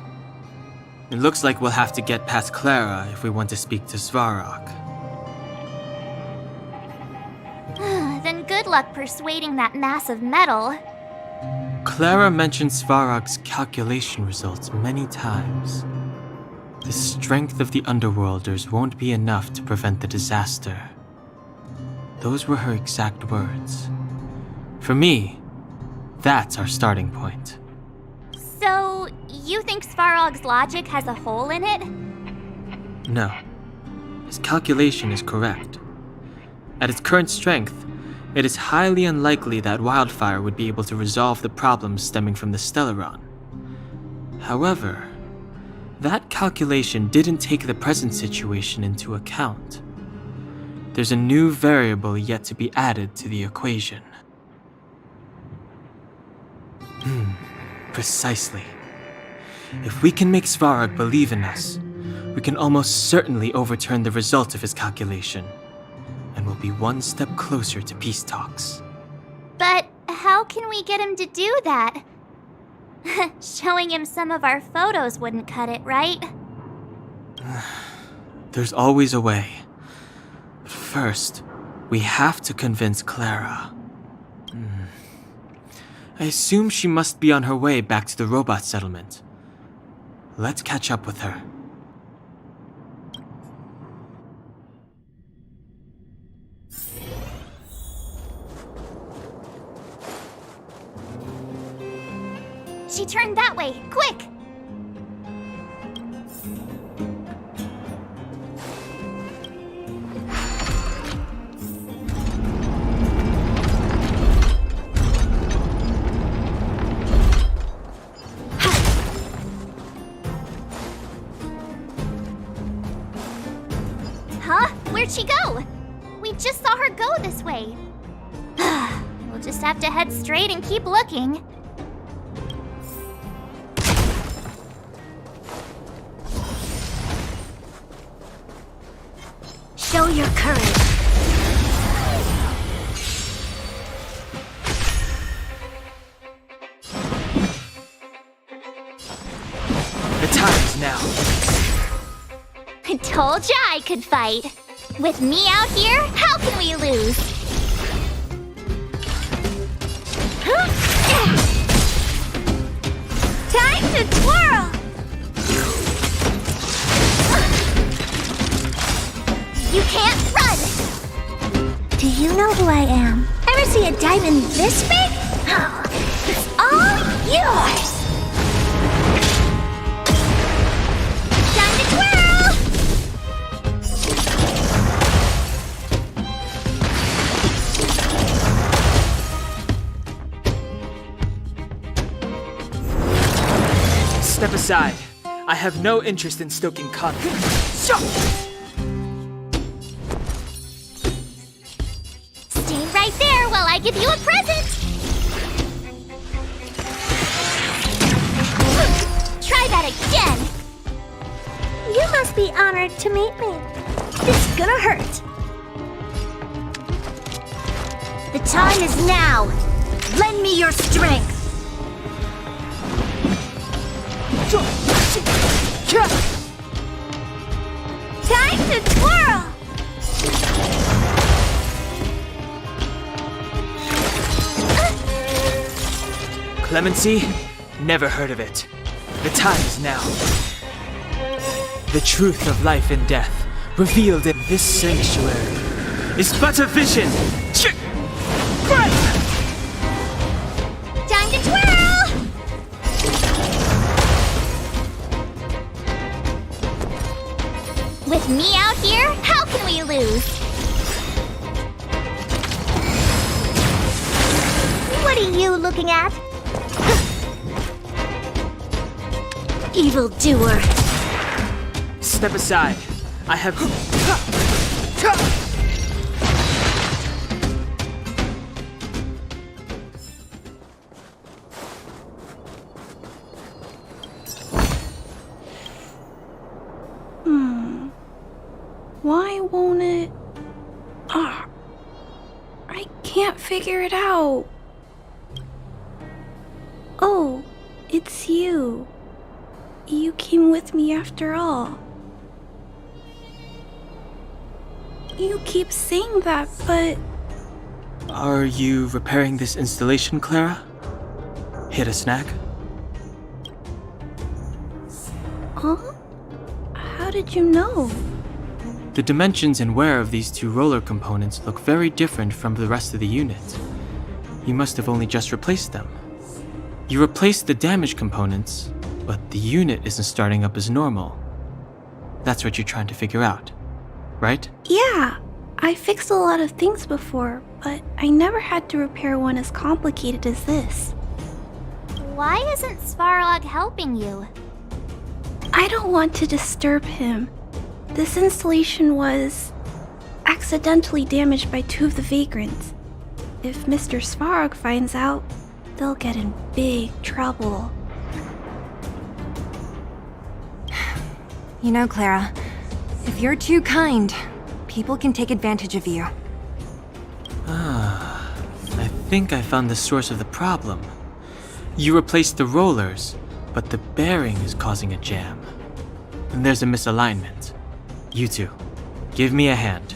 It looks like we'll have to get past Clara if we want to speak to Svarog. Then good luck persuading that mass of metal. Clara mentioned Svarog's calculation results many times. The strength of the Underworlders won't be enough to prevent the disaster. Those were her exact words. For me, that's our starting point. So, you think Svarog's logic has a hole in it? No. His calculation is correct. At its current strength, it is highly unlikely that Wildfire would be able to resolve the problems stemming from the Stellaron. However, that calculation didn't take the present situation into account. There's a new variable yet to be added to the equation. Precisely. If we can make Svarog believe in us, we can almost certainly overturn the result of his calculation, and we'll be one step closer to peace talks. But how can we get him to do that? Showing him some of our photos wouldn't cut it, right? There's always a way. But first, we have to convince Clara. I assume she must be on her way back to the robot settlement. Let's catch up with her. She turned that way, quick! Huh? Where'd she go? We just saw her go this way. Just have to head straight and keep looking. Show your courage. The time is now. I told ya I could fight. With me out here, how can we lose? Time to twirl! You can't run! Do you know who I am? Ever see a diamond this big? Oh, it's all yours! Time to twirl! Step aside. I have no interest in stoking conflict. Stay right there while I give you a present! Try that again! You must be honored to meet me. This is gonna hurt. The time is now. Lend me your strength. Time to twirl! Clemency? Never heard of it. The time is now. The truth of life and death, revealed in this sanctuary, is but a vision. Time to twirl! With me out here, how can we lose? What are you looking at? Evildoer. Step aside. I have... Why won't it... I can't figure it out. Oh, it's you. You came with me after all. You keep saying that, but... Are you repairing this installation, Clara? Hit a snack? Huh? How did you know? The dimensions and wear of these two roller components look very different from the rest of the unit. You must have only just replaced them. You replaced the damaged components, but the unit isn't starting up as normal. That's what you're trying to figure out, right? Yeah, I fixed a lot of things before, but I never had to repair one as complicated as this. Why isn't Svarog helping you? I don't want to disturb him. This installation was accidentally damaged by two of the vagrants. If Mr. Svarog finds out, they'll get in big trouble. You know, Clara, if you're too kind, people can take advantage of you. I think I found the source of the problem. You replaced the rollers, but the bearing is causing a jam. And there's a misalignment. You two, give me a hand.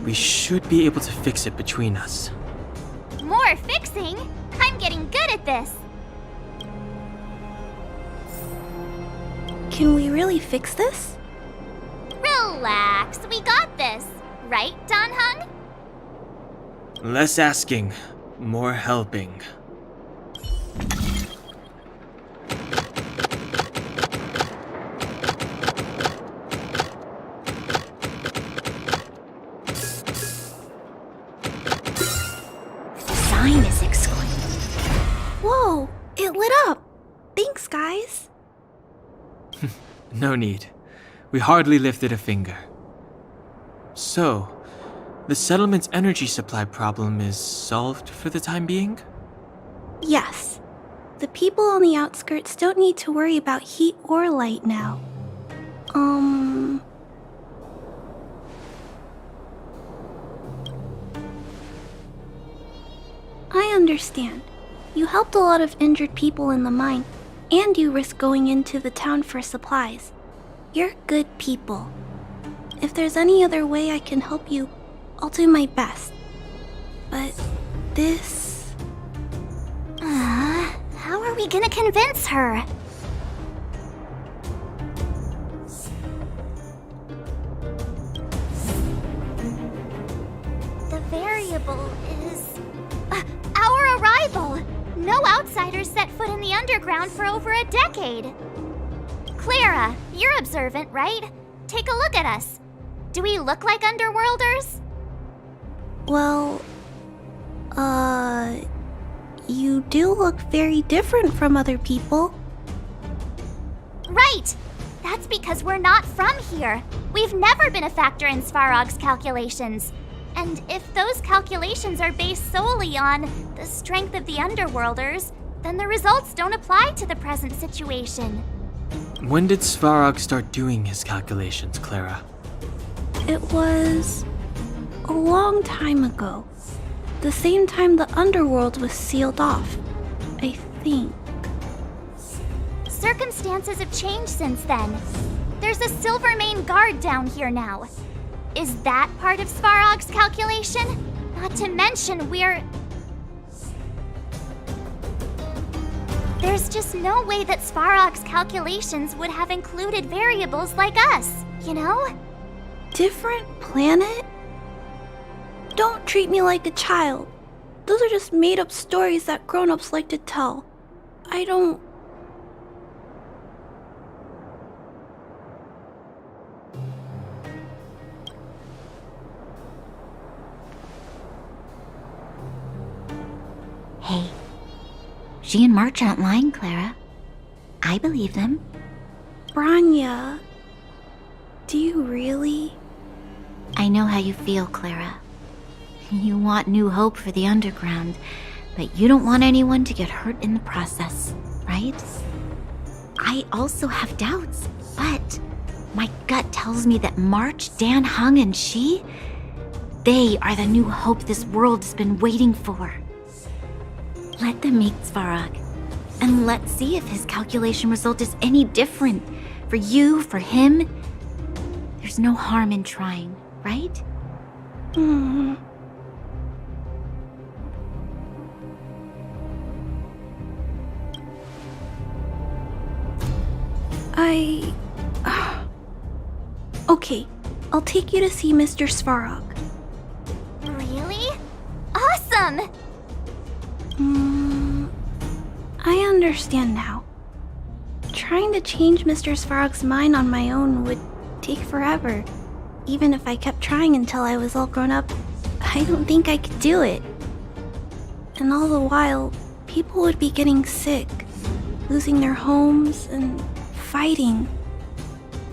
We should be able to fix it between us. More fixing? I'm getting good at this. Can we really fix this? Relax, we got this. Right, Don Hung? Less asking, more helping. Sign is exclusive. Whoa, it lit up. Thanks, guys. No need. We hardly lifted a finger. So, The settlement's energy supply problem is solved for the time being? Yes. The people on the outskirts don't need to worry about heat or light now. I understand. You helped a lot of injured people in the mine, and you risked going into the town for supplies. You're good people. If there's any other way I can help you, I'll do my best. But this... How are we gonna convince her? The variable is... our arrival! No outsiders set foot in the underground for over a decade. Clara, you're observant, right? Take a look at us. Do we look like underworlders? Well, you do look very different from other people. Right! That's because we're not from here. We've never been a factor in Svarog's calculations. And if those calculations are based solely on the strength of the Underworlders, then the results don't apply to the present situation. When did Svarog start doing his calculations, Clara? It was a long time ago. The same time the Underworld was sealed off, I think. Circumstances have changed since then. There's a Silvermane guard down here now. Is that part of Svarog's calculation? Not to mention There's just no way that Svarog's calculations would have included variables like us, you know? Different planet? Don't treat me like a child. Those are just made-up stories that grown-ups like to tell. I don't... Hey, she and March aren't lying, Clara. I believe them. Branya, do you really? I know how you feel, Clara. You want new hope for the underground, but you don't want anyone to get hurt in the process, right? I also have doubts, but my gut tells me that March, Dan Hung, and she, they are the new hope this world has been waiting for. Let them meet Svarog, and let's see if his calculation result is any different. For you, for him, there's no harm in trying, right? Okay, I'll take you to see Mr. Svarog. Really? Awesome! I understand now. Trying to change Mr. Svarog's mind on my own would take forever. Even if I kept trying until I was all grown up, I don't think I could do it. And all the while, people would be getting sick, losing their homes, and fighting.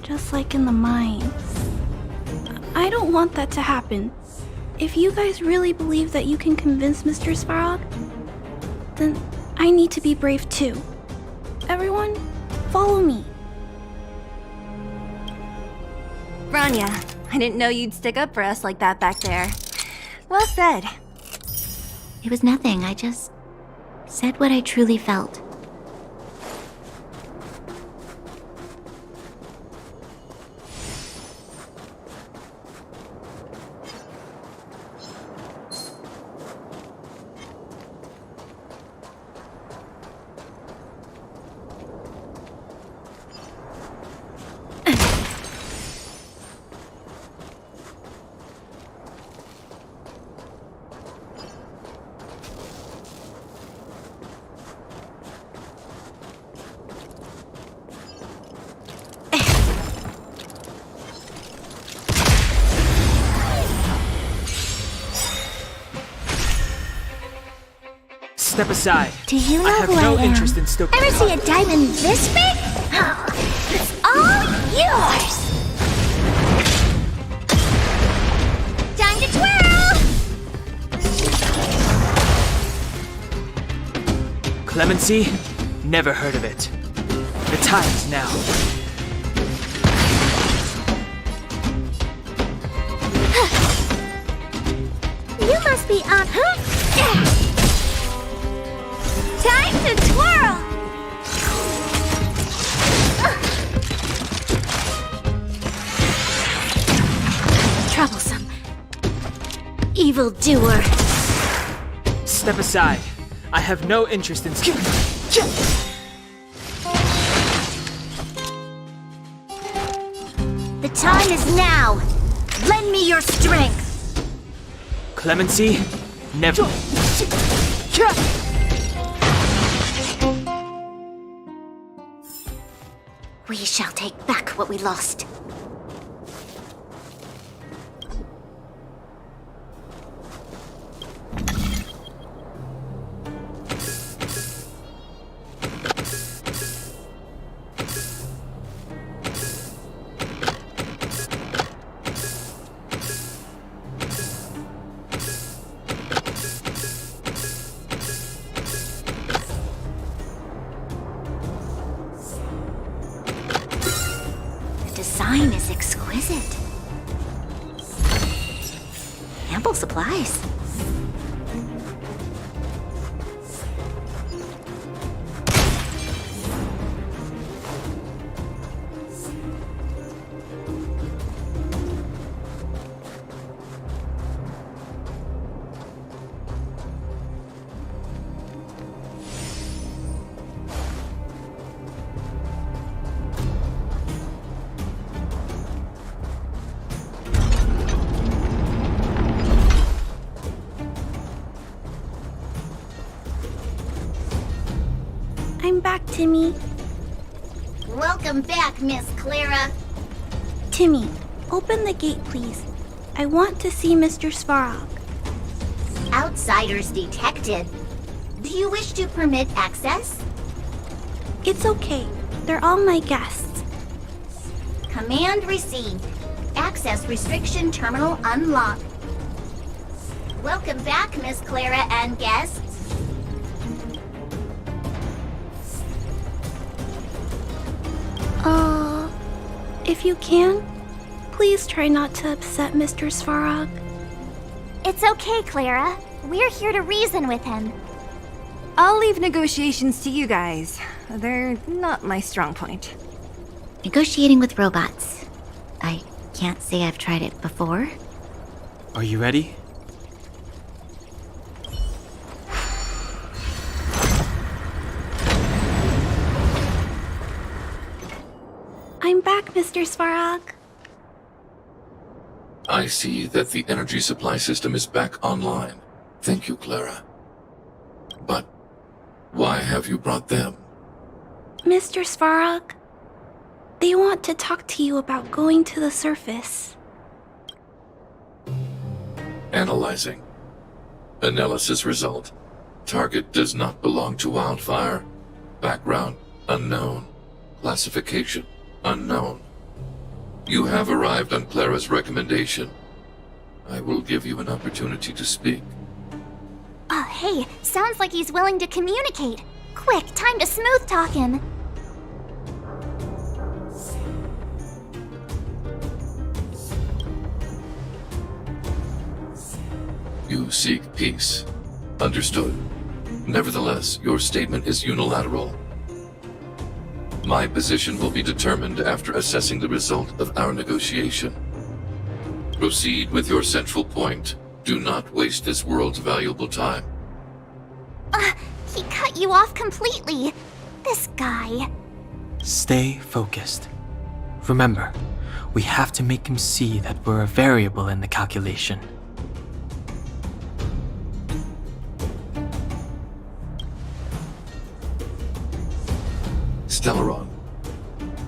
Just like in the mine. I don't want that to happen. If you guys really believe that you can convince Mr. Svarog, then I need to be brave too. Everyone, follow me. Branya, I didn't know you'd stick up for us like that back there. Well said. It was nothing, I just said what I truly felt. Step aside. Do you know I have who no I am? interest in stoking. Ever see a diamond this big? It's all yours! Time to twirl! Clemency? Never heard of it. The time is now. You must be on. Time to twirl! Troublesome. Evildoer. Step aside. I have no interest in... The time is now. Lend me your strength. Clemency? Never... We shall take back what we lost. Design is exquisite. Ample supplies. I'm back, Timmy. Welcome back, Miss Clara. Timmy, open the gate, please. I want to see Mr. Svarog. Outsiders detected. Do you wish to permit access? It's okay. They're all my guests. Command received. Access restriction terminal unlocked. Welcome back, Miss Clara and guests. If you can, please try not to upset Mr. Svarog. It's okay, Clara. We're here to reason with him. I'll leave negotiations to you guys. They're not my strong point. Negotiating with robots. I can't say I've tried it before. Are you ready? I'm back, Mr. Svarog. I see that the energy supply system is back online. Thank you, Clara. But why have you brought them? Mr. Svarog, they want to talk to you about going to the surface. Analyzing. Analysis result. Target does not belong to Wildfire. Background unknown. Classification unknown. You have arrived on Clara's recommendation. I will give you an opportunity to speak. Oh, hey, sounds like he's willing to communicate. Quick, time to smooth talk him. You seek peace. Understood. Nevertheless, your statement is unilateral. My position will be determined after assessing the result of our negotiation. Proceed with your central point. Do not waste this world's valuable time. He cut you off completely. This guy. Stay focused. Remember, we have to make him see that we're a variable in the calculation. Stellaron.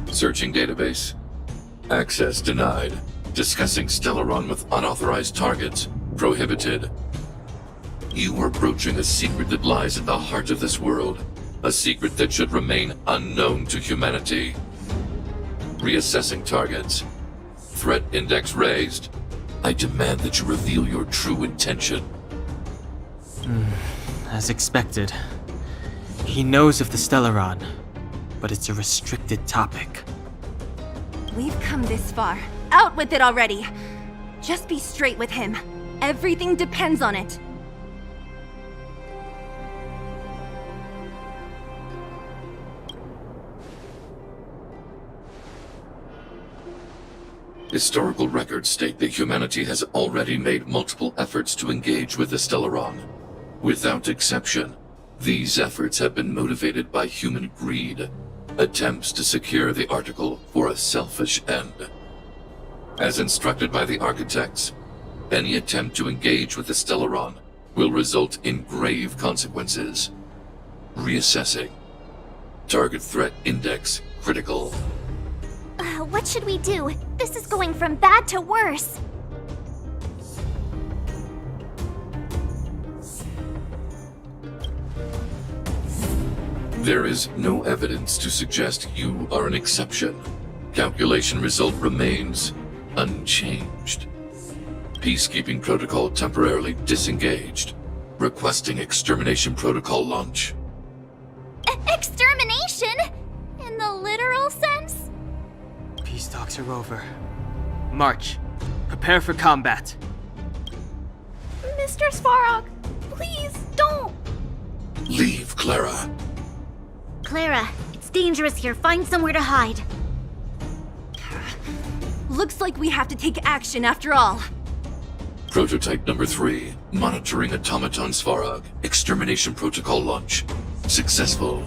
Searching database. Access denied. Discussing Stellaron with unauthorized targets. Prohibited. You are broaching a secret that lies at the heart of this world. A secret that should remain unknown to humanity. Reassessing targets. Threat index raised. I demand that you reveal your true intention. As expected. He knows of the Stellaron, but it's a restricted topic. We've come this far. Out with it already! Just be straight with him. Everything depends on it. Historical records state that humanity has already made multiple efforts to engage with the Stellaron. Without exception, these efforts have been motivated by human greed, attempts to secure the article for a selfish end. As instructed by the architects, any attempt to engage with the Stellaron will result in grave consequences. Reassessing. Target threat index critical. What should we do? This is going from bad to worse. There is no evidence to suggest you are an exception. Calculation result remains unchanged. Peacekeeping protocol temporarily disengaged. Requesting extermination protocol launch. Extermination? In the literal sense? Peace talks are over. March. Prepare for combat. Mr. Svarog, please don't. Leave, Clara. Clara, it's dangerous here. Find somewhere to hide. Looks like we have to take action after all. Prototype number 3. Monitoring automaton Svarog. Extermination protocol launch. Successful.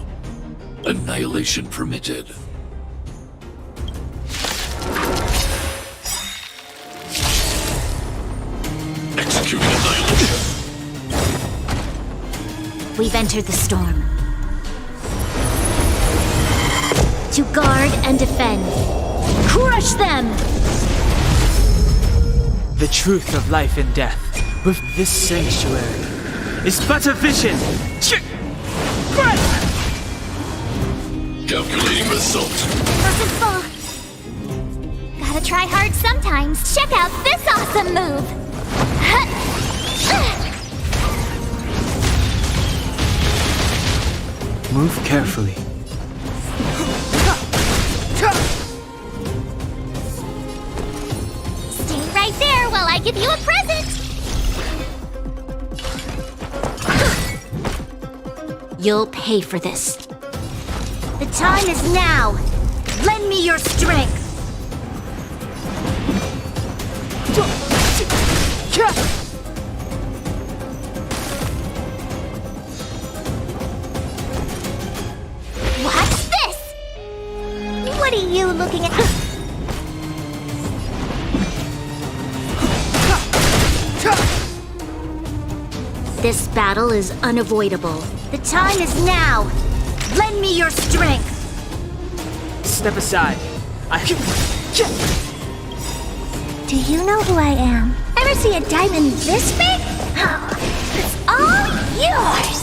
Annihilation permitted. Executing annihilation. We've entered the storm. To guard and defend. Crush them! The truth of life and death with this sanctuary is but a vision. Calculating result. Purposeful. Gotta try hard sometimes. Check out this awesome move. Move carefully. Stay right there while I give you a present. You'll pay for this. The time is now. Lend me your strength. What's this? What are you looking at? This battle is unavoidable. The time is now. Lend me your strength. Step aside. Do you know who I am? Ever see a diamond this big? It's all yours.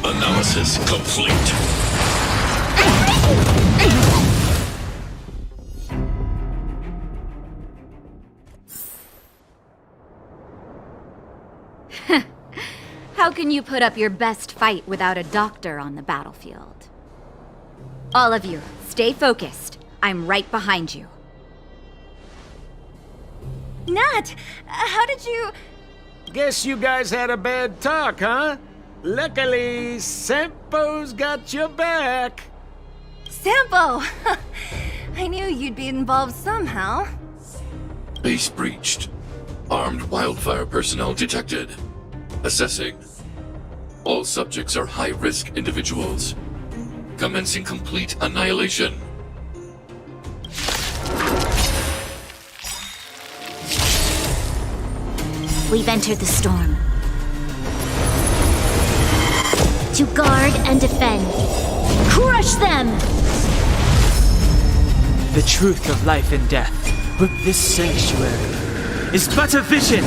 Analysis complete. How can you put up your best fight without a doctor on the battlefield? All of you, stay focused. I'm right behind you. Nat, how did you... Guess you guys had a bad talk, huh? Luckily, Sampo's got your back. Sampo! I knew you'd be involved somehow. Base breached. Armed wildfire personnel detected. Assessing. All subjects are high-risk individuals. Commencing complete annihilation. We've entered the storm. To guard and defend. Crush them! The truth of life and death with this sanctuary is but a vision.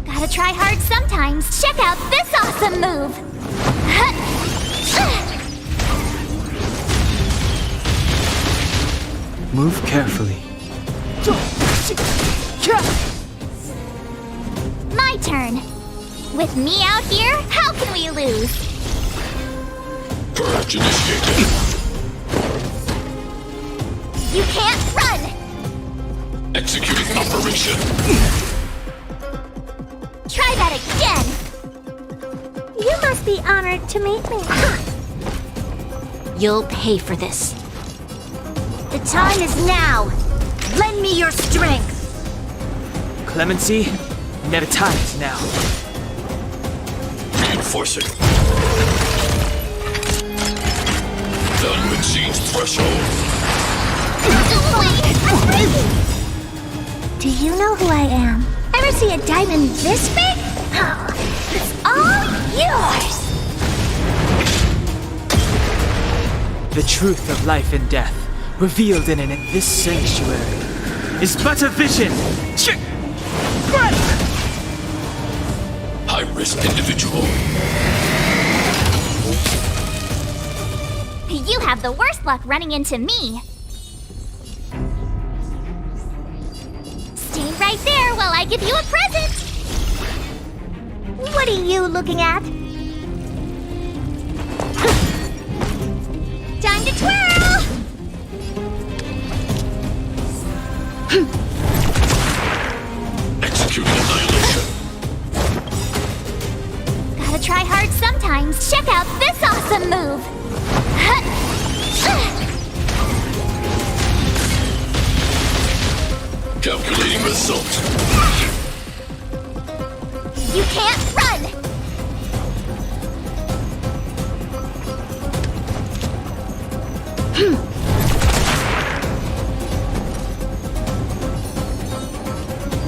Gotta try hard sometimes. Check out this awesome move. Move carefully. turn. With me out here, how can we lose? Purge initiated. You can't run! Executing operation. Try that again! You must be honored to meet me. You'll pay for this. The time is now. Lend me your strength. Clemency, the time is now. Reinforcing. Done with siege threshold. Do you know who I am? Ever see a diamond this big? Oh, it's all yours! The truth of life and death, revealed in this sanctuary, is but a vision. High-risk individual. You have the worst luck running into me. Stay right there while I give you a present. What are you looking at? Time to twirl! Executing annihilation. Gotta try hard sometimes. Check out this awesome move! Calculating result. You can't run!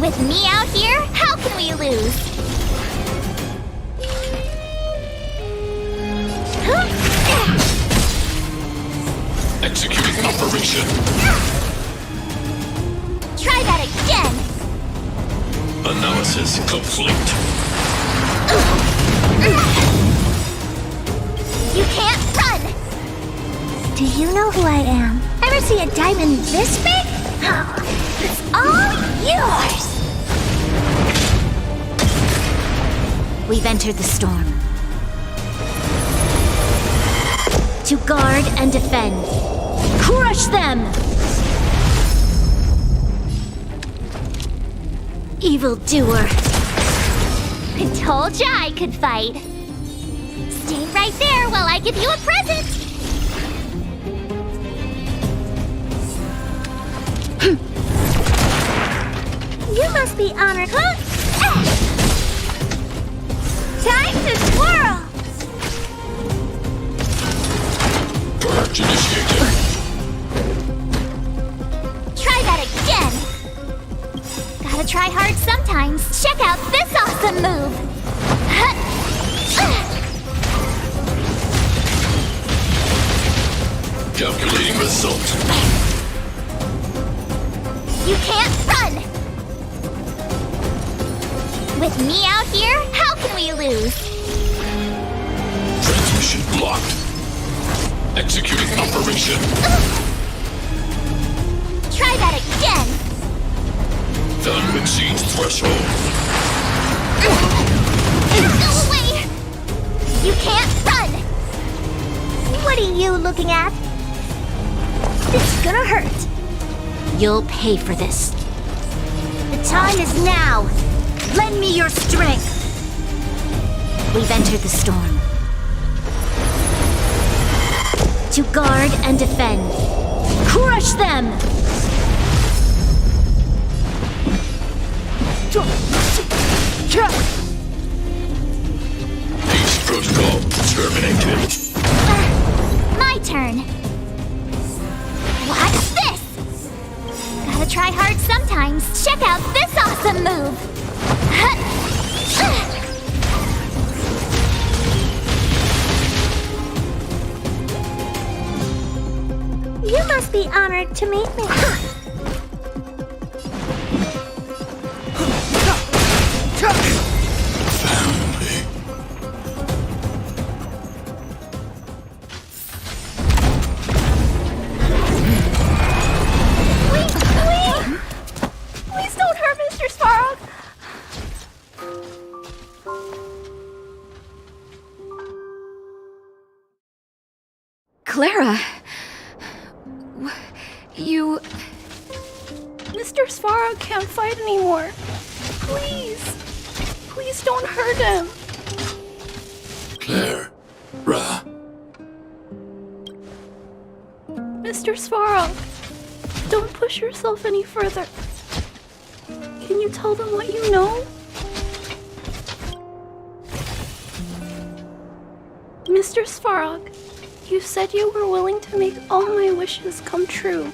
With me out here, how can we lose? Executing operation. Try that again! Analysis complete. You can't run! Do you know who I am? Ever see a diamond this big? Oh, it's all yours! We've entered the storm. To guard and defend. Crush them! Evildoer. I told ya I could fight. Stay right there while I give you a present. You must be honored. Time to twirl! Purge initiated. Try that again. Gotta try hard sometimes. Check out this awesome move. Calculating result. You can't run! With me out here, how can we lose? Transmission blocked. Executing operation. Try that again! Done with siege threshold. Go away! You can't run! What are you looking at? It's gonna hurt. You'll pay for this. The time is now. Lend me your strength. We've entered the storm. To guard and defend. Crush them! Peace protocol terminated. My turn. Watch this! Gotta try hard sometimes. Check out this awesome move! You must be honored to meet me. Please don't hurt Mr. Sparrow. Clara! You... Mr. Svarog can't fight anymore. Please. Please don't hurt him. Clara. Mr. Svarog, don't push yourself any further. Can you tell them what you know? Mr. Svarog, you said you were willing to make all my wishes come true,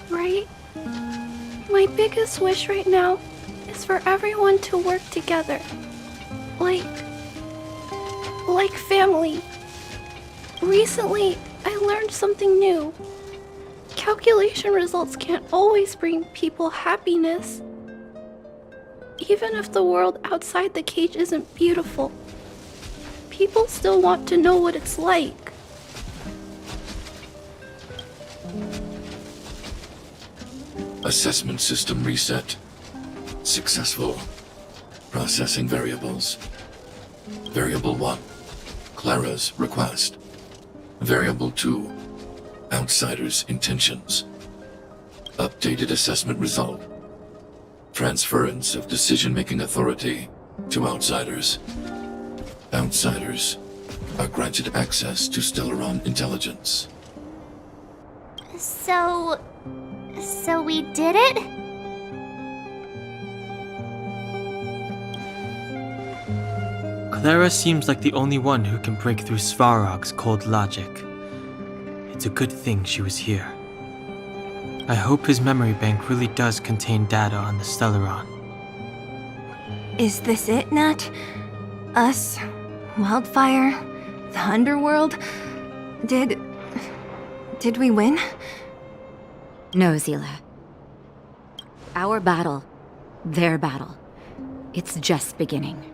right? My biggest wish right now is for everyone to work together. Like family. Recently, I learned something new. Calculation results can't always bring people happiness. Even if the world outside the cage isn't beautiful, people still want to know what it's like. Assessment system reset. Successful. Processing variables. Variable 1. Clara's request. Variable 2. Outsider's intentions. Updated assessment result. Transference of decision-making authority to outsiders. Outsiders are granted access to Stellaron intelligence. So we did it? Clara seems like the only one who can break through Svarog's cold logic. It's a good thing she was here. I hope his memory bank really does contain data on the Stellaron. Is this it, Nat? Us? Wildfire? The underworld? Did we win? No, Zila. Our battle, their battle, it's just beginning.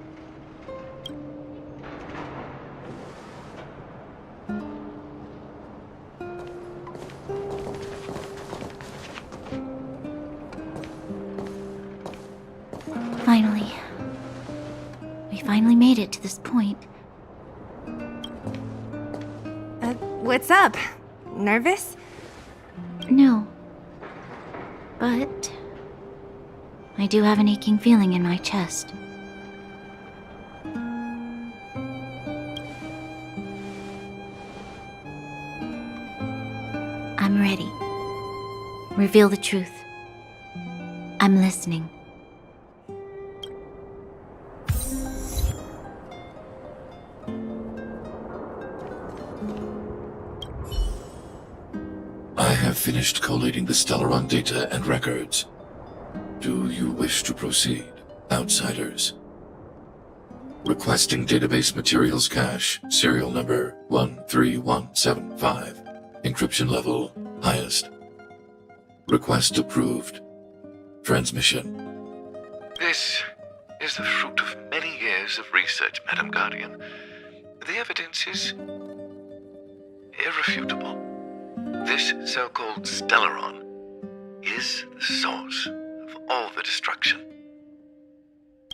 Finally. We finally made it to this point. What's up? Nervous? No. But I do have an aching feeling in my chest. I'm ready. Reveal the truth. I'm listening. I have finished collating the Stellaron data and records. Do you wish to proceed, outsiders? Requesting database materials cache, serial number 13175. Encryption level, highest. Request approved. Transmission. This is the fruit of many years of research, Madam Guardian. The evidence is irrefutable. This so-called Stellaron is the source of all the destruction.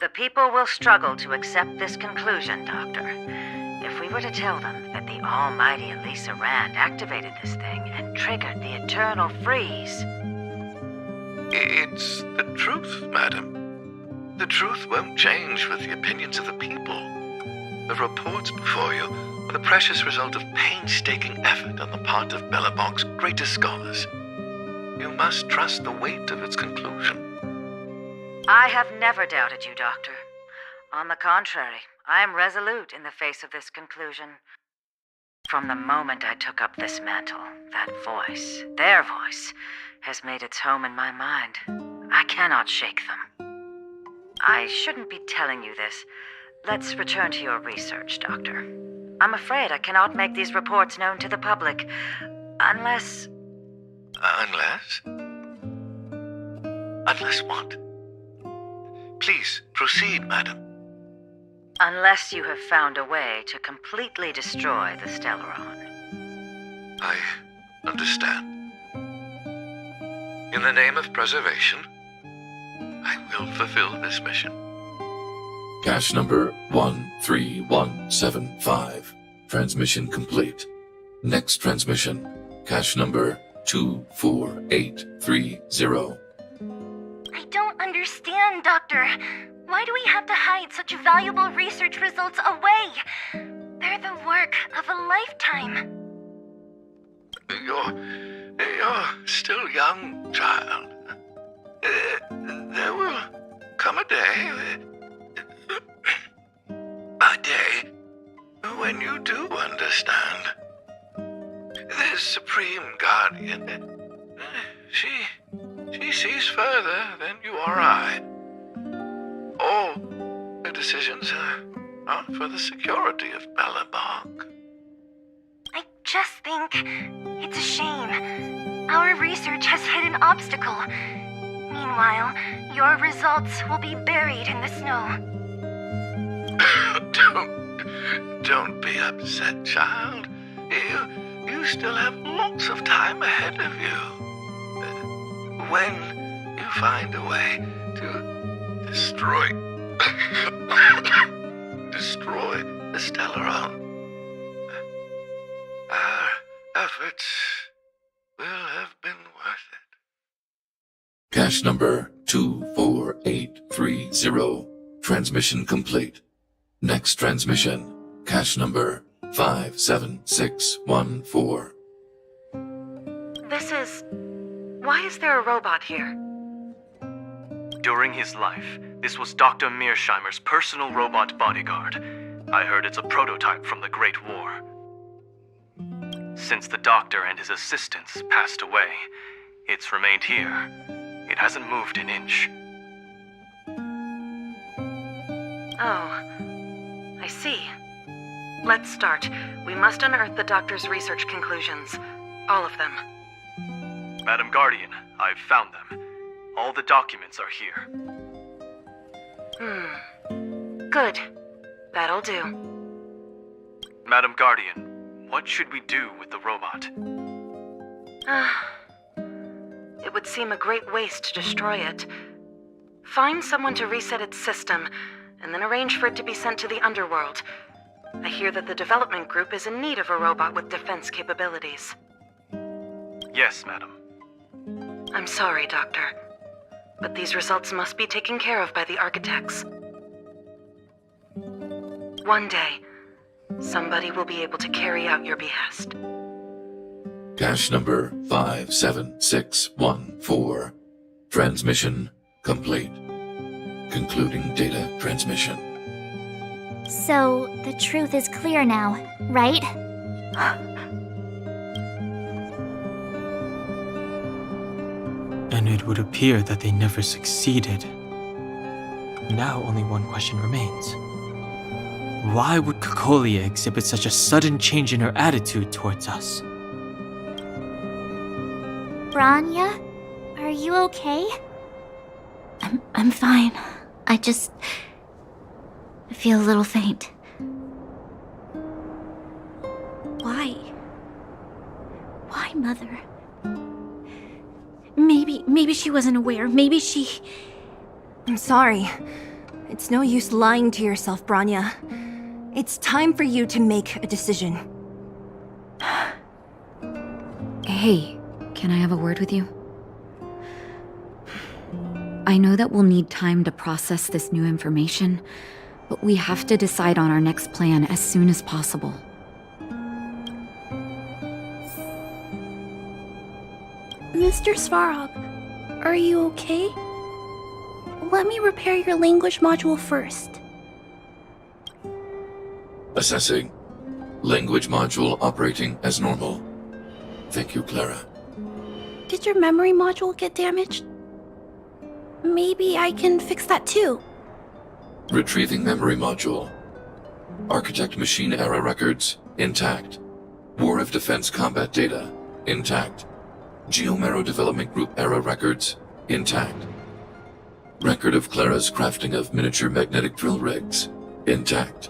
The people will struggle to accept this conclusion, Doctor. If we were to tell them that the almighty Elisa Rand activated this thing and triggered the eternal freeze... It's the truth, madam. The truth won't change with the opinions of the people. The reports before you are the precious result of painstaking effort on the part of Belobog's greatest scholars. You must trust the weight of its conclusion. I have never doubted you, Doctor. On the contrary, I am resolute in the face of this conclusion. From the moment I took up this mantle, that voice, their voice, has made its home in my mind. I cannot shake them. I shouldn't be telling you this. Let's return to your research, Doctor. I'm afraid I cannot make these reports known to the public, unless... Unless? Unless what? Please, proceed, madam. Unless you have found a way to completely destroy the Stellaron. I understand. In the name of preservation, I will fulfill this mission. Cache number 13175. Transmission complete. Next transmission, cache number 24830. I don't understand, Doctor. Why do we have to hide such valuable research results away? They're the work of a lifetime. You're still young, child. There will come a day when you do understand. This Supreme Guardian, she sees further than you or I. All the decisions are for the security of Belobog. I just think it's a shame. Our research has hit an obstacle. Meanwhile, your results will be buried in the snow. Don't be upset, child. You still have lots of time ahead of you. When you find a way to destroy the Stellaron, our efforts will have been worth it. Cache number 24830. Transmission complete. Next transmission, cache number 57614. Why is there a robot here? During his life, this was Dr. Mearsheimer's personal robot bodyguard. I heard it's a prototype from the Great War. Since the doctor and his assistants passed away, it's remained here. It hasn't moved an inch. Oh, I see. Let's start. We must unearth the doctor's research conclusions. All of them. Madam Guardian, I've found them. All the documents are here. Good. That'll do. Madam Guardian, what should we do with the robot? It would seem a great waste to destroy it. Find someone to reset its system, and then arrange for it to be sent to the underworld. I hear that the development group is in need of a robot with defense capabilities. Yes, madam. I'm sorry, Doctor, but these results must be taken care of by the architects. One day, somebody will be able to carry out your behest. Cache number 57614. Transmission complete. Concluding data transmission. So, the truth is clear now, right? And it would appear that they never succeeded. Now only one question remains. Why would Cocolia exhibit such a sudden change in her attitude towards us? Branya, are you okay? I'm fine. I feel a little faint. Why? Why, Mother? Maybe she wasn't aware. Maybe she... I'm sorry. It's no use lying to yourself, Branya. It's time for you to make a decision. Hey, can I have a word with you? I know that we'll need time to process this new information, but we have to decide on our next plan as soon as possible. Mr. Svarog, are you okay? Let me repair your language module first. Assessing. Language module operating as normal. Thank you, Clara. Did your memory module get damaged? Maybe I can fix that too. Retrieving memory module. Architect machine era records, intact. War of Defense combat data, intact. Geomero Development Group era records, intact. Record of Clara's crafting of miniature magnetic drill rigs, intact.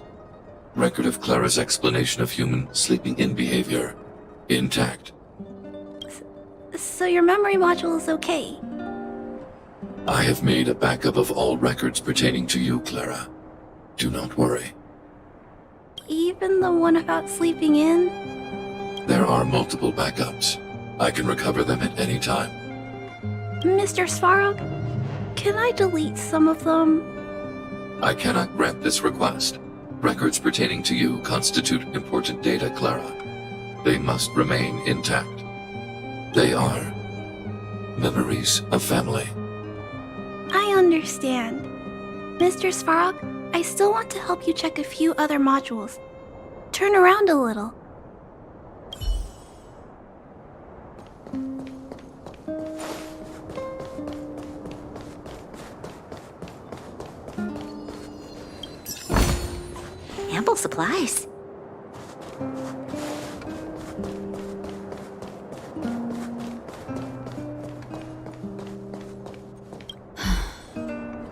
Record of Clara's explanation of human sleeping-in behavior, intact. So your memory module is okay? I have made a backup of all records pertaining to you, Clara. Do not worry. Even the one about sleeping in? There are multiple backups. I can recover them at any time. Mr. Svarog, can I delete some of them? I cannot grant this request. Records pertaining to you constitute important data, Clara. They must remain intact. They are memories of family. I understand. Mr. Svarog, I still want to help you check a few other modules. Turn around a little. Ample supplies.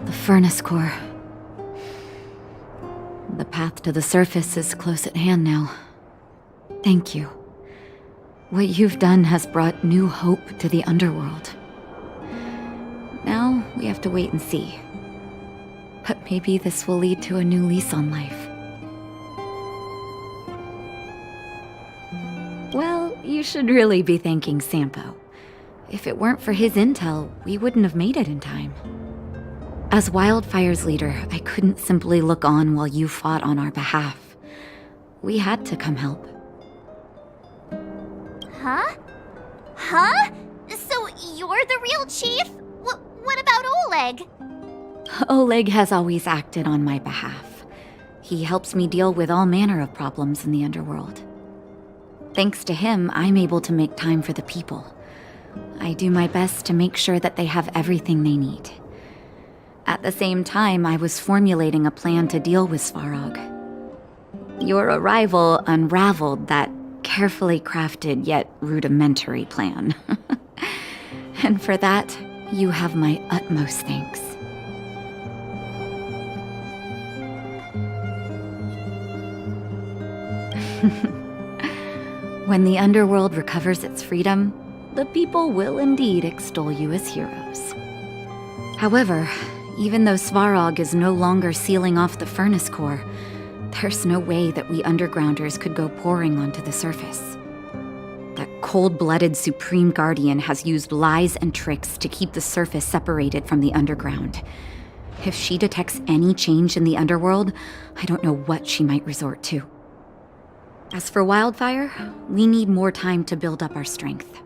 The furnace core. The path to the surface is close at hand now. Thank you. What you've done has brought new hope to the underworld. Now we have to wait and see. But maybe this will lead to a new lease on life. Well, you should really be thanking Sampo. If it weren't for his intel, we wouldn't have made it in time. As Wildfire's leader, I couldn't simply look on while you fought on our behalf. We had to come help. Huh? Huh? So you're the real chief? What about Oleg? Oleg has always acted on my behalf. He helps me deal with all manner of problems in the underworld. Thanks to him, I'm able to make time for the people. I do my best to make sure that they have everything they need. At the same time, I was formulating a plan to deal with Svarog. Your arrival unraveled that carefully crafted yet rudimentary plan. And for that, you have my utmost thanks. When the underworld recovers its freedom, the people will indeed extol you as heroes. However, even though Svarog is no longer sealing off the furnace core, there's no way that we undergrounders could go pouring onto the surface. That cold-blooded Supreme Guardian has used lies and tricks to keep the surface separated from the underground. If she detects any change in the underworld, I don't know what she might resort to. As for Wildfire, we need more time to build up our strength.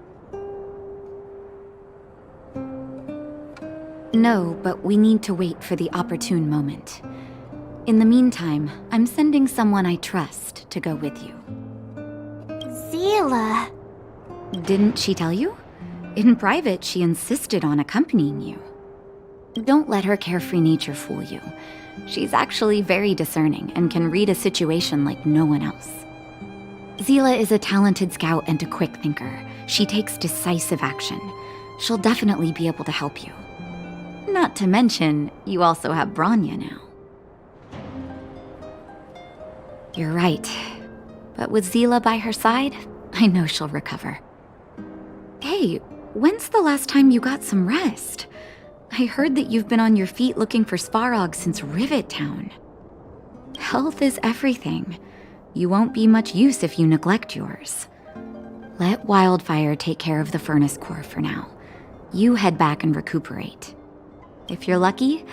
No, but we need to wait for the opportune moment. In the meantime, I'm sending someone I trust to go with you. Zila. Didn't she tell you? In private, she insisted on accompanying you. Don't let her carefree nature fool you. She's actually very discerning and can read a situation like no one else. Zila is a talented scout and a quick thinker. She takes decisive action. She'll definitely be able to help you. Not to mention, you also have Branya now. You're right. But with Zila by her side, I know she'll recover. Hey, when's the last time you got some rest? I heard that you've been on your feet looking for Svarog since Rivet Town. Health is everything. You won't be much use if you neglect yours. Let Wildfire take care of the furnace core for now. You head back and recuperate. If you're lucky,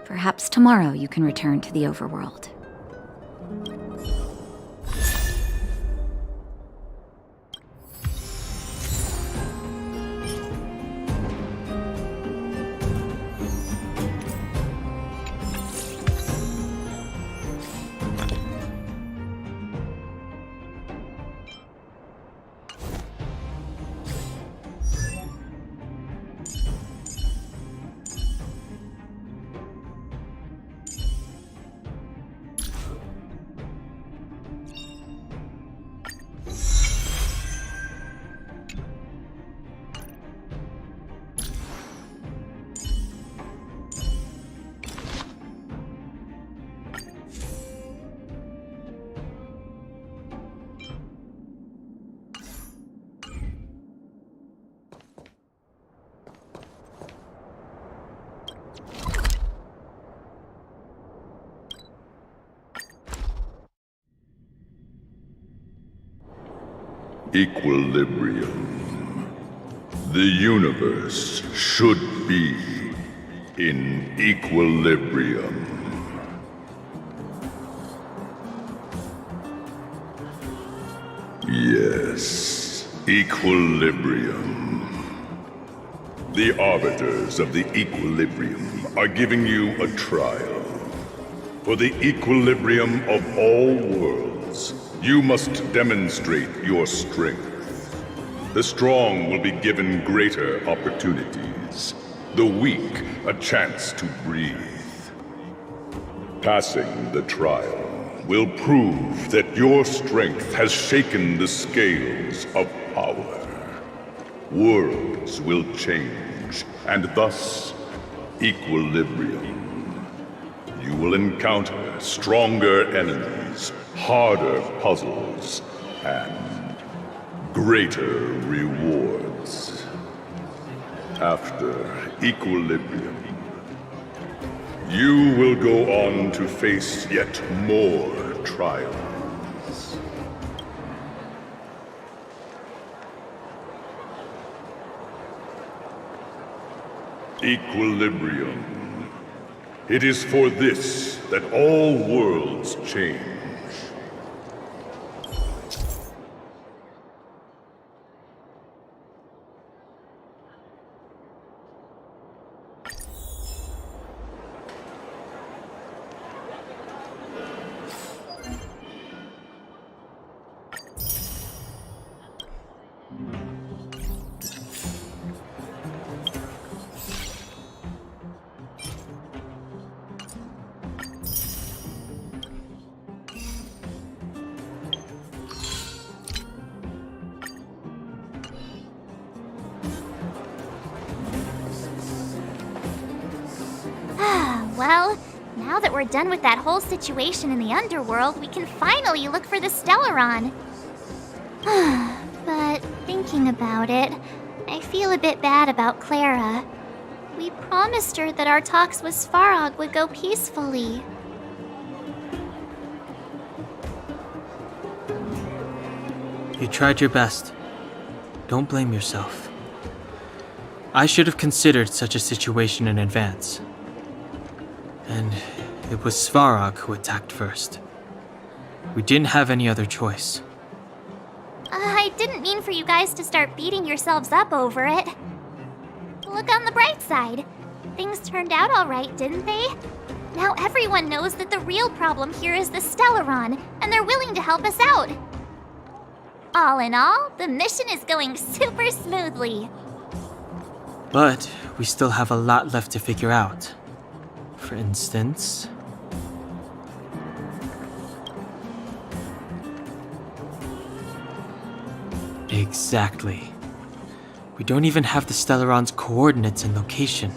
perhaps tomorrow you can return to the overworld. Equilibrium. The universe should be in equilibrium. Yes, equilibrium. The arbiters of the equilibrium are giving you a trial. For the equilibrium of all worlds, you must demonstrate your strength. The strong will be given greater opportunities. The weak a chance to breathe. Passing the trial will prove that your strength has shaken the scales of power. Worlds will change, and thus, equilibrium. You will encounter stronger enemies, harder puzzles, and greater rewards. After equilibrium, you will go on to face yet more trials. Equilibrium. It is for this that all worlds change. Well, now that we're done with that whole situation in the underworld, we can finally look for the Stellaron. But thinking about it, I feel a bit bad about Clara. We promised her that our talks with Svarog would go peacefully. You tried your best. Don't blame yourself. I should have considered such a situation in advance. And it was Svarog who attacked first. We didn't have any other choice. I didn't mean for you guys to start beating yourselves up over it. Look on the bright side. Things turned out all right, didn't they? Now everyone knows that the real problem here is the Stellaron, and they're willing to help us out. All in all, the mission is going super smoothly. But we still have a lot left to figure out. For instance... Exactly. We don't even have the Stellaron's coordinates and location.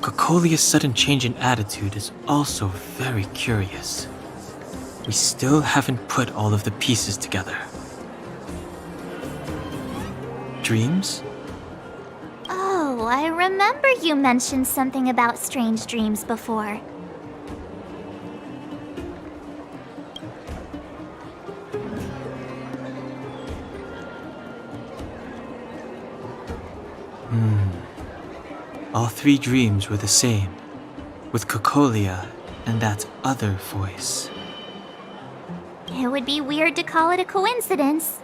Cocolia's sudden change in attitude is also very curious. We still haven't put all of the pieces together. Dreams? Oh, I remember you mentioned something about strange dreams before. All three dreams were the same, with Cocolia and that other voice. It would be weird to call it a coincidence.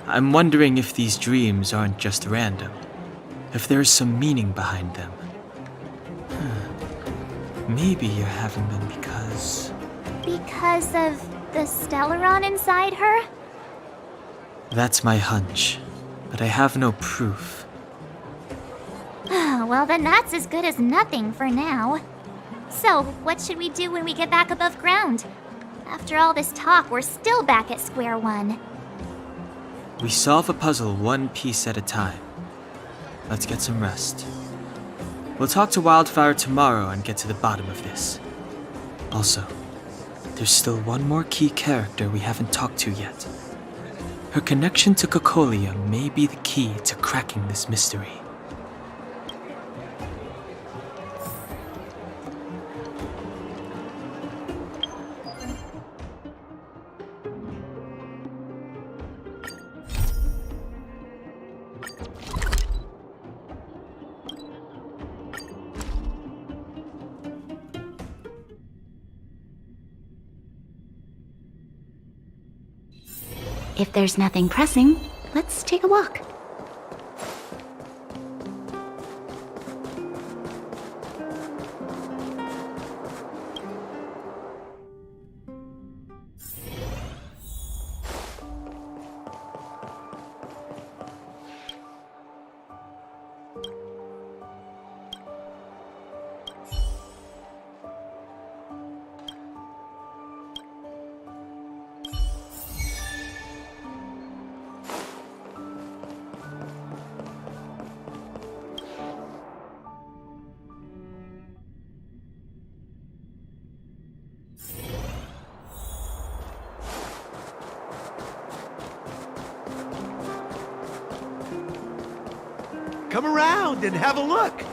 I'm wondering if these dreams aren't just random, if there's some meaning behind them. Maybe you're having them because... Because of the Stellaron inside her? That's my hunch, but I have no proof. Well, then that's as good as nothing for now. So, what should we do when we get back above ground? After all this talk, we're still back at square one. We solve a puzzle one piece at a time. Let's get some rest. We'll talk to Wildfire tomorrow and get to the bottom of this. Also, there's still one more key character we haven't talked to yet. Her connection to Cocolia may be the key to cracking this mystery. If there's nothing pressing, let's take a walk. Come around and have a look.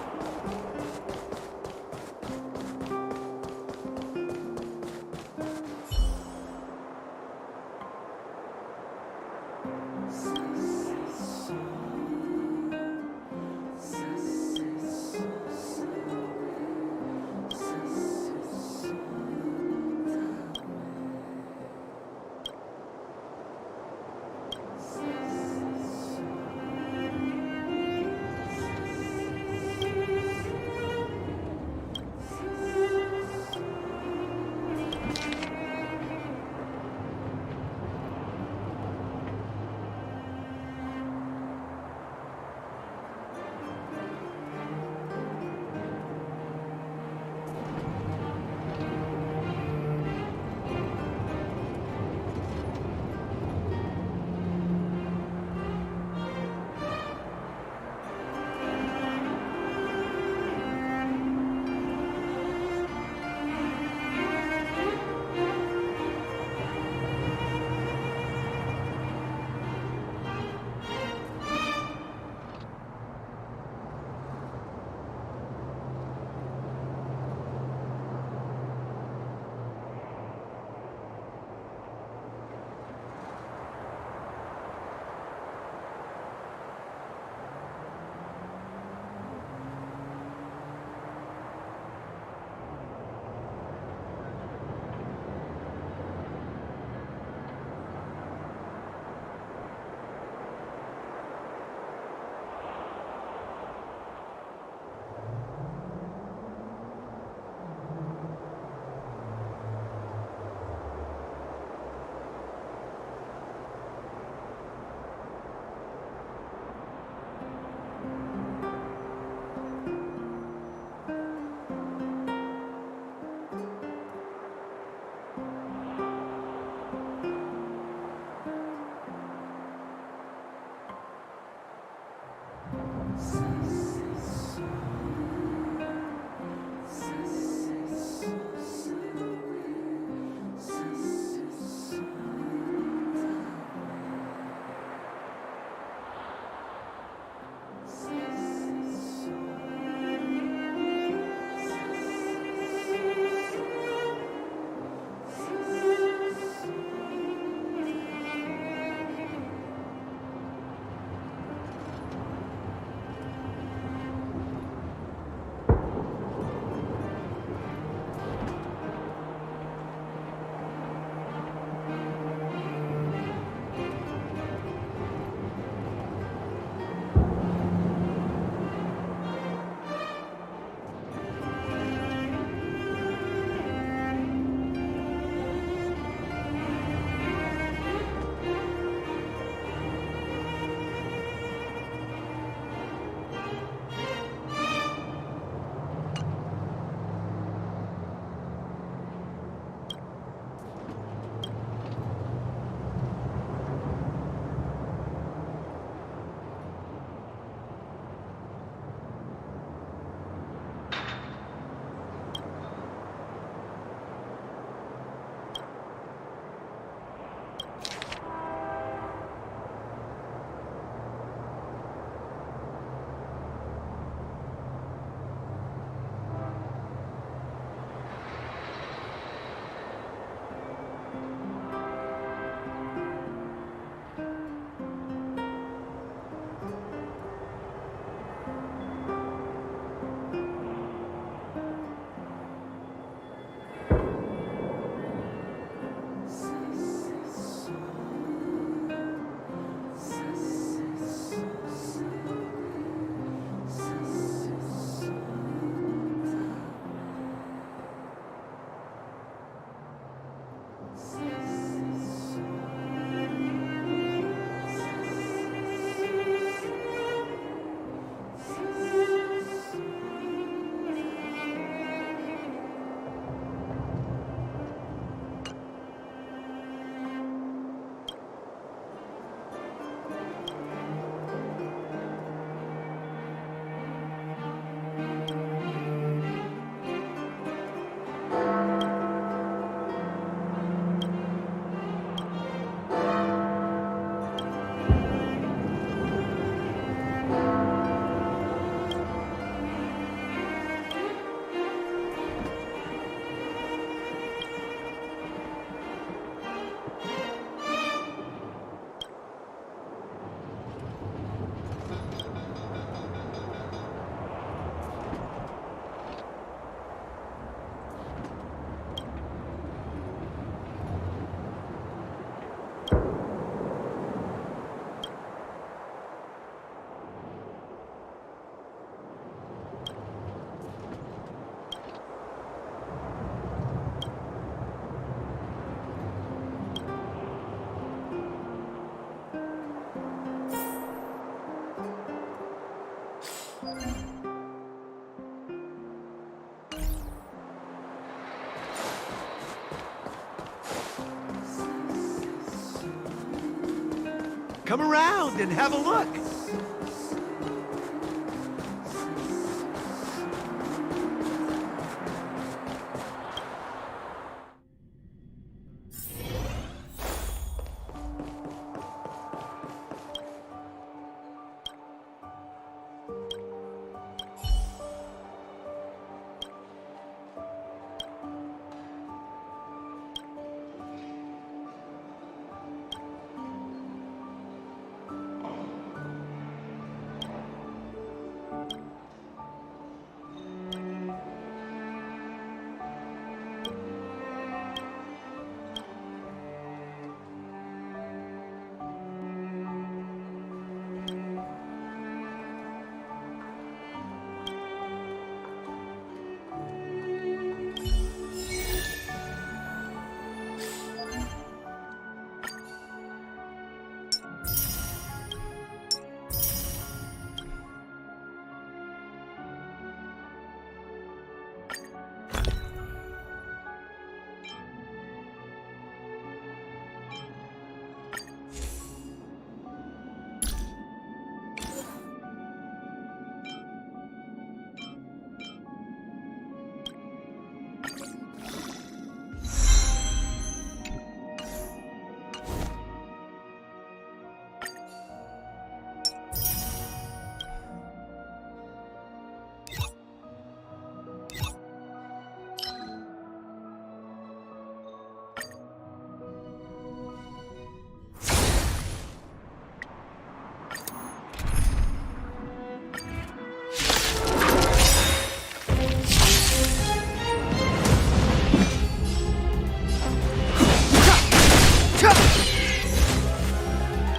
Come around and have a look.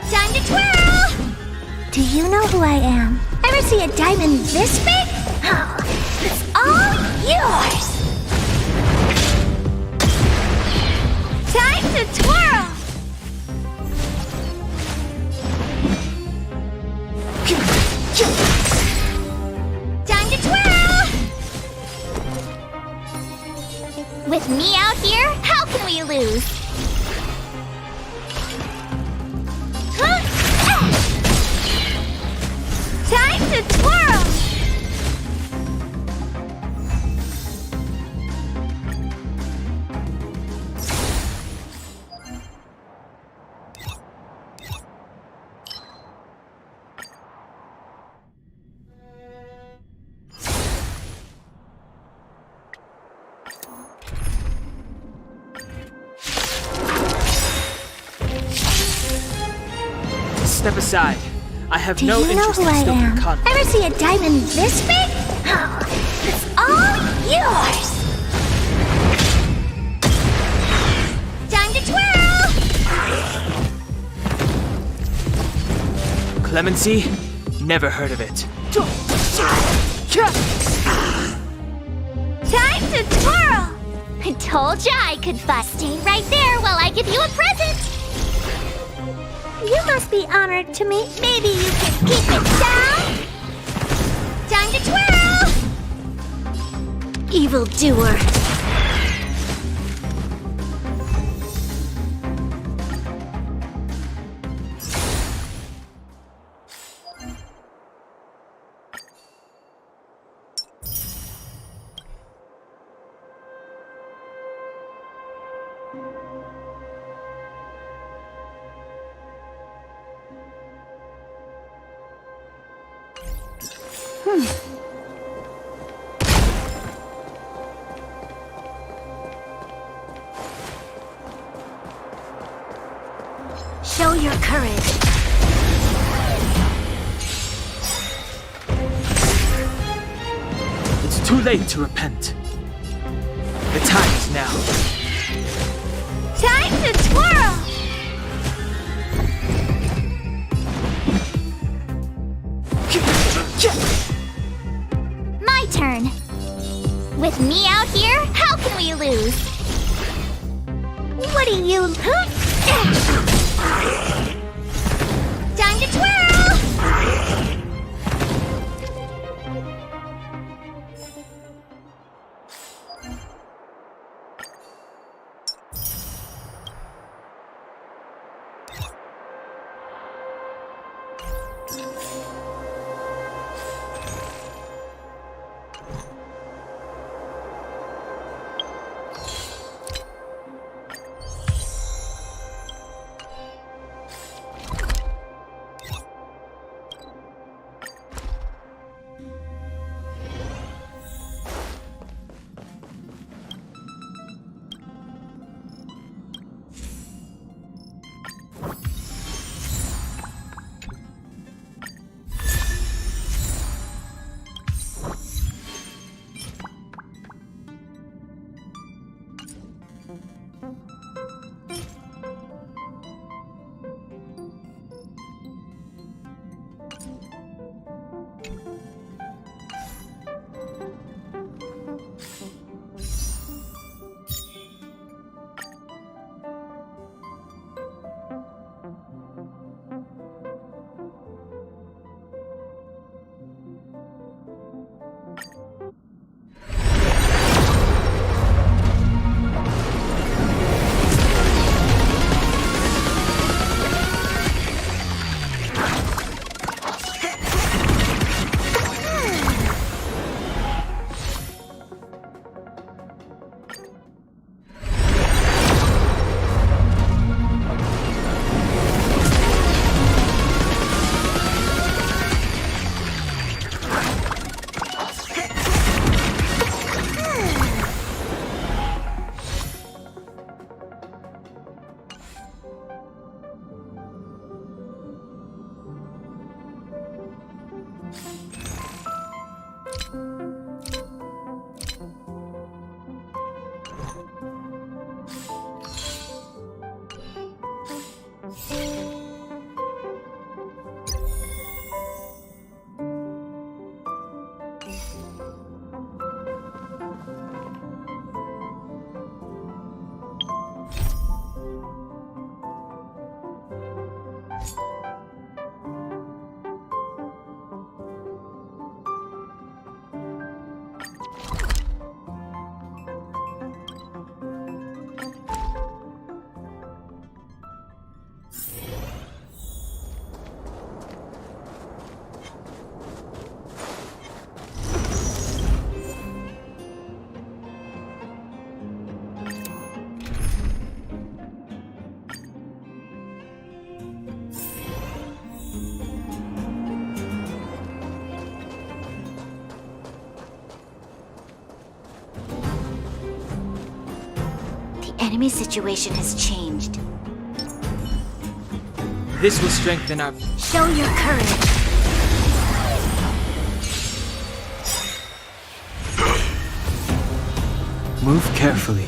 Time to twirl! Do you know who I am? Ever see a diamond this big? Oh, it's all yours! Time to twirl! Time to twirl! With me out here, how can we lose? Time to twirl! Step aside. I have Do no you know interest who in I stoking am? conflict. Ever see a diamond this big? Oh, it's all yours! Time to twirl! Clemency? Never heard of it. Time to twirl! I told ya I could fight. Stay right there while I give you a present. You must be honored to me. Maybe you can keep it down? Time to twirl! Evildoer. Show your courage. It's too late to repent. The time is now. Time to twirl! My turn. With me out here, how can we lose? What do you... Time to twirl! enemy situation has changed. This will strengthen our... Show your courage. Move carefully.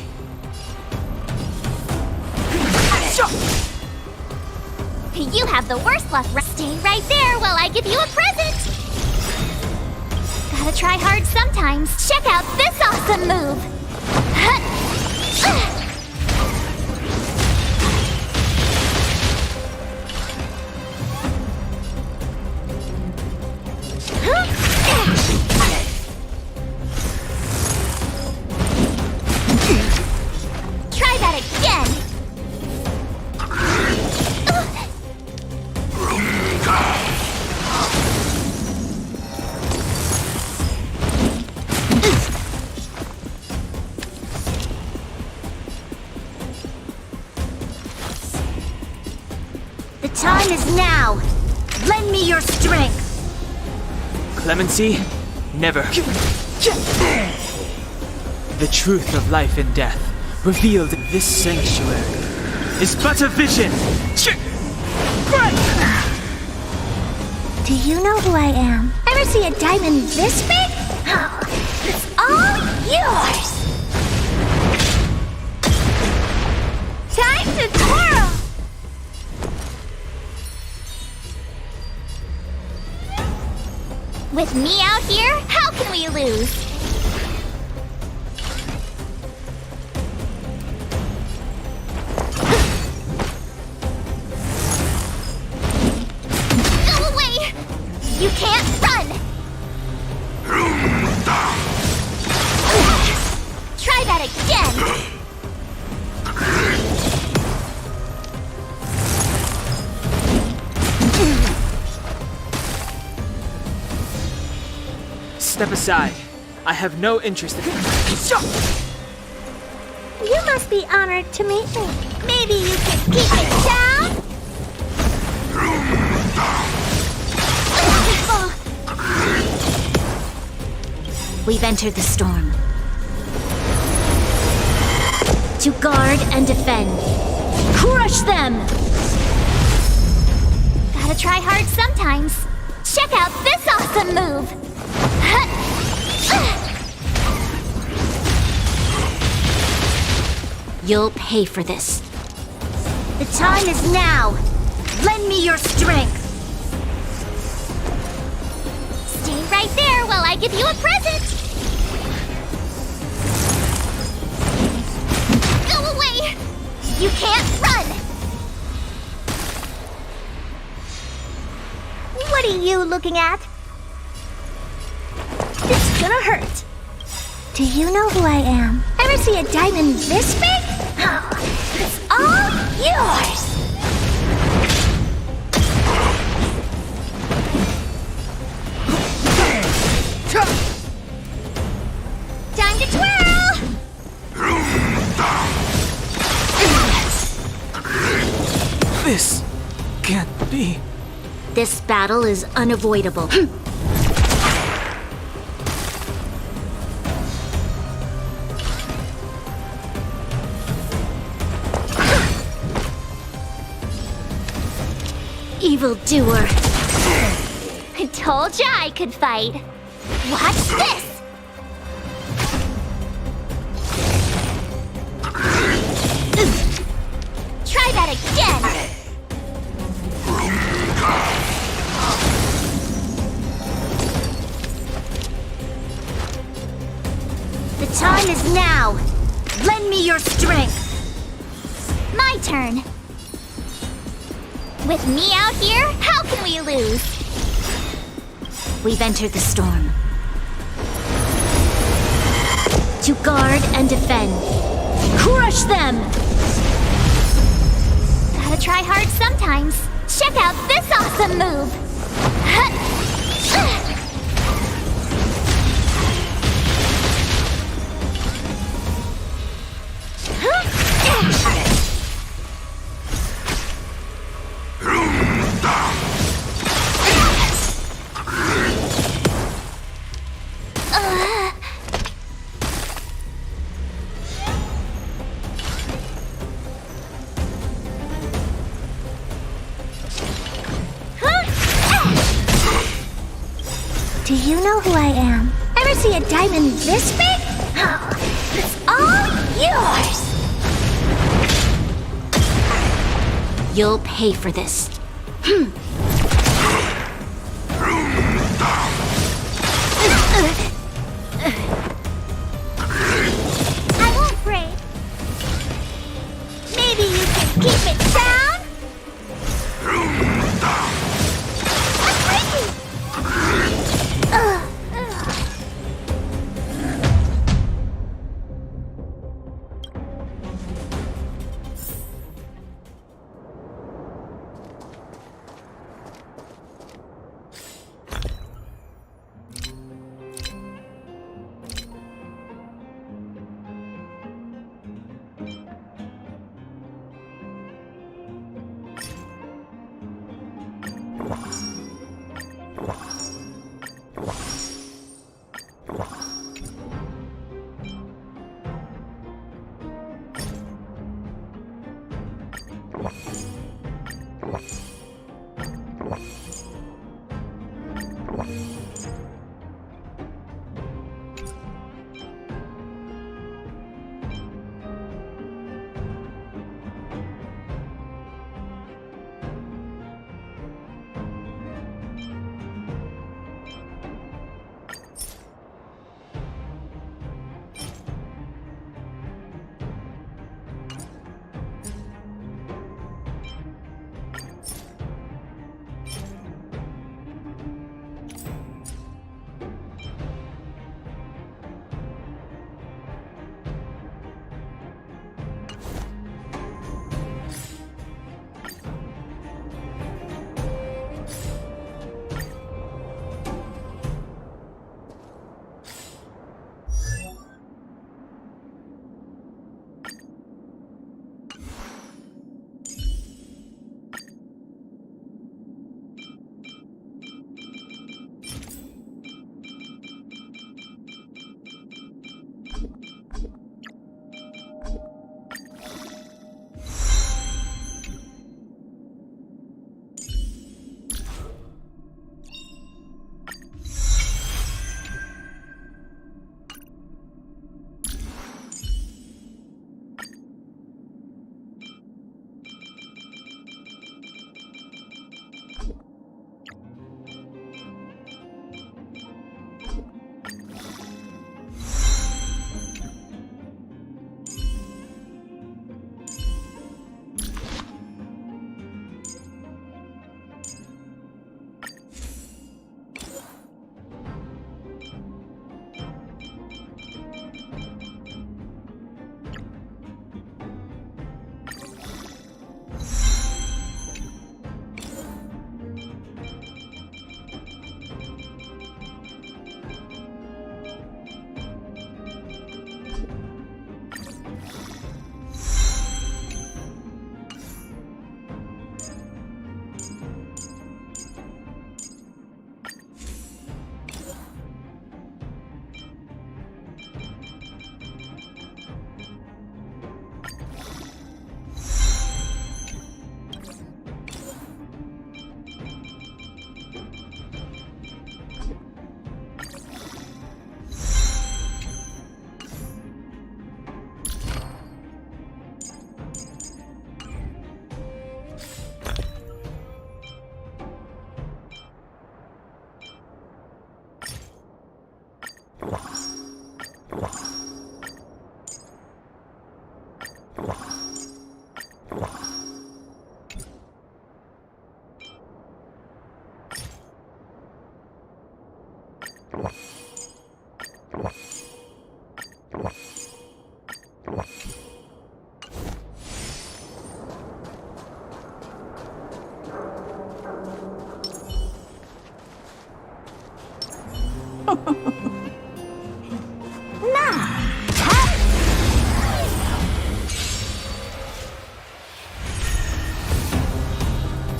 You have the worst luck. Stay right there while I give you a present. Gotta try hard sometimes. Check out this awesome move. Try that again. The time is now. Lend me your strength. Clemency? Never. The truth of life and death, revealed in this sanctuary, is but a vision! Do you know who I am? Ever see a diamond this big? Oh, it's all yours! Time to twirl! With me out here, how can we lose? Go away! You can't run! Try that again! Step aside. I have no interest in... You must be honored to meet me. Maybe you can keep it down? We've entered the storm. To guard and defend. Crush them! Gotta try hard sometimes. Check out this awesome move! You'll pay for this. The time is now. Lend me your strength. Stay right there while I give you a present! Go away! You can't run! What are you looking at? It's gonna hurt. Do you know who I am? Ever see a diamond this big? Oh, it's all yours! Time to twirl! This can't be. This battle is unavoidable. Evildoer. I told ya I could fight. Watch this! Try that again! The time is now. Lend me your strength. My turn. With me out here, how can we lose? We've entered the storm. To guard and defend. Crush them! Gotta try hard sometimes. Check out this awesome move! Do you know who I am? Ever see a diamond this big? Oh, it's all yours! You'll pay for this. I won't break. Maybe you can keep it down? I'm breaking!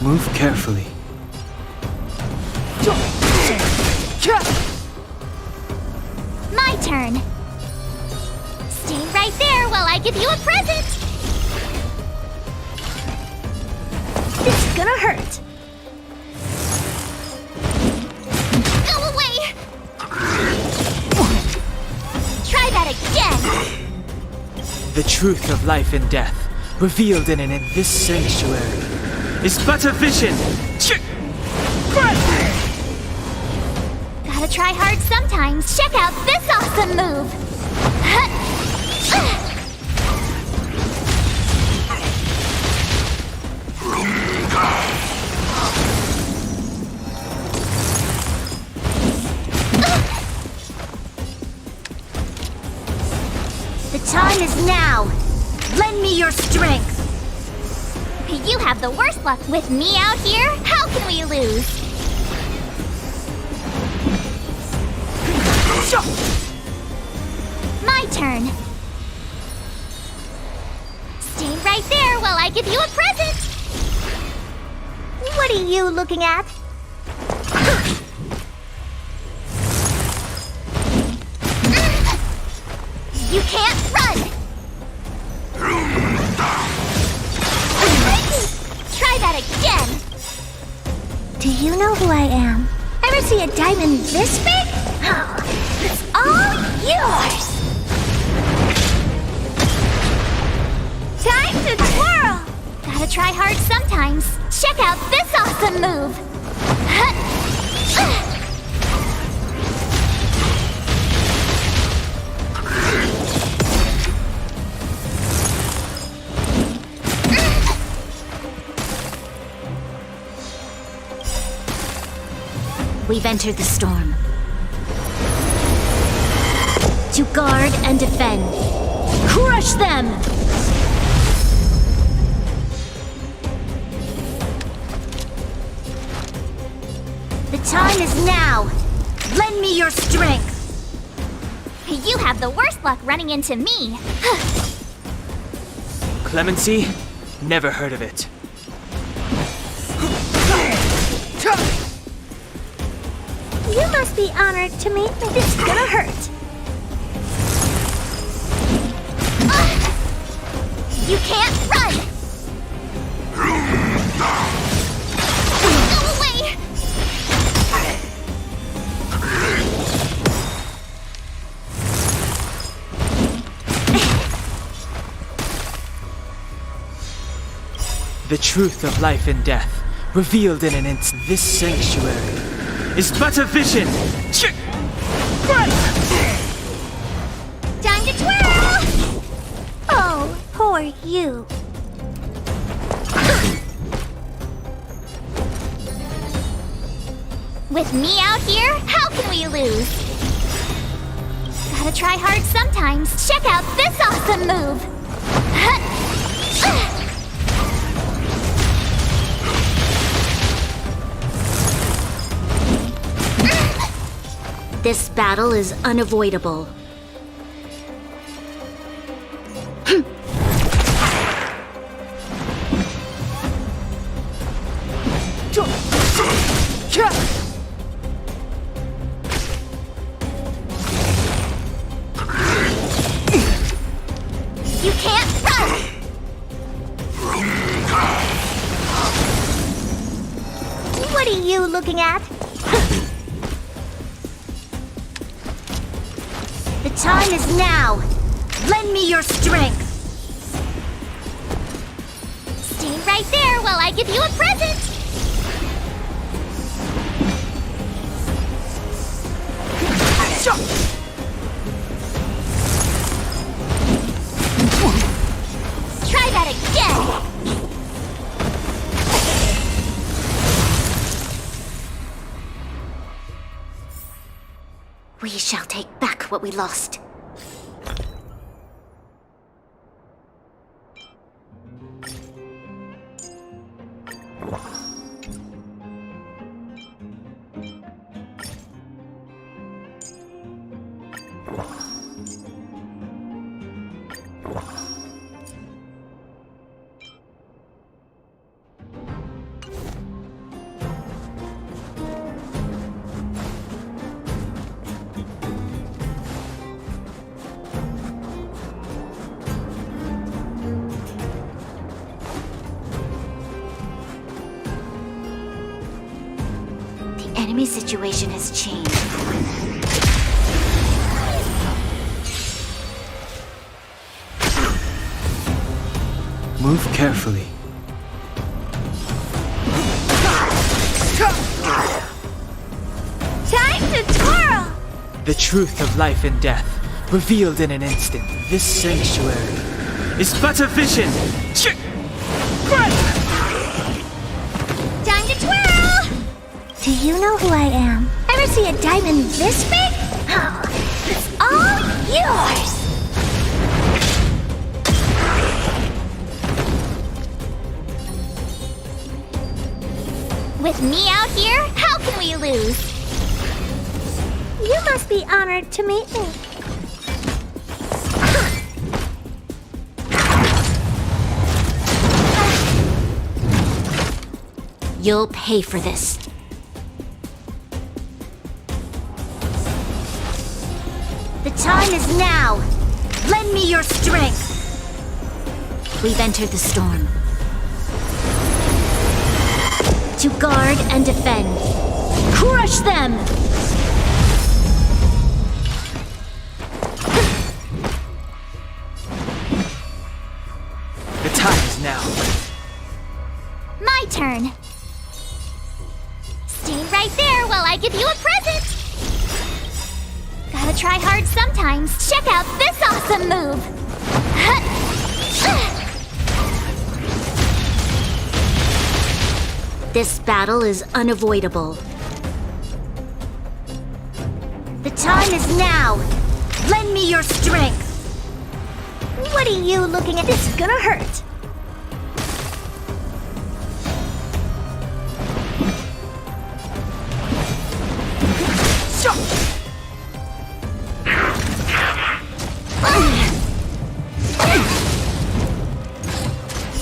Move carefully. My turn. Stay right there while I give you a present. It's gonna hurt. Go away! The truth of life and death, revealed in this sanctuary, is but a vision. Gotta try hard sometimes. Check out this awesome move. The time is now. Lend me your strength. You have the worst luck with me out here. How can we lose? My turn. Stay right there while I give you a present. What are you looking at? You can't run. Try that again. Do you know who I am? Ever see a diamond this big? Oh, it's all yours! Time to twirl! Gotta try hard sometimes. Check out this awesome move. We've entered the storm. To guard and defend. Crush them! The time is now. Lend me your strength. You have the worst luck running into me. Clemency? Never heard of it. You must be honored to me. It's gonna hurt. You can't run! Go away! The truth of life and death, revealed in this sanctuary, is but a vision. Time to twirl! Oh, poor you. With me out here, how can we lose? Gotta try hard sometimes. Check out this awesome move. This battle is unavoidable. You can't run! What are you looking at? The time is now. Lend me your strength. Stay right there while I give you a present. Try that again. We shall take back what we lost. The enemy situation has changed. Move carefully. Time to twirl! The truth of life and death, revealed in an instant. This sanctuary is but a vision. Time to twirl! Do you know who I am? Ever see a diamond this big? Oh, it's all yours! With me out here, how can we lose? You must be honored to meet me. You'll pay for this. The time is now. Lend me your strength. We've entered the storm. To guard and defend. Crush them! The time is now. My turn. Stay right there while I give you a present. Gotta try hard sometimes. Check out this awesome move. This battle is unavoidable. The time is now. Lend me your strength. What are you looking at? This is gonna hurt.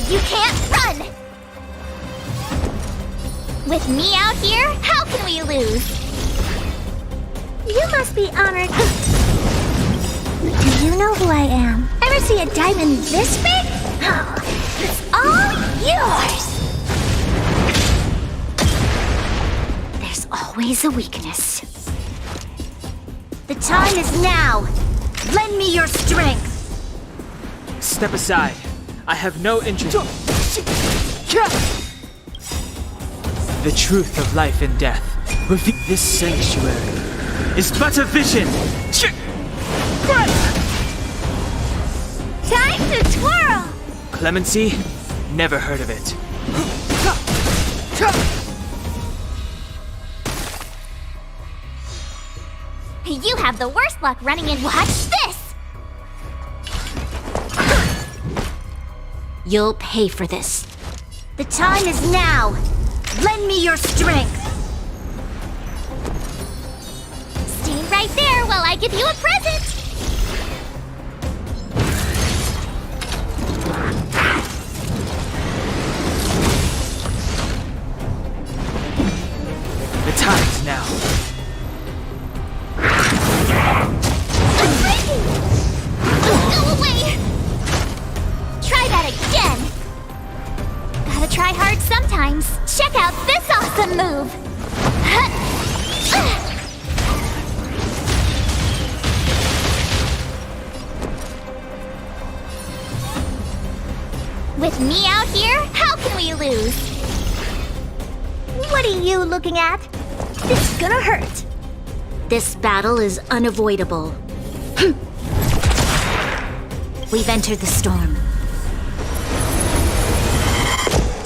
You can't run! With me out here, how can we lose? You must be honored. Do you know who I am? Ever see a diamond this big? Oh, it's all yours! There's always a weakness. The time is now. Lend me your strength. Step aside. I have no interest. The truth of life and death. This sanctuary is but a vision. Time to twirl! Clemency? Never heard of it. You have the worst luck running in. Watch this! You'll pay for this. The time is now. Lend me your strength. Stay right there while I give you a present. The time is now. Go away! Try that again! Gotta try hard sometimes. Check out this awesome move! With me out here, how can we lose? What are you looking at? This is gonna hurt. This battle is unavoidable. We've entered the storm.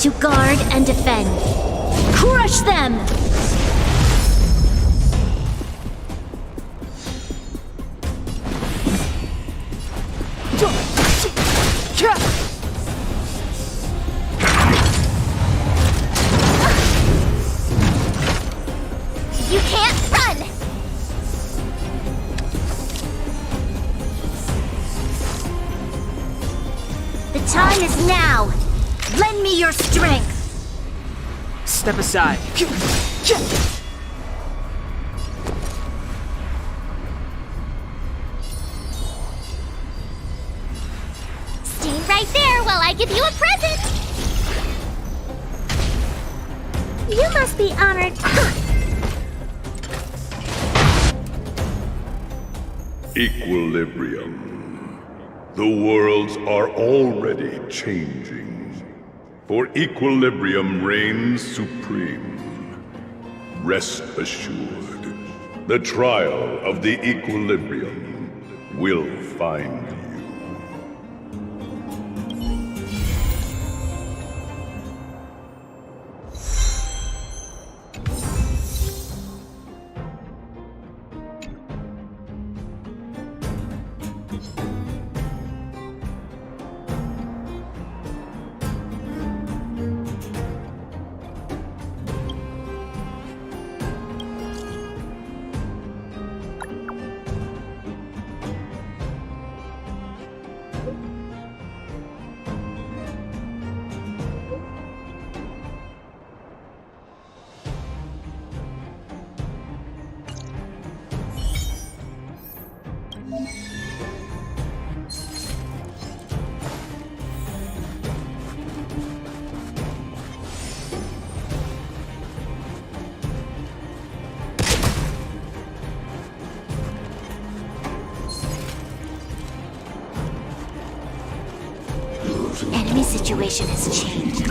To guard and defend. Crush them! You can't run! The time is now. Lend me your strength. Step aside. Stay right there while I give you a present! You must be honored. Equilibrium. The worlds are already changing. For equilibrium reigns supreme. Rest assured, the trial of the equilibrium will find you. Enemy situation has changed.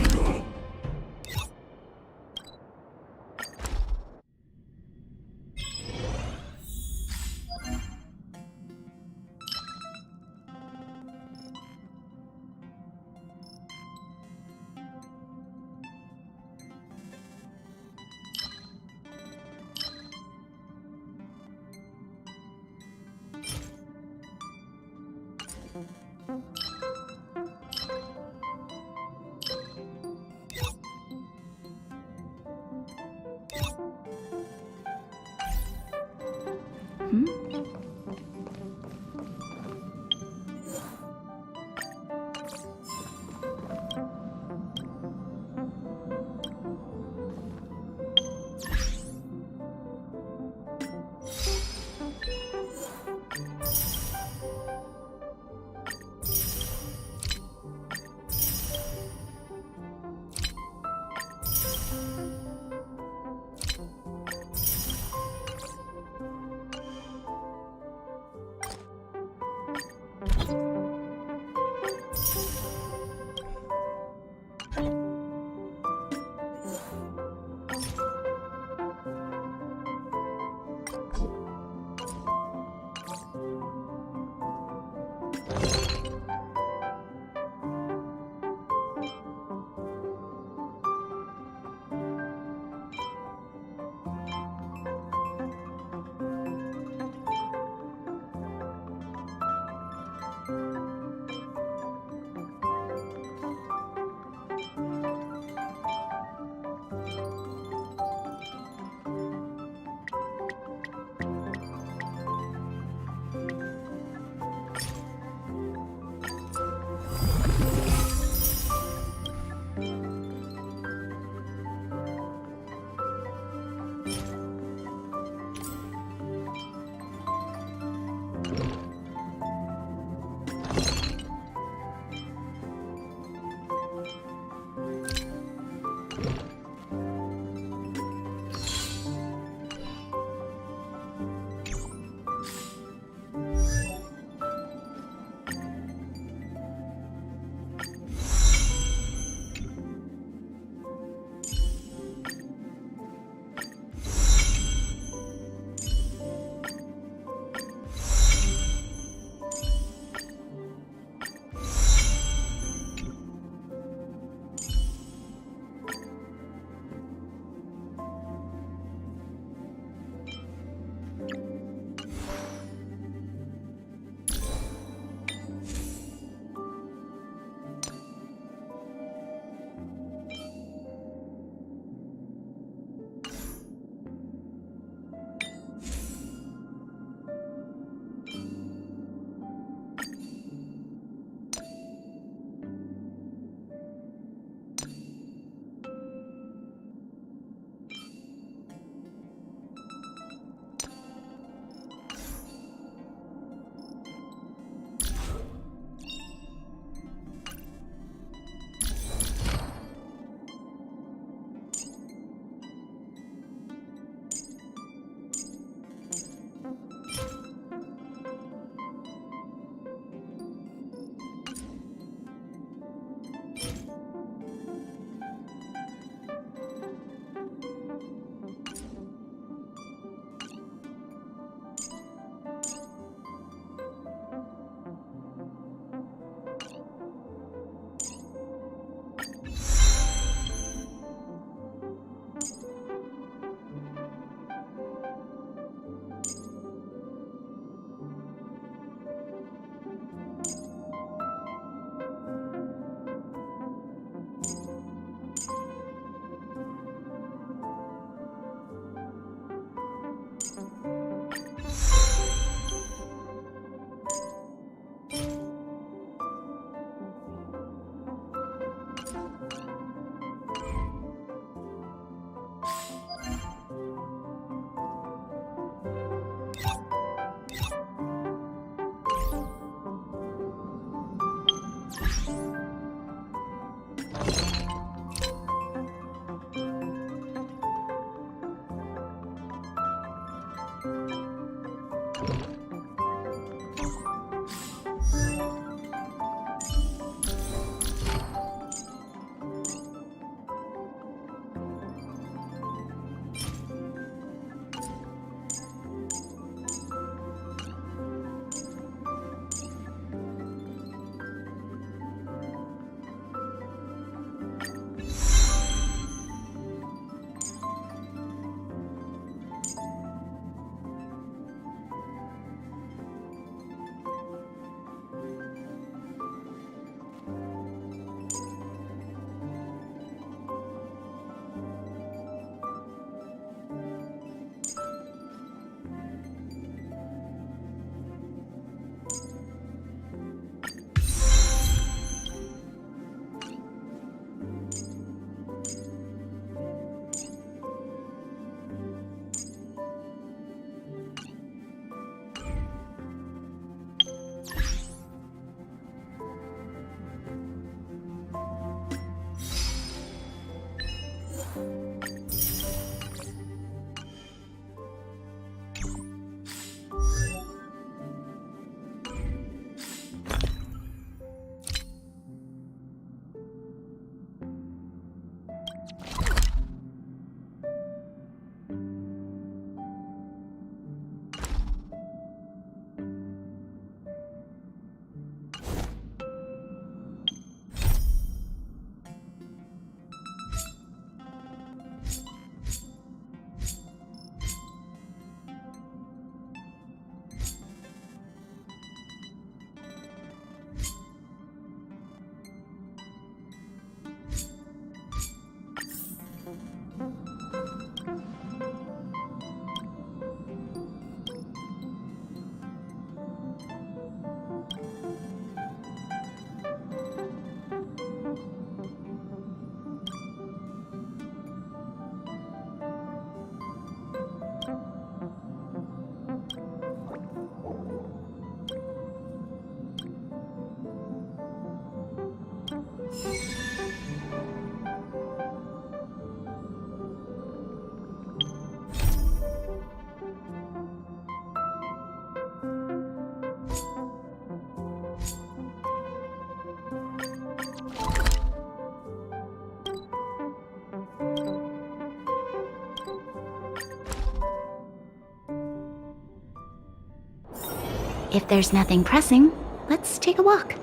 If there's nothing pressing, let's take a walk.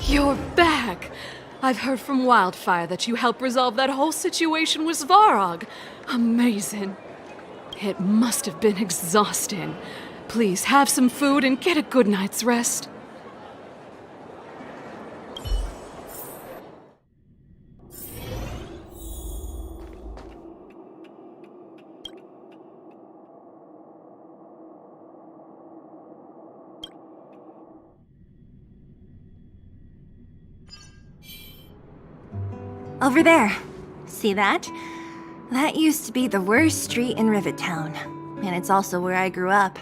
You're back! I've heard from Wildfire that you helped resolve that whole situation with Svarog. Amazing. It must have been exhausting. Please have some food and get a good night's rest. Over there. See that? That used to be the worst street in Rivet Town, and it's also where I grew up.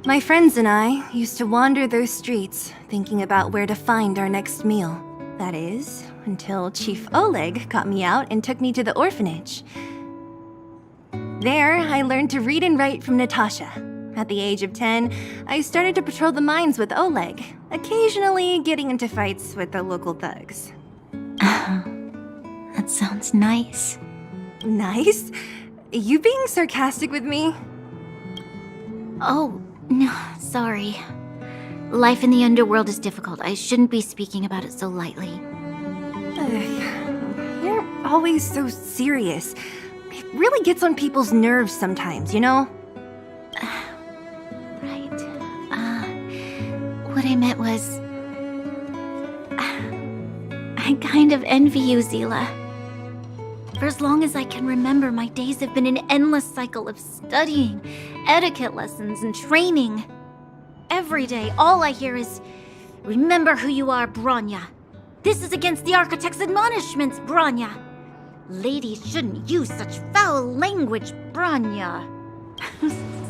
My friends and I used to wander those streets, thinking about where to find our next meal. That is, until Chief Oleg got me out and took me to the orphanage. There, I learned to read and write from Natasha. At the age of 10, I started to patrol the mines with Oleg, occasionally getting into fights with the local thugs. That sounds nice. Nice? You being sarcastic with me? Oh, no, sorry. Life in the underworld is difficult. I shouldn't be speaking about it so lightly. You're always so serious. It really gets on people's nerves sometimes, you know? Right. What I meant was... I kind of envy you, Zila. For as long as I can remember, my days have been an endless cycle of studying, etiquette lessons, and training. Every day, all I hear is, "Remember who you are, Bronya. This is against the Architect's admonishments, Bronya. Ladies shouldn't use such foul language, Bronya."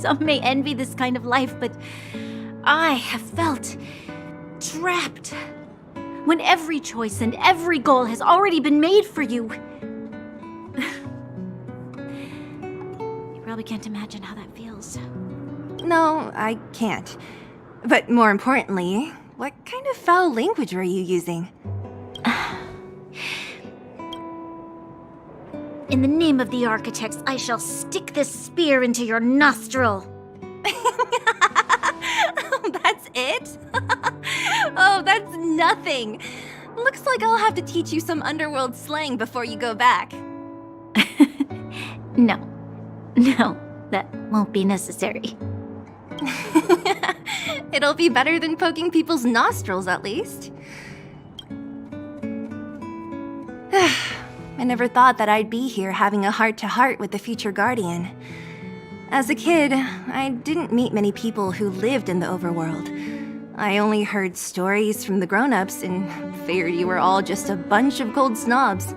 Some may envy this kind of life, but I have felt trapped. When every choice and every goal has already been made for you. You probably can't imagine how that feels. No, I can't. But more importantly, what kind of foul language were you using? In the name of the Architects, I shall stick this spear into your nostril. That's it? Oh, that's nothing. Looks like I'll have to teach you some underworld slang before you go back. No, that won't be necessary. It'll be better than poking people's nostrils, at least. I never thought that I'd be here having a heart-to-heart with the future Guardian. As a kid, I didn't meet many people who lived in the overworld. I only heard stories from the grown-ups and figured you were all just a bunch of cold snobs.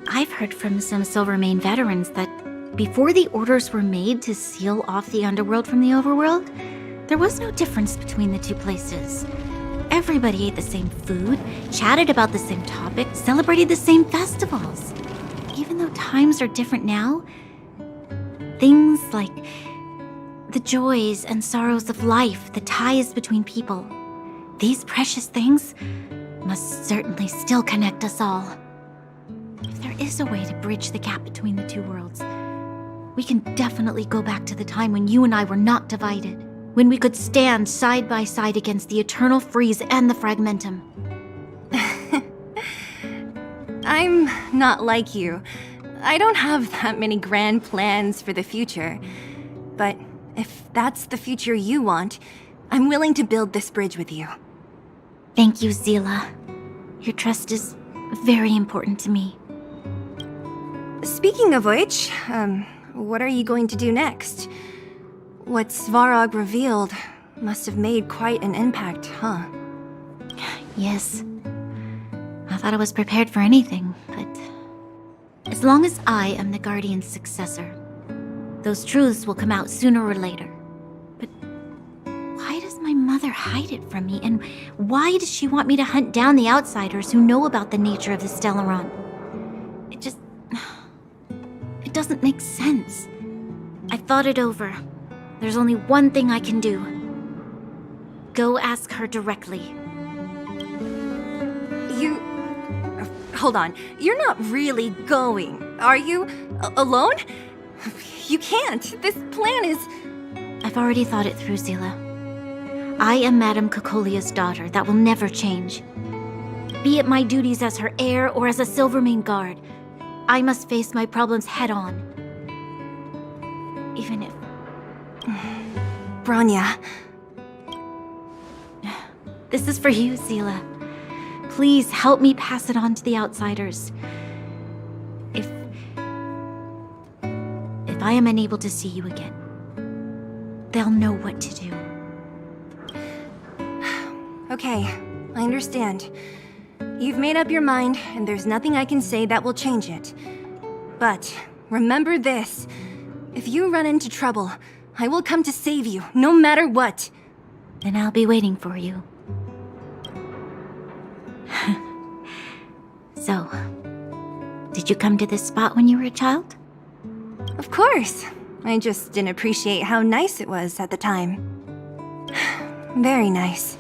I've heard from some Silvermane veterans that before the orders were made to seal off the underworld from the overworld, there was no difference between the two places. Everybody ate the same food, chatted about the same topics, celebrated the same festivals. Even though times are different now, things like the joys and sorrows of life, the ties between people, these precious things must certainly still connect us all. If there is a way to bridge the gap between the two worlds, we can definitely go back to the time when you and I were not divided, when we could stand side by side against the Eternal Freeze and the Fragmentum. I'm not like you. I don't have that many grand plans for the future. But if that's the future you want, I'm willing to build this bridge with you. Thank you, Zila. Your trust is very important to me. Speaking of which, what are you going to do next? What Svarog revealed must have made quite an impact, huh? Yes. I thought I was prepared for anything, but as long as I am the Guardian's successor, those truths will come out sooner or later. But why does my mother hide it from me, and why does she want me to hunt down the outsiders who know about the nature of the Stellaron? It doesn't make sense. I thought it over. There's only one thing I can do. Go ask her directly. Hold on. You're not really going, are you? Alone? You can't. This plan is... I've already thought it through, Zila. I am Madame Cocolia's daughter. That will never change. Be it my duties as her heir or as a Silvermane guard, I must face my problems head-on. Even if... Bronya. This is for you, Zila. Please help me pass it on to the outsiders. If I am unable to see you again, they'll know what to do. Okay, I understand. You've made up your mind, and there's nothing I can say that will change it. But remember this. If you run into trouble, I will come to save you, no matter what. Then I'll be waiting for you. So, did you come to this spot when you were a child? Of course. I just didn't appreciate how nice it was at the time. Very nice.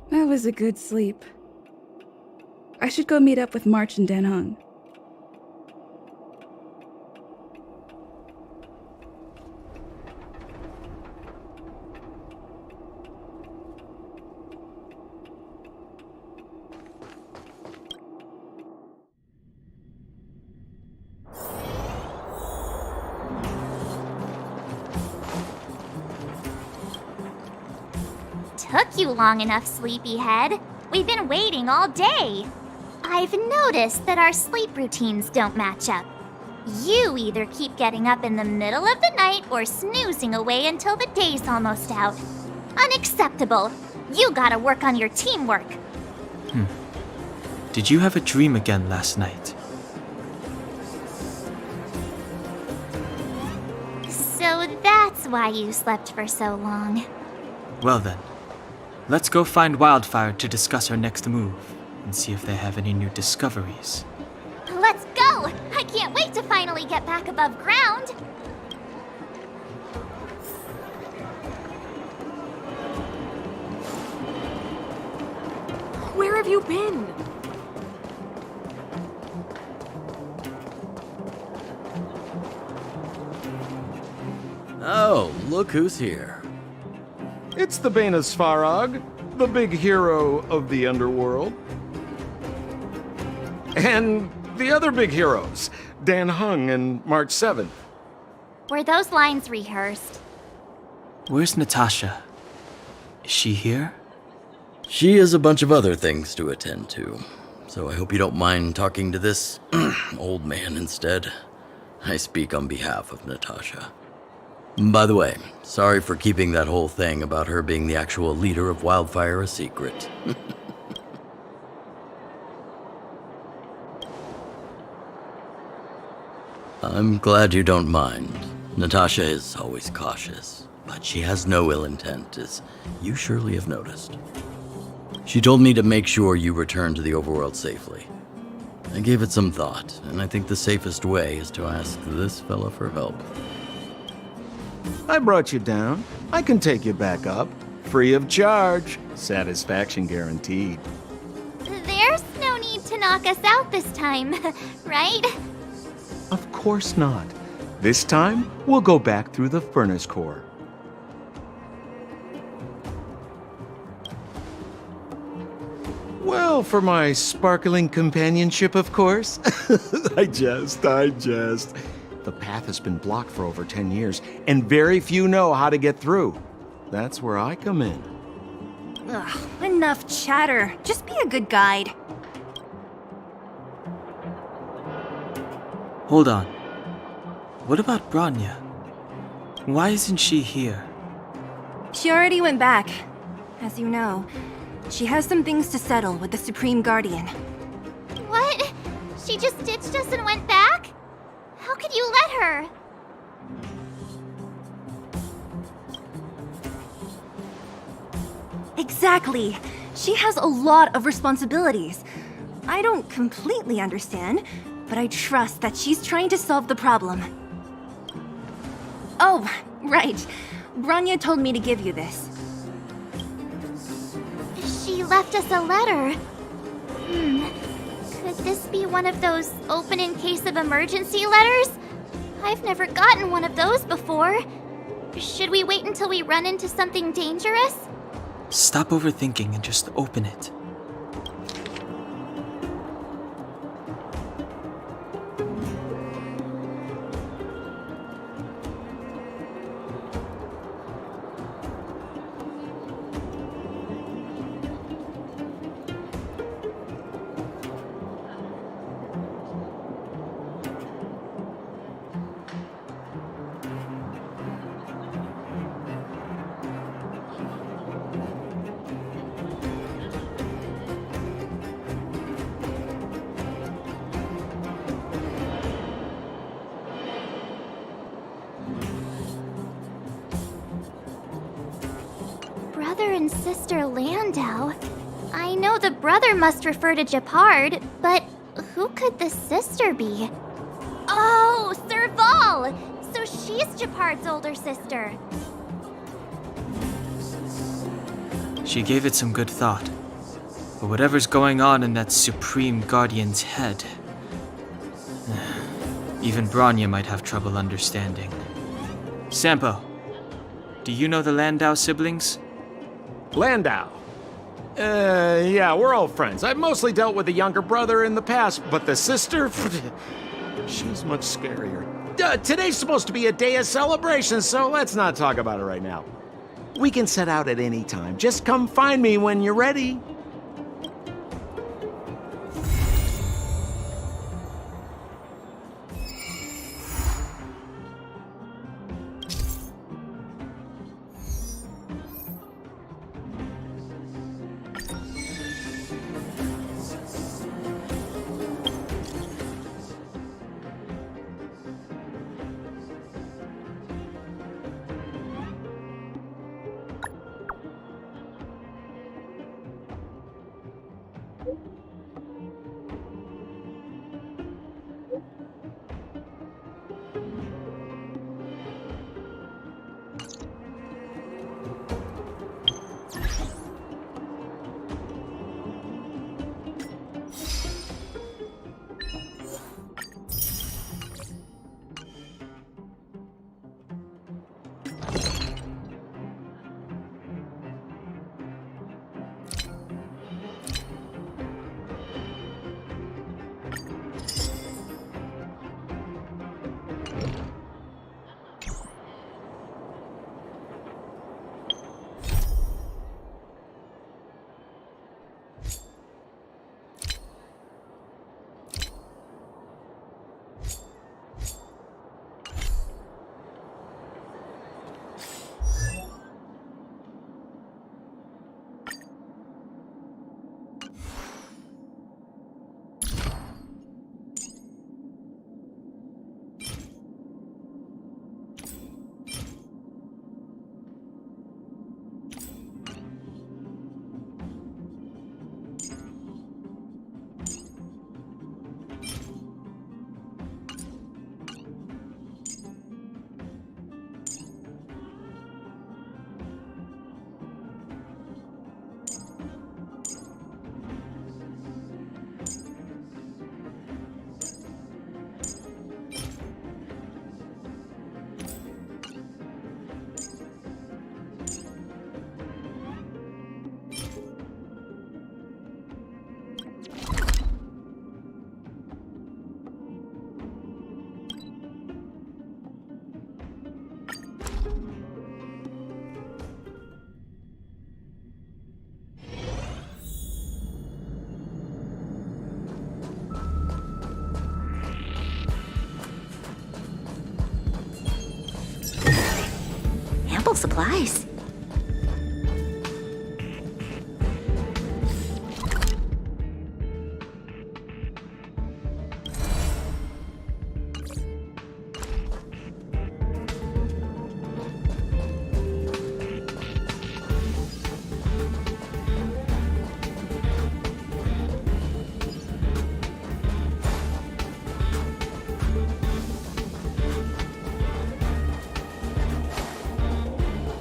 That was a good sleep. I should go meet up with March and Dan Hung. Took you long enough, sleepyhead. We've been waiting all day. I've noticed that our sleep routines don't match up. You either keep getting up in the middle of the night or snoozing away until the day's almost out. Unacceptable. You gotta work on your teamwork. Did you have a dream again last night? So that's why you slept for so long. Well then, let's go find Wildfire to discuss our next move and see if they have any new discoveries. Let's go! I can't wait to finally get back above ground. Where have you been? Oh, look who's here. It's the Bane of Svarog, the big hero of the underworld. And the other big heroes, Dan Hung and March 7th. Were those lines rehearsed? Where's Natasha? Is she here? She has a bunch of other things to attend to, so I hope you don't mind talking to this old man instead. I speak on behalf of Natasha. By the way, sorry for keeping that whole thing about her being the actual leader of Wildfire a secret. I'm glad you don't mind. Natasha is always cautious, but she has no ill intent, as you surely have noticed. She told me to make sure you return to the overworld safely. I gave it some thought, and I think the safest way is to ask this fella for help. I brought you down. I can take you back up. Free of charge. Satisfaction guaranteed. There's no need to knock us out this time, right? Of course not. This time, we'll go back through the furnace core. Well, for my sparkling companionship, of course. I jest. The path has been blocked for over 10 years, and very few know how to get through. That's where I come in. Ugh, enough chatter. Just be a good guide. Hold on. What about Bronya? Why isn't she here? She already went back. As you know, she has some things to settle with the Supreme Guardian. What? She just ditched us and went back? How could you let her? Exactly. She has a lot of responsibilities. I don't completely understand, but I trust that she's trying to solve the problem. Oh, right. Bronya told me to give you this. She left us a letter. Could this be one of those open in case of emergency letters? I've never gotten one of those before. Should we wait until we run into something dangerous? Stop overthinking and just open it. Brother and sister Landau. I know the brother must refer to Gepard, but who could the sister be? Oh, Serval! So she's Gepard's older sister. She gave it some good thought. But whatever's going on in that Supreme Guardian's head, even Bronya might have trouble understanding. Sampo, do you know the Landau siblings? Landau? Yeah, we're all friends. I've mostly dealt with the younger brother in the past, but the sister, she's much scarier. Today's supposed to be a day of celebration, so let's not talk about it right now. We can set out at any time. Just come find me when you're ready. supplies.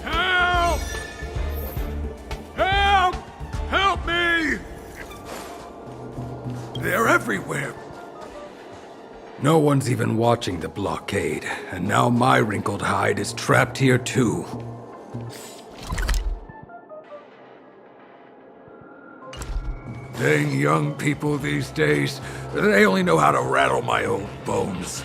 Help! Help! Help me! They're everywhere. No one's even watching the blockade, and now my wrinkled hide is trapped here too. Dang young people these days, they only know how to rattle my own bones.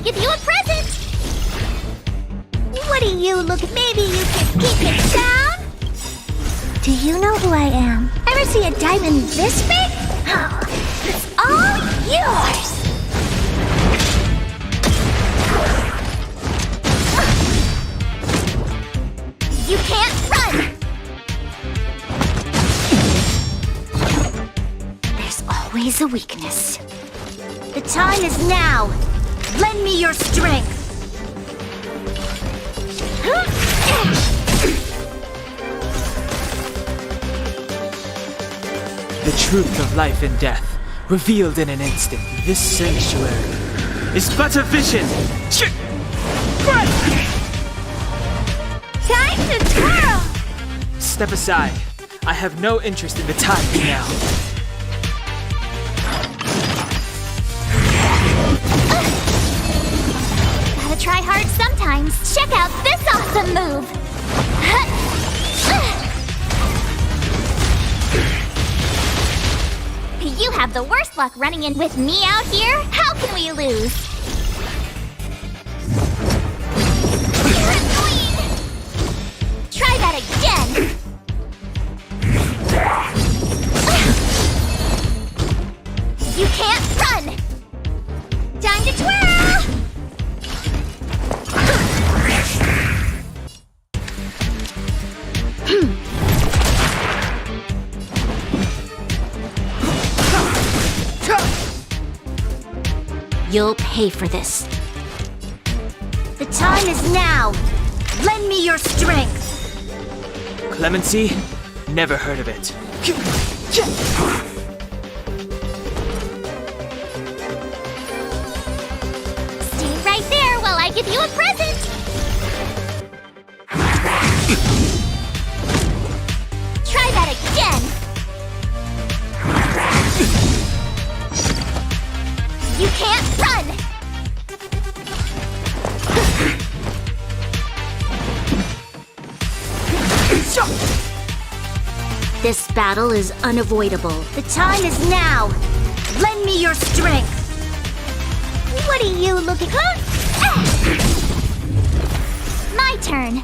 give you a present! What do you look? Maybe you can keep it down? Do you know who I am? Ever see a diamond this big? Oh, it's all yours! You can't run! There's always a weakness. The time is now! Lend me your strength! The truth of life and death, revealed in an instant. This sanctuary is but a vision. Time to twirl! Step aside. I have no interest in the timing now. Gotta try hard sometimes. Check out this awesome move! You have the worst luck running in with me out here. How can we lose? You're annoying! Try that again! You can't run! Time to twirl! You'll pay for this. The time is now! Lend me your strength! Clemency? Never heard of it. Stay right there while I give you a present! Try that again! You can't run! This battle is unavoidable. The time is now! Lend me your strength! What are you looking for? My turn!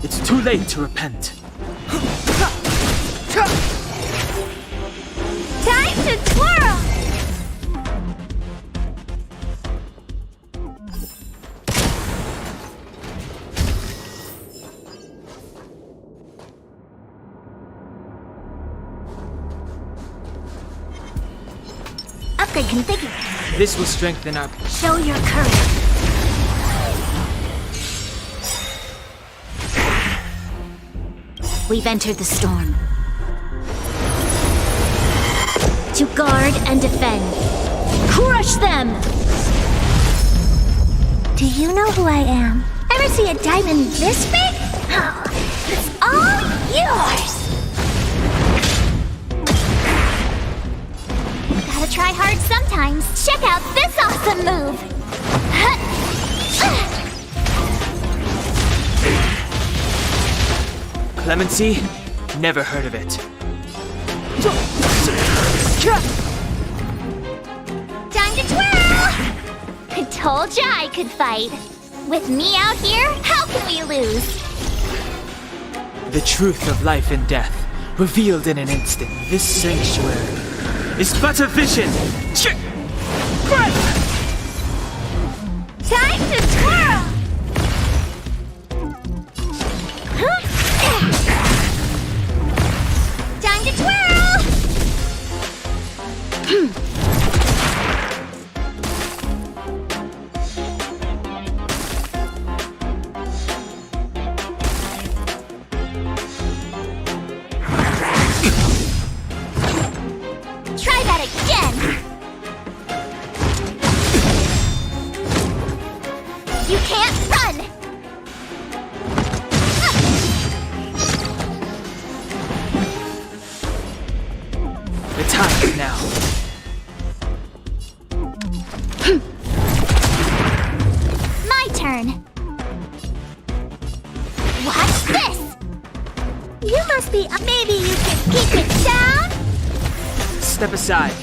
It's too late to repent. Time to twirl! Upgrade configured. This will strengthen our... Show your courage. We've entered the storm. To guard and defend. Crush them! Do you know who I am? Ever see a diamond this big? Oh, it's all yours! Gotta try hard sometimes. Check out this awesome move! Clemency? Never heard of it. Time to twirl! I told ya I could fight. With me out here, how can we lose? The truth of life and death, revealed in an instant. This sanctuary is but a vision. Time to twirl! Time to twirl! Try that again! You can't run! The time is now. My turn! Watch this! You must be... Maybe you can keep it down? Step aside.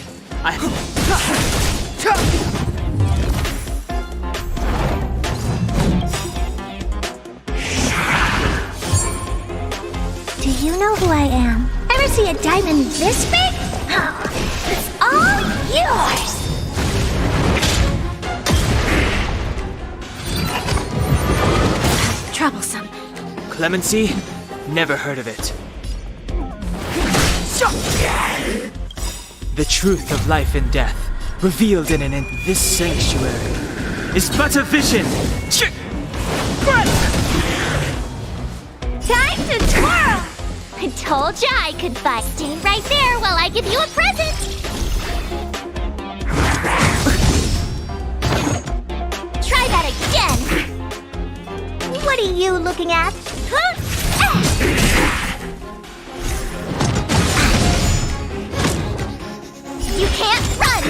Do you know who I am? Ever see a diamond this big? Oh, it's all yours! Troublesome. Clemency? Never heard of it. The truth of life and death, revealed in this sanctuary, is but a vision. Time to twirl! I told ya I could fight. Stay right there while I give you a present! Try that again! What are you looking at? You can't run!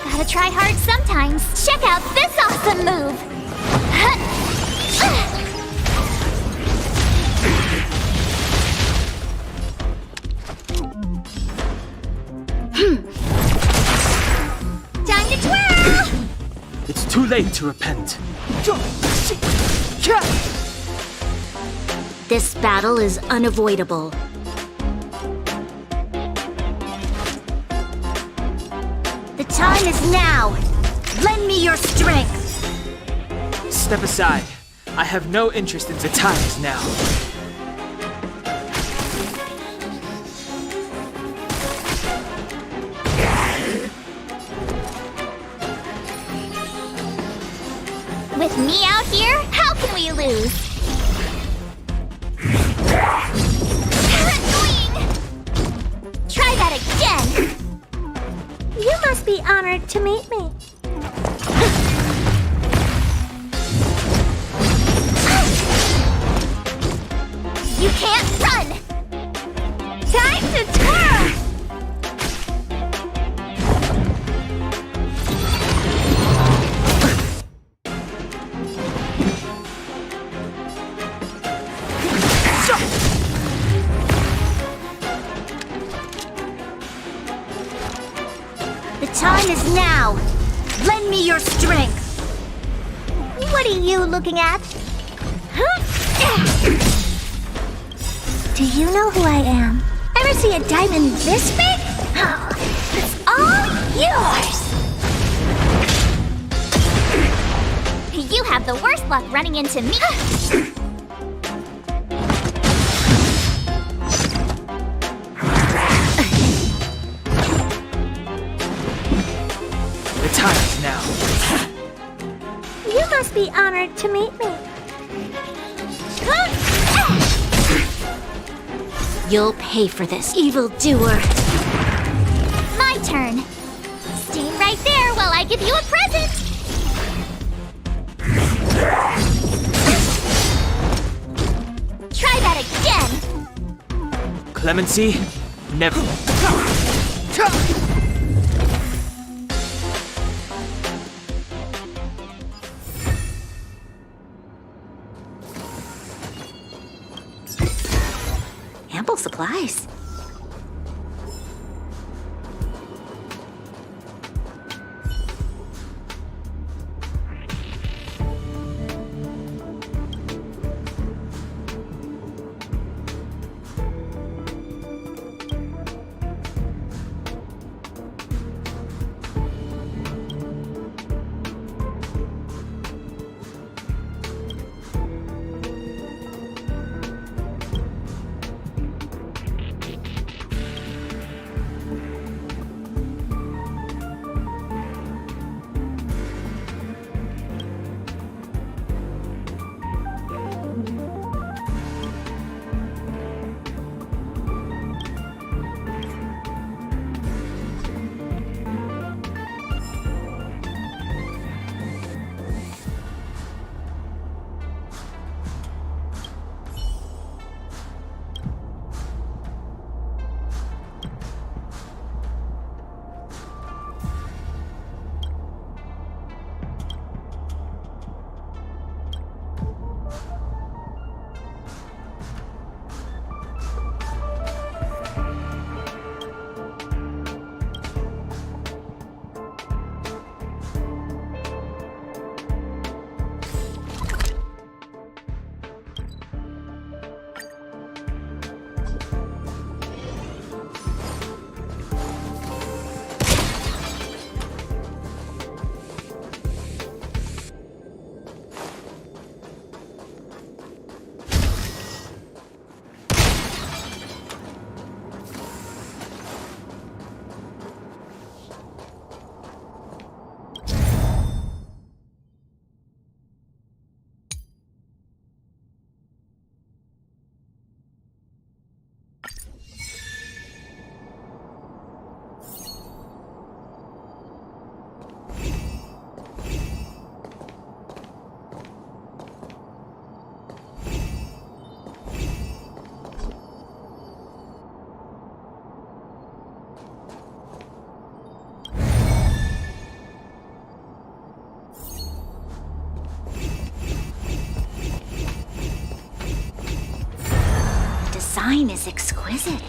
Gotta try hard sometimes. Check out this awesome move! Time to twirl! It's too late to repent. This battle is unavoidable. The time is now! Lend me your strength! Step aside. I have no interest in the time is now. With me out here, how can we lose? Annoying! Try that again! You must be honored to meet me. You can't run! Time to twirl! The time is now! Lend me your strength! What are you looking at? Huh? Do you know who I am? Ever see a diamond this big? Oh, it's all yours! You have the worst luck running into me. The time is now. You must be honored to meet me. You'll pay for this, evildoer. My turn. Stay right there while I give you a present. Try that again. Clemency? Never. Ample supplies. Design is exquisite.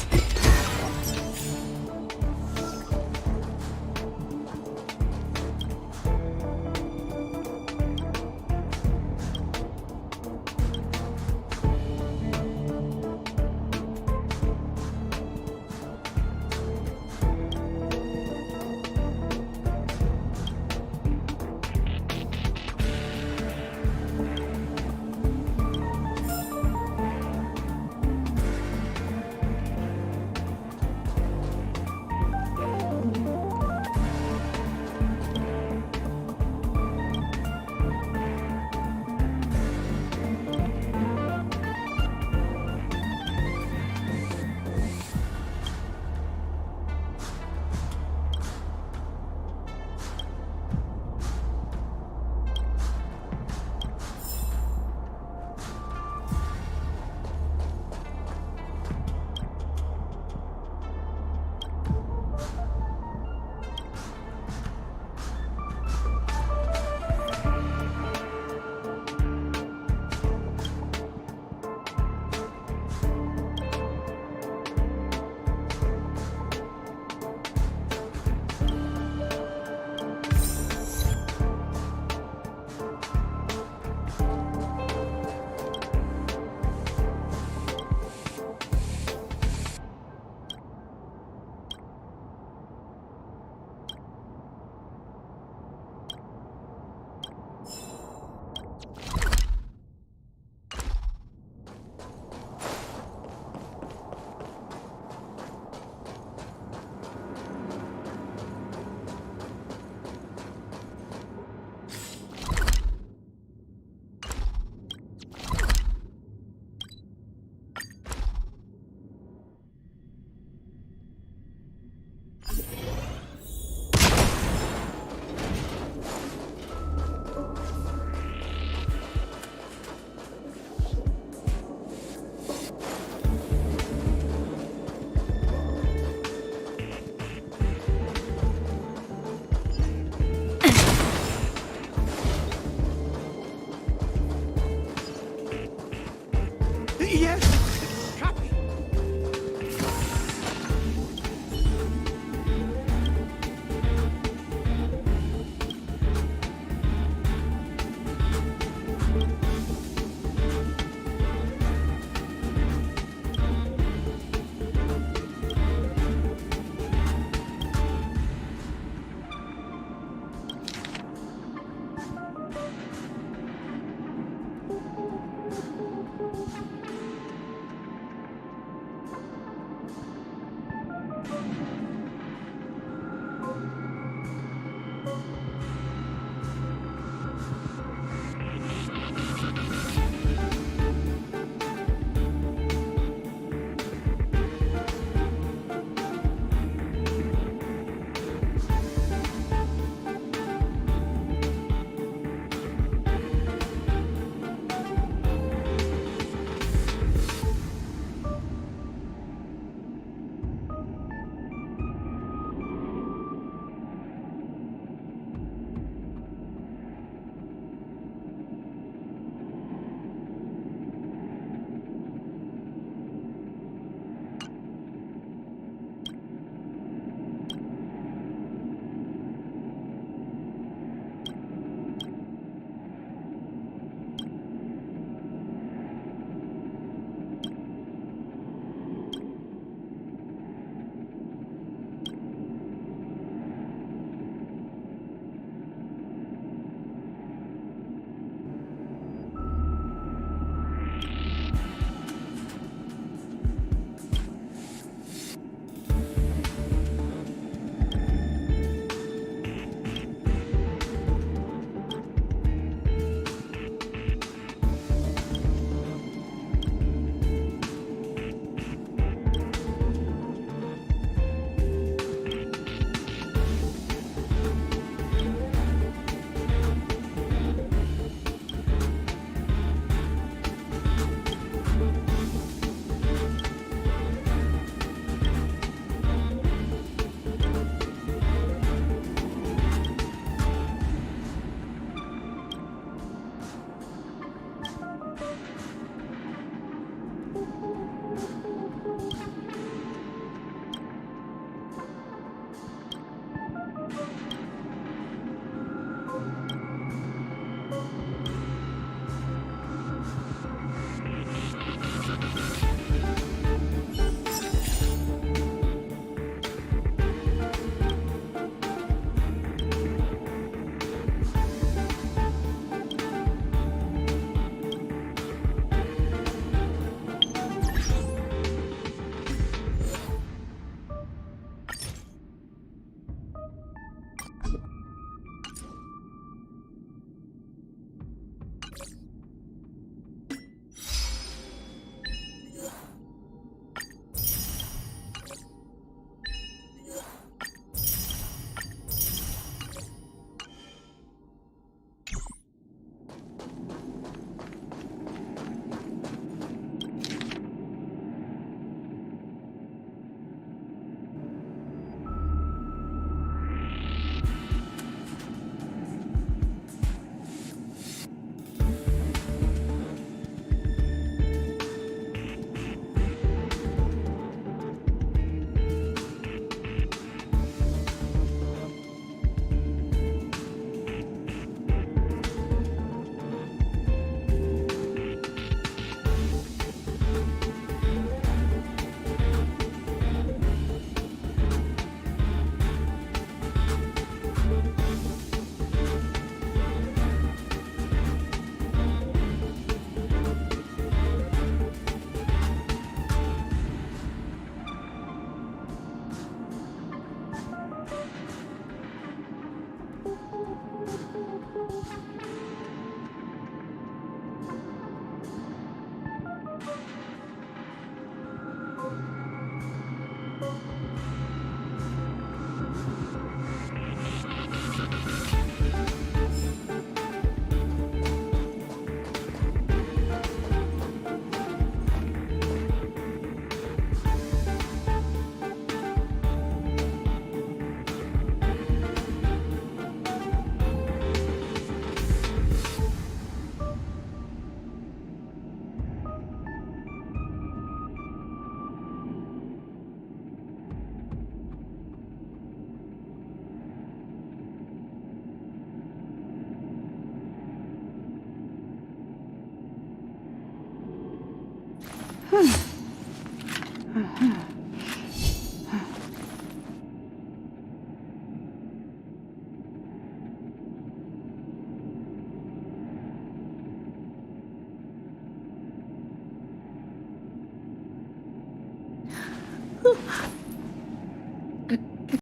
Yes. Copy.